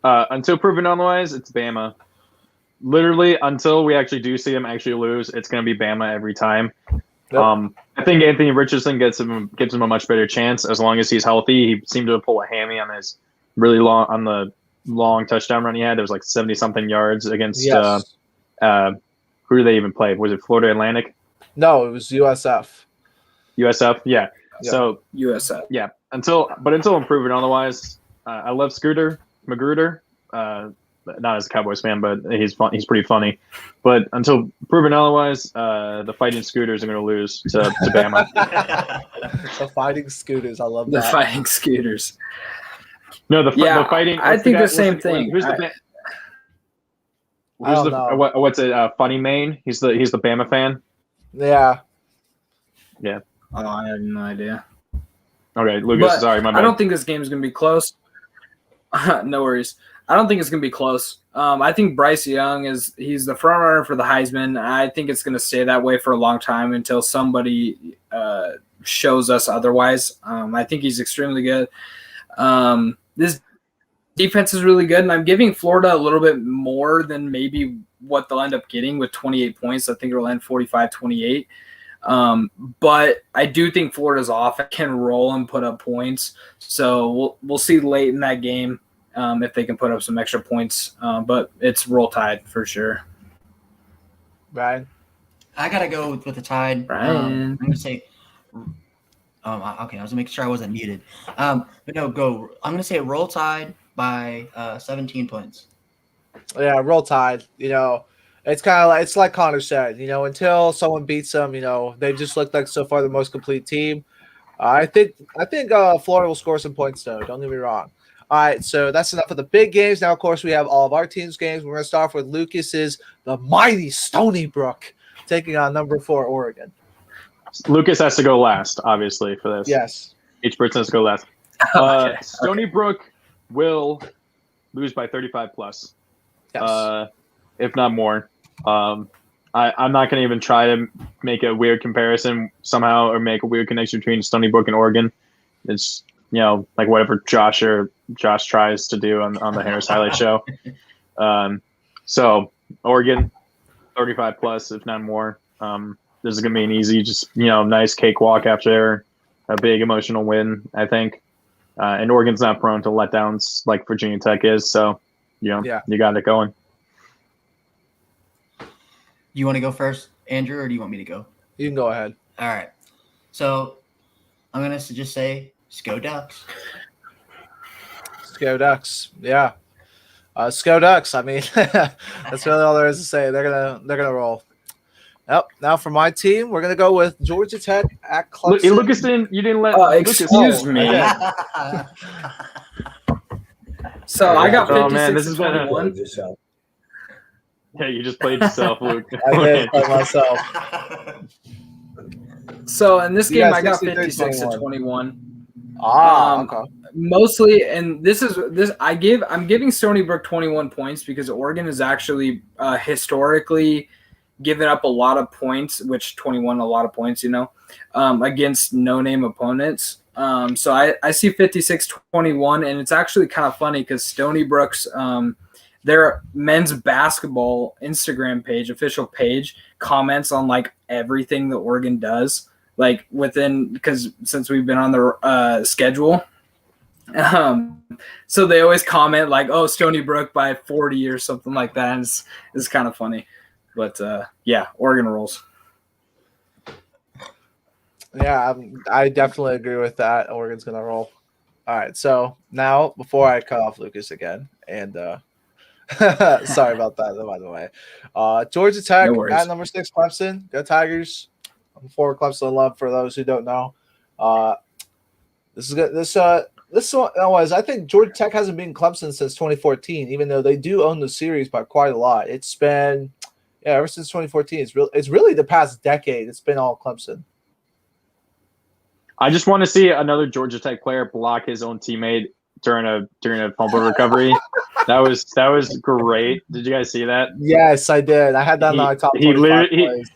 Until proven otherwise, it's Bama. Literally, until we actually do see them actually lose, it's going to be Bama every time. Yep. I think Anthony Richardson gives him a much better chance as long as he's healthy. He seemed to pull a hammy on his long touchdown run he had. There was like 70-something yards against who did they even play? Was it Florida Atlantic? No, it was USF. USF, yeah. So USF. Yeah. Until I'm proven otherwise, I love Magruder. Not as a Cowboys fan, but he's pretty funny. But until proven otherwise, the Fighting Scooters are going to lose to Bama. The Fighting Scooters, I love that. The Fighting Scooters. No, the Fighting. I think the same thing. What's it? Funny Maine. He's the Bama fan. Yeah. Oh, I have no idea. Okay, Lucas. But sorry, my bad. I don't think this game is going to be close. No worries. I don't think it's going to be close. I think Bryce Young he's the front runner for the Heisman. I think it's going to stay that way for a long time until somebody shows us otherwise. I think he's extremely good. This defense is really good, and I'm giving Florida a little bit more than maybe what they'll end up getting with 28 points. I think it'll end 45-28. But I do think Florida's offense can roll and put up points. So we'll see late in that game if they can put up some extra points. But it's roll tide for sure. Ryan? I got to go with the tide. Ryan. I'm going to say okay, I was making sure I wasn't muted. But no, go. I'm going to say roll tide by 17 points. Yeah, roll tide. You know, it's kind of it's like Connor said. You know, until someone beats them, you know, they just look like so far the most complete team. I think Florida will score some points though. Don't get me wrong. All right, so that's enough of the big games. Now, of course, we have all of our teams' games. We're going to start off with Lucas's the mighty Stony Brook taking on number 4 Oregon. Lucas has to go last, obviously, for this. Yes. Each person has to go last. Okay. Stony Brook will lose by 35 plus, Yes. if not more. I'm not going to even try to make a weird comparison somehow or make a weird connection between Stony Brook and Oregon. It's, you know, like whatever Josh tries to do on the Harris Highlight Show. So Oregon, 35 plus, if not more. This is going to be an easy, just, you know, nice cakewalk after a big emotional win, I think. And Oregon's not prone to letdowns like Virginia Tech is. So, you know, You got it going. You want to go first, Andrew, or do you want me to go? You can go ahead. All right. So I'm going to just say, Sco Ducks. Sco Ducks. Yeah. Sco Ducks. I mean, that's really all there is to say. They're gonna roll. Yep. Now for my team, we're gonna go with Georgia Tech at Clemson. Lucas you didn't let. Excuse me. So I got 56-21. Yeah, you just played yourself, Luke. I did play myself. So in this game, I got 63-21. 56-21. Okay. Mostly, and I'm giving Stony Brook 21 points because Oregon has actually historically given up a lot of points, which 21 a lot of points, against no-name opponents. So I see 56-21, and it's actually kind of funny because Stony Brook's their men's basketball Instagram page, official page, comments on like everything that Oregon does, like because since we've been on the schedule. So they always comment like, "Oh, Stony Brook by 40" or something like that. It's kind of funny, but yeah, Oregon rolls. Yeah, I definitely agree with that. Oregon's gonna roll. All right, so now before I cut off Lucas again, and sorry about that, by the way. Georgia Tech at number 6, Clemson. Go Tigers! I'm for Clemson love for those who don't know. This is good. This one was, I think Georgia Tech hasn't beaten Clemson since 2014, even though they do own the series by quite a lot. It's been, ever since 2014. It's really the past decade. It's been all Clemson. I just want to see another Georgia Tech player block his own teammate during a fumble recovery. That was great. Did you guys see that? Yes, I did. I had that on my top 25 plays.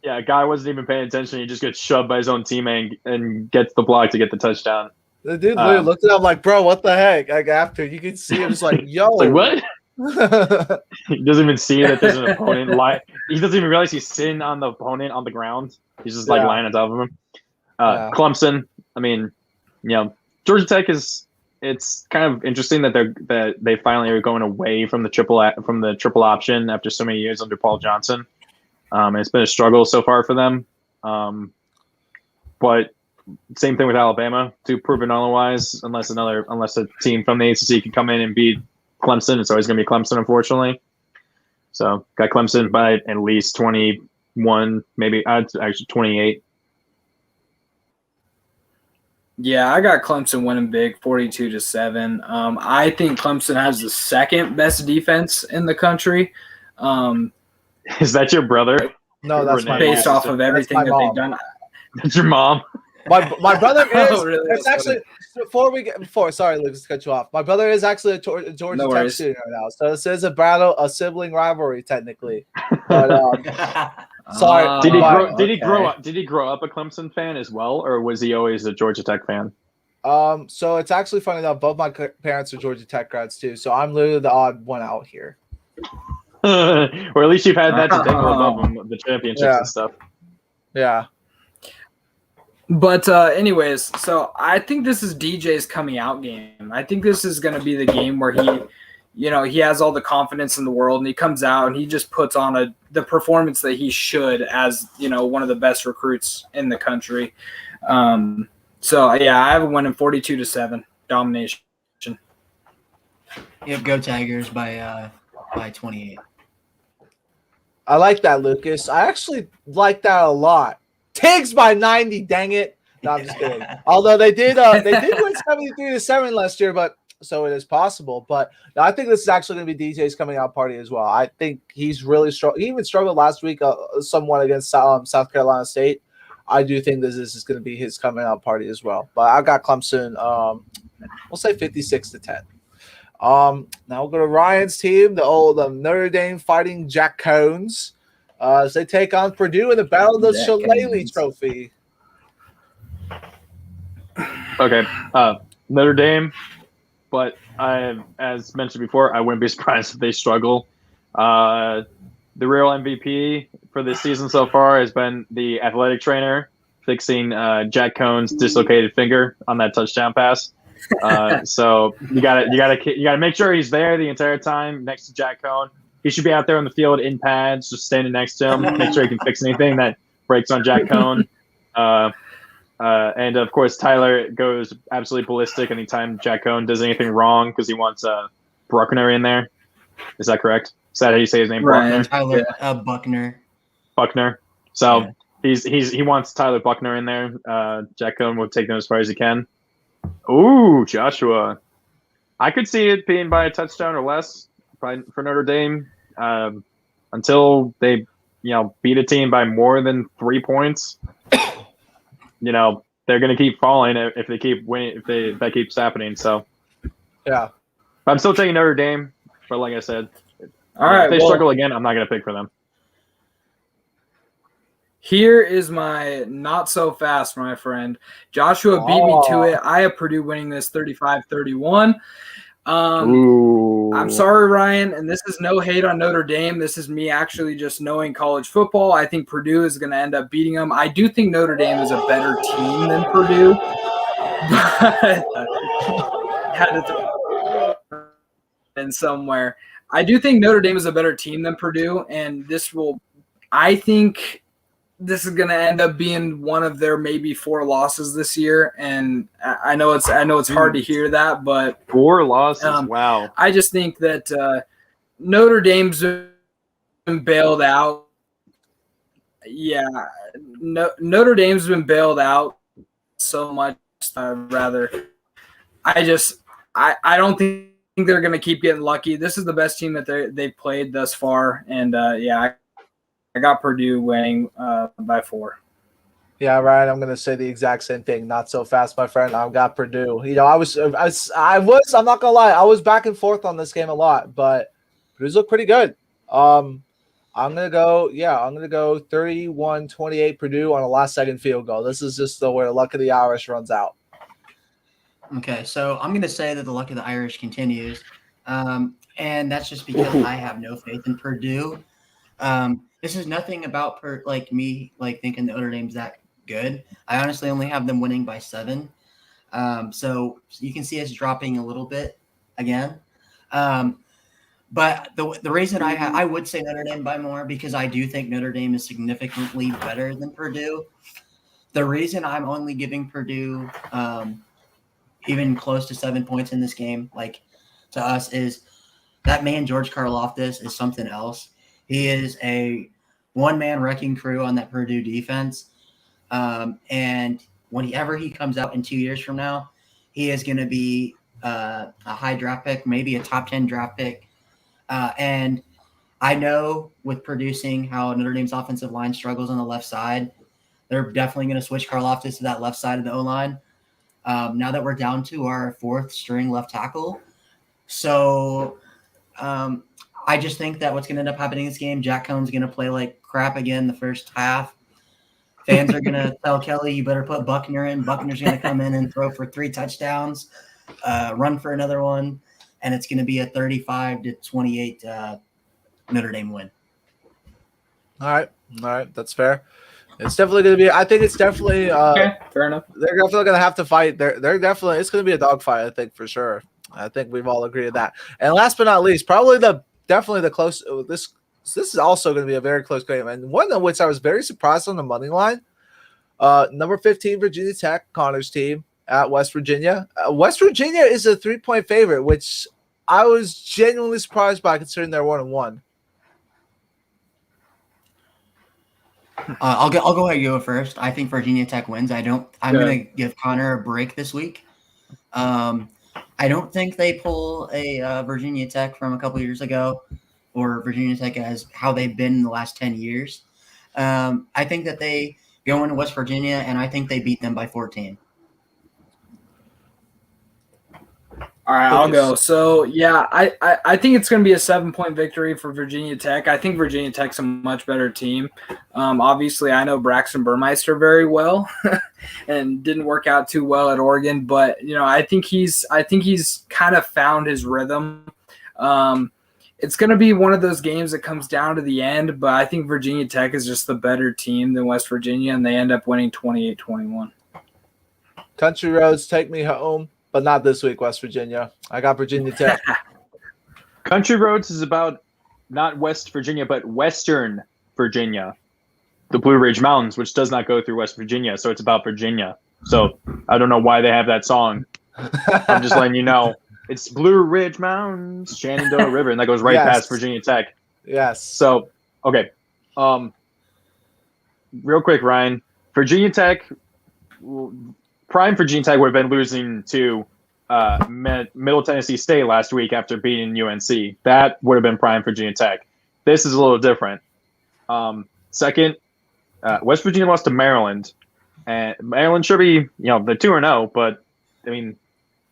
Yeah, a guy wasn't even paying attention. He just gets shoved by his own teammate and gets the block to get the touchdown. The dude literally looked at him like, bro, what the heck? Like after you could see him just like, yo. Like what? He doesn't even see that there's an opponent. He doesn't even realize he's sitting on the opponent on the ground. He's just like lying on top of him. Clemson, I mean, Georgia Tech it's kind of interesting that they finally are going away from the triple option after so many years under Paul Johnson. It's been a struggle so far for them. But same thing with Alabama, to prove it otherwise, unless a team from the ACC can come in and beat Clemson. It's always going to be Clemson, unfortunately. So got Clemson by at least 21, maybe actually 28. Yeah, I got Clemson winning big, 42-7. I think Clemson has the second best defense in the country. Is that your brother? No, that's my based mom. off of everything that they've done. That's your mom. My brother is. Really? It's actually sorry, Lucas, to cut you off. My brother is actually a Georgia Tech student right now, so this is a sibling rivalry technically. But sorry. Did he grow up a Clemson fan as well, or was he always a Georgia Tech fan? So it's actually funny enough. Both my parents are Georgia Tech grads too, so I'm literally the odd one out here. Or at least you've had that to dangle above them, the championships and stuff. Yeah. But anyways, so I think this is DJ's coming out game. I think this is going to be the game where he has all the confidence in the world, and he comes out and he just puts on the performance that he should as, one of the best recruits in the country. So yeah, I have a winning 42-7 domination. Yep, go Tigers by 28. I like that, Lucas. I actually like that a lot. Tiggs by 90, dang it. No, I'm just kidding. Although they did win 73-7 last year, but so it is possible. But no, I think this is actually going to be DJ's coming out party as well. I think he's really strong. He even struggled last week somewhat against South Carolina State. I do think this is going to be his coming out party as well. But I got Clemson, we'll say 56-10. Now we'll go to Ryan's team, the old Notre Dame Fighting Jack Cones, as they take on Purdue in the Battle of the Shillelagh Trophy. Okay, Notre Dame, but as mentioned before, I wouldn't be surprised if they struggle. The real MVP for this season so far has been the athletic trainer fixing Jack Cohn's dislocated finger on that touchdown pass. So you gotta make sure he's there the entire time next to Jack Cohn. He should be out there on the field in pads, just standing next to him, make sure he can fix anything that breaks on Jack Cohn. And of course, Tyler goes absolutely ballistic anytime Jack Cohn does anything wrong because he wants Bruckner in there. Is that correct? Is that how you say his name? Right. Tyler Buckner. Buckner. So he wants Tyler Buckner in there. Jack Cohn will take them as far as he can. Ooh, Joshua. I could see it being by a touchdown or less for Notre Dame until they, beat a team by more than 3 points. they're going to keep falling if they keep winning. If that keeps happening, so Yeah. I'm still taking Notre Dame. But like I said, All right. if they well, struggle again, I'm not going to pick for them. Here is my not so fast, my friend. Joshua beat me to it. I have Purdue winning this 35-31. I'm sorry, Ryan, and this is no hate on Notre Dame. This is me actually just knowing college football. I think Purdue is going to end up beating them. I do think Notre Dame is a better team than Purdue. But had to throw in somewhere. I do think Notre Dame is a better team than Purdue, and I think this is going to end up being one of their maybe 4 losses this year. And I know it's hard to hear that, but 4 losses. Wow. I just think that Notre Dame's been bailed out. Yeah. Notre Dame's been bailed out so much. I don't think they're going to keep getting lucky. This is the best team that they've played thus far. And I got Purdue winning by 4. Yeah, Ryan, I'm gonna say the exact same thing. Not so fast, my friend. I've got Purdue. You know, I'm not gonna lie, I was back and forth on this game a lot, but Purdue's look pretty good. I'm gonna go 31-28 Purdue on a last second field goal. This is just where the luck of the Irish runs out. Okay, so I'm going to say that the luck of the Irish continues, and that's just because I have no faith in Purdue. This is nothing about me thinking Notre Dame's that good. I honestly only have them winning by 7, so you can see us dropping a little bit again. But the reason I would say Notre Dame by more because I do think Notre Dame is significantly better than Purdue. The reason I'm only giving Purdue even close to 7 points in this game, to us, is that man George Karlaftis is something else. He is a one-man wrecking crew on that Purdue defense, and whenever he comes out in 2 years from now, he is going to be a high draft pick, maybe a top 10 draft pick. And I know with producing how Notre Dame's offensive line struggles on the left side, they're definitely going to switch Karlaftis to that left side of the O-line. Now that we're down to our 4th string left tackle. So I just think that what's going to end up happening in this game, Jack Cohn's going to play like crap again the first half. Fans are going to tell Kelly, you better put Buckner in. Buckner's going to come in and throw for 3 touchdowns, run for another one, and it's going to be a 35-28 Notre Dame win. All right, that's fair. It's definitely going to be. I think it's definitely. Okay, fair enough. They're definitely going to have to fight. They're definitely. It's going to be a dogfight. I think for sure. I think we've all agreed to that. And last but not least, probably definitely the close. This is also going to be a very close game, and one of which I was very surprised on the money line. Number 15, Virginia Tech, Connor's team at West Virginia. West Virginia is a 3-point favorite, which I was genuinely surprised by considering they're 1-1. I'll go ahead and go first. I think Virginia Tech wins. I'm going to give Connor a break this week. I don't think they pull a Virginia Tech from a couple years ago, or Virginia Tech as how they've been in the last 10 years. I think that they go into West Virginia, and I think they beat them by 14. All right, I'll go. So, yeah, I think it's going to be a 7-point victory for Virginia Tech. I think Virginia Tech's a much better team. Obviously, I know Braxton Burmeister very well and didn't work out too well at Oregon, but I think he's kind of found his rhythm. It's going to be one of those games that comes down to the end, but I think Virginia Tech is just the better team than West Virginia, and they end up winning 28-21. Country roads take me home. But not this week, West Virginia. I got Virginia Tech. Country Roads is about not West Virginia, but Western Virginia, the Blue Ridge Mountains, which does not go through West Virginia. So it's about Virginia. So I don't know why they have that song. I'm just letting you know. It's Blue Ridge Mountains, Shenandoah River, and that goes right past Virginia Tech. Yes. So, okay. Real quick, Ryan. Virginia Tech – prime Virginia Tech would have been losing to Middle Tennessee State last week after beating UNC. That would have been prime Virginia Tech. This is a little different. Second, West Virginia lost to Maryland. And Maryland should be, they're 2-0, but I mean,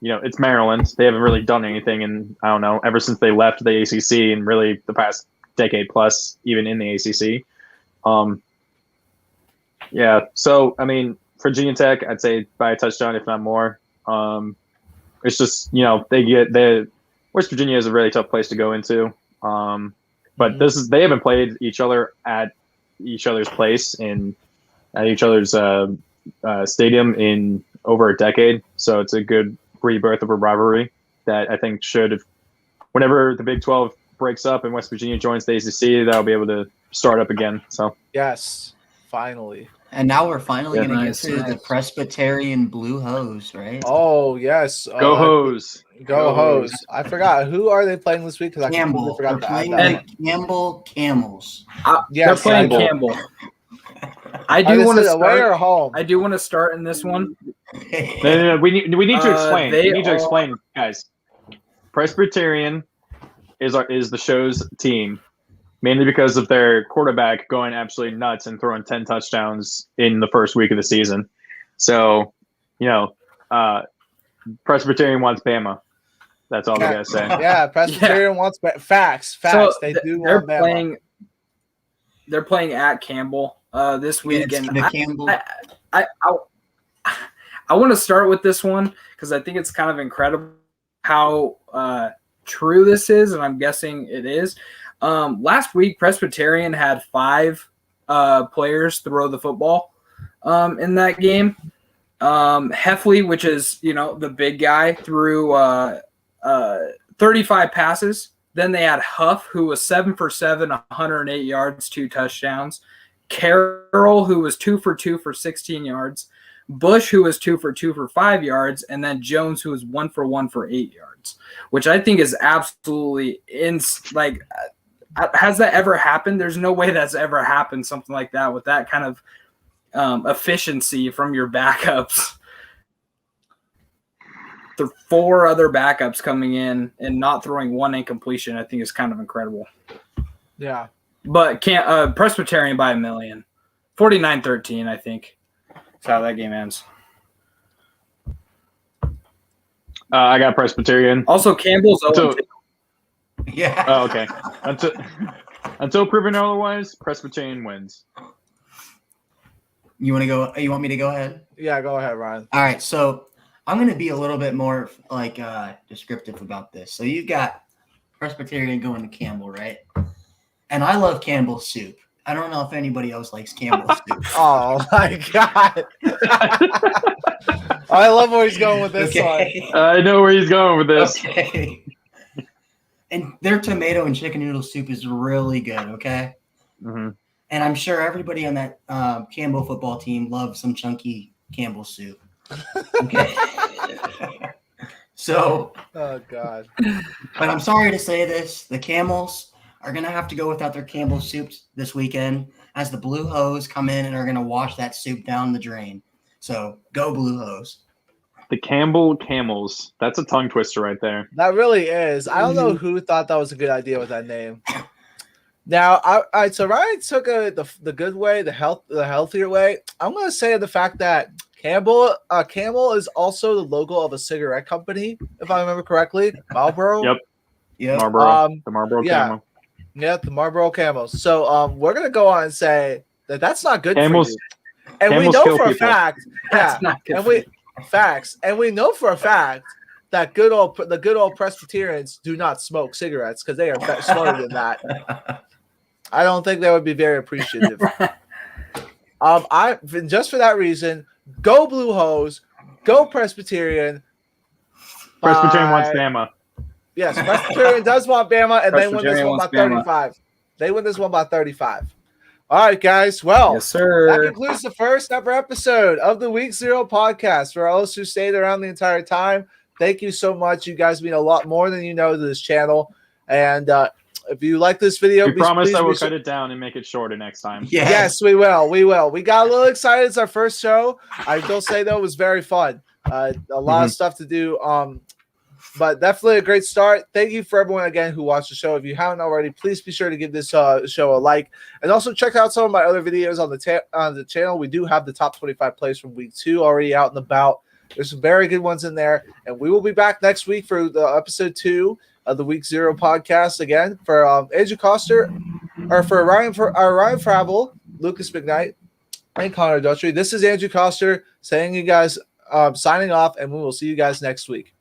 it's Maryland. They haven't really done anything in, I don't know, ever since they left the ACC and really the past decade plus, even in the ACC. So, I mean, Virginia Tech, I'd say by a touchdown, if not more. It's just, West Virginia is a really tough place to go into. But they haven't played each other at each other's place at each other's stadium in over a decade. So it's a good rebirth of a rivalry that I think should, whenever the Big 12 breaks up and West Virginia joins the ACC, that'll be able to start up again. So yes, finally. And now we're finally going to get to the Presbyterian Blue Hose, right? Oh yes, go Hose! Go Hose! I forgot, who are they playing this week? Because I completely forgot that. Campbell Camels. They're playing Campbell. I do want to start. Away or home? I do want to start in this one. No. We need to explain. We need to explain, guys. Presbyterian is the show's team, mainly because of their quarterback going absolutely nuts and throwing 10 touchdowns in the first week of the season. So, Presbyterian wants Bama. That's all we gotta say. Yeah, Presbyterian wants facts. So they do want Bama. They're playing at Campbell this week, and I want to start with this one because I think it's kind of incredible how true this is, and I'm guessing it is. Last week, Presbyterian had 5 players throw the football in that game. Heffley, which is the big guy, threw 35 passes. Then they had Huff, who was 7 for 7, 108 yards, 2 touchdowns. Carroll, who was 2 for 2 for 16 yards. Bush, who was 2 for 2 for 5 yards. And then Jones, who was 1 for 1 for 8 yards, which I think is absolutely has that ever happened? There's no way that's ever happened, something like that, with that kind of efficiency from your backups. The 4 other backups coming in and not throwing one incompletion, I think is kind of incredible. Yeah. But Presbyterian by 1 million. 49-13, I think. That's how that game ends. I got Presbyterian. Also, Campbell's 0-2. Yeah. Oh, okay. Until proven otherwise, Presbyterian wins. You want to go? You want me to go ahead? Yeah, go ahead, Ryan. All right, so I'm going to be a little bit more descriptive about this. So you've got Presbyterian going to Campbell, right? And I love Campbell's soup. I don't know if anybody else likes Campbell's soup. Oh my God. I love where he's going with this one. I know where he's going with this. Okay. And their tomato and chicken noodle soup is really good, okay? Mm-hmm. And I'm sure everybody on that Campbell football team loves some chunky Campbell soup. Okay. So. Oh, God. But I'm sorry to say this. The Camels are going to have to go without their Campbell soup this weekend as the Blue Hose come in and are going to wash that soup down the drain. So go Blue Hose. The Campbell Camels. That's a tongue twister right there. That really is. I don't know who thought that was a good idea with that name. Now, all right, so Ryan took the good way, the healthier way. I'm going to say the fact that Camel is also the logo of a cigarette company, if I remember correctly. Marlboro. Yep. Marlboro. The Marlboro Camel. Yeah, the Marlboro Camels. So we're going to go on and say that that's not good Camels, for you. And Camels we know for people. a fact. That's not good for you. Facts. And we know for a fact that the good old Presbyterians do not smoke cigarettes because they are smarter than that. I don't think they would be very appreciative. Just for that reason, go Blue Hose, go Presbyterian. Presbyterian wants Bama. Yes, Presbyterian does want Bama, and they win this one by Presbyterian 35. They win this one by 35. All right, guys. Well, yes, sir. That concludes the first ever episode of the Week 0 podcast. For all those who stayed around the entire time, thank you so much. You guys mean a lot more than you know to this channel. And if you like this video, we promise I will cut it down and make it shorter next time. Yes, we will. We will. We got a little excited. It's our first show. I will say, though, it was very fun. A lot of stuff to do. But definitely a great start. Thank you for everyone again who watched the show. If you haven't already, please be sure to give this show a like, and also check out some of my other videos on the channel. We do have the top 25 plays from week 2 already out and about. There's some very good ones in there, and we will be back next week for the episode 2 of the Week 0 podcast again for Andrew Coster, or for Ryan Fravel, Lucas McKnight, and Connor Dutry. This is Andrew Coster saying you guys signing off, and we will see you guys next week.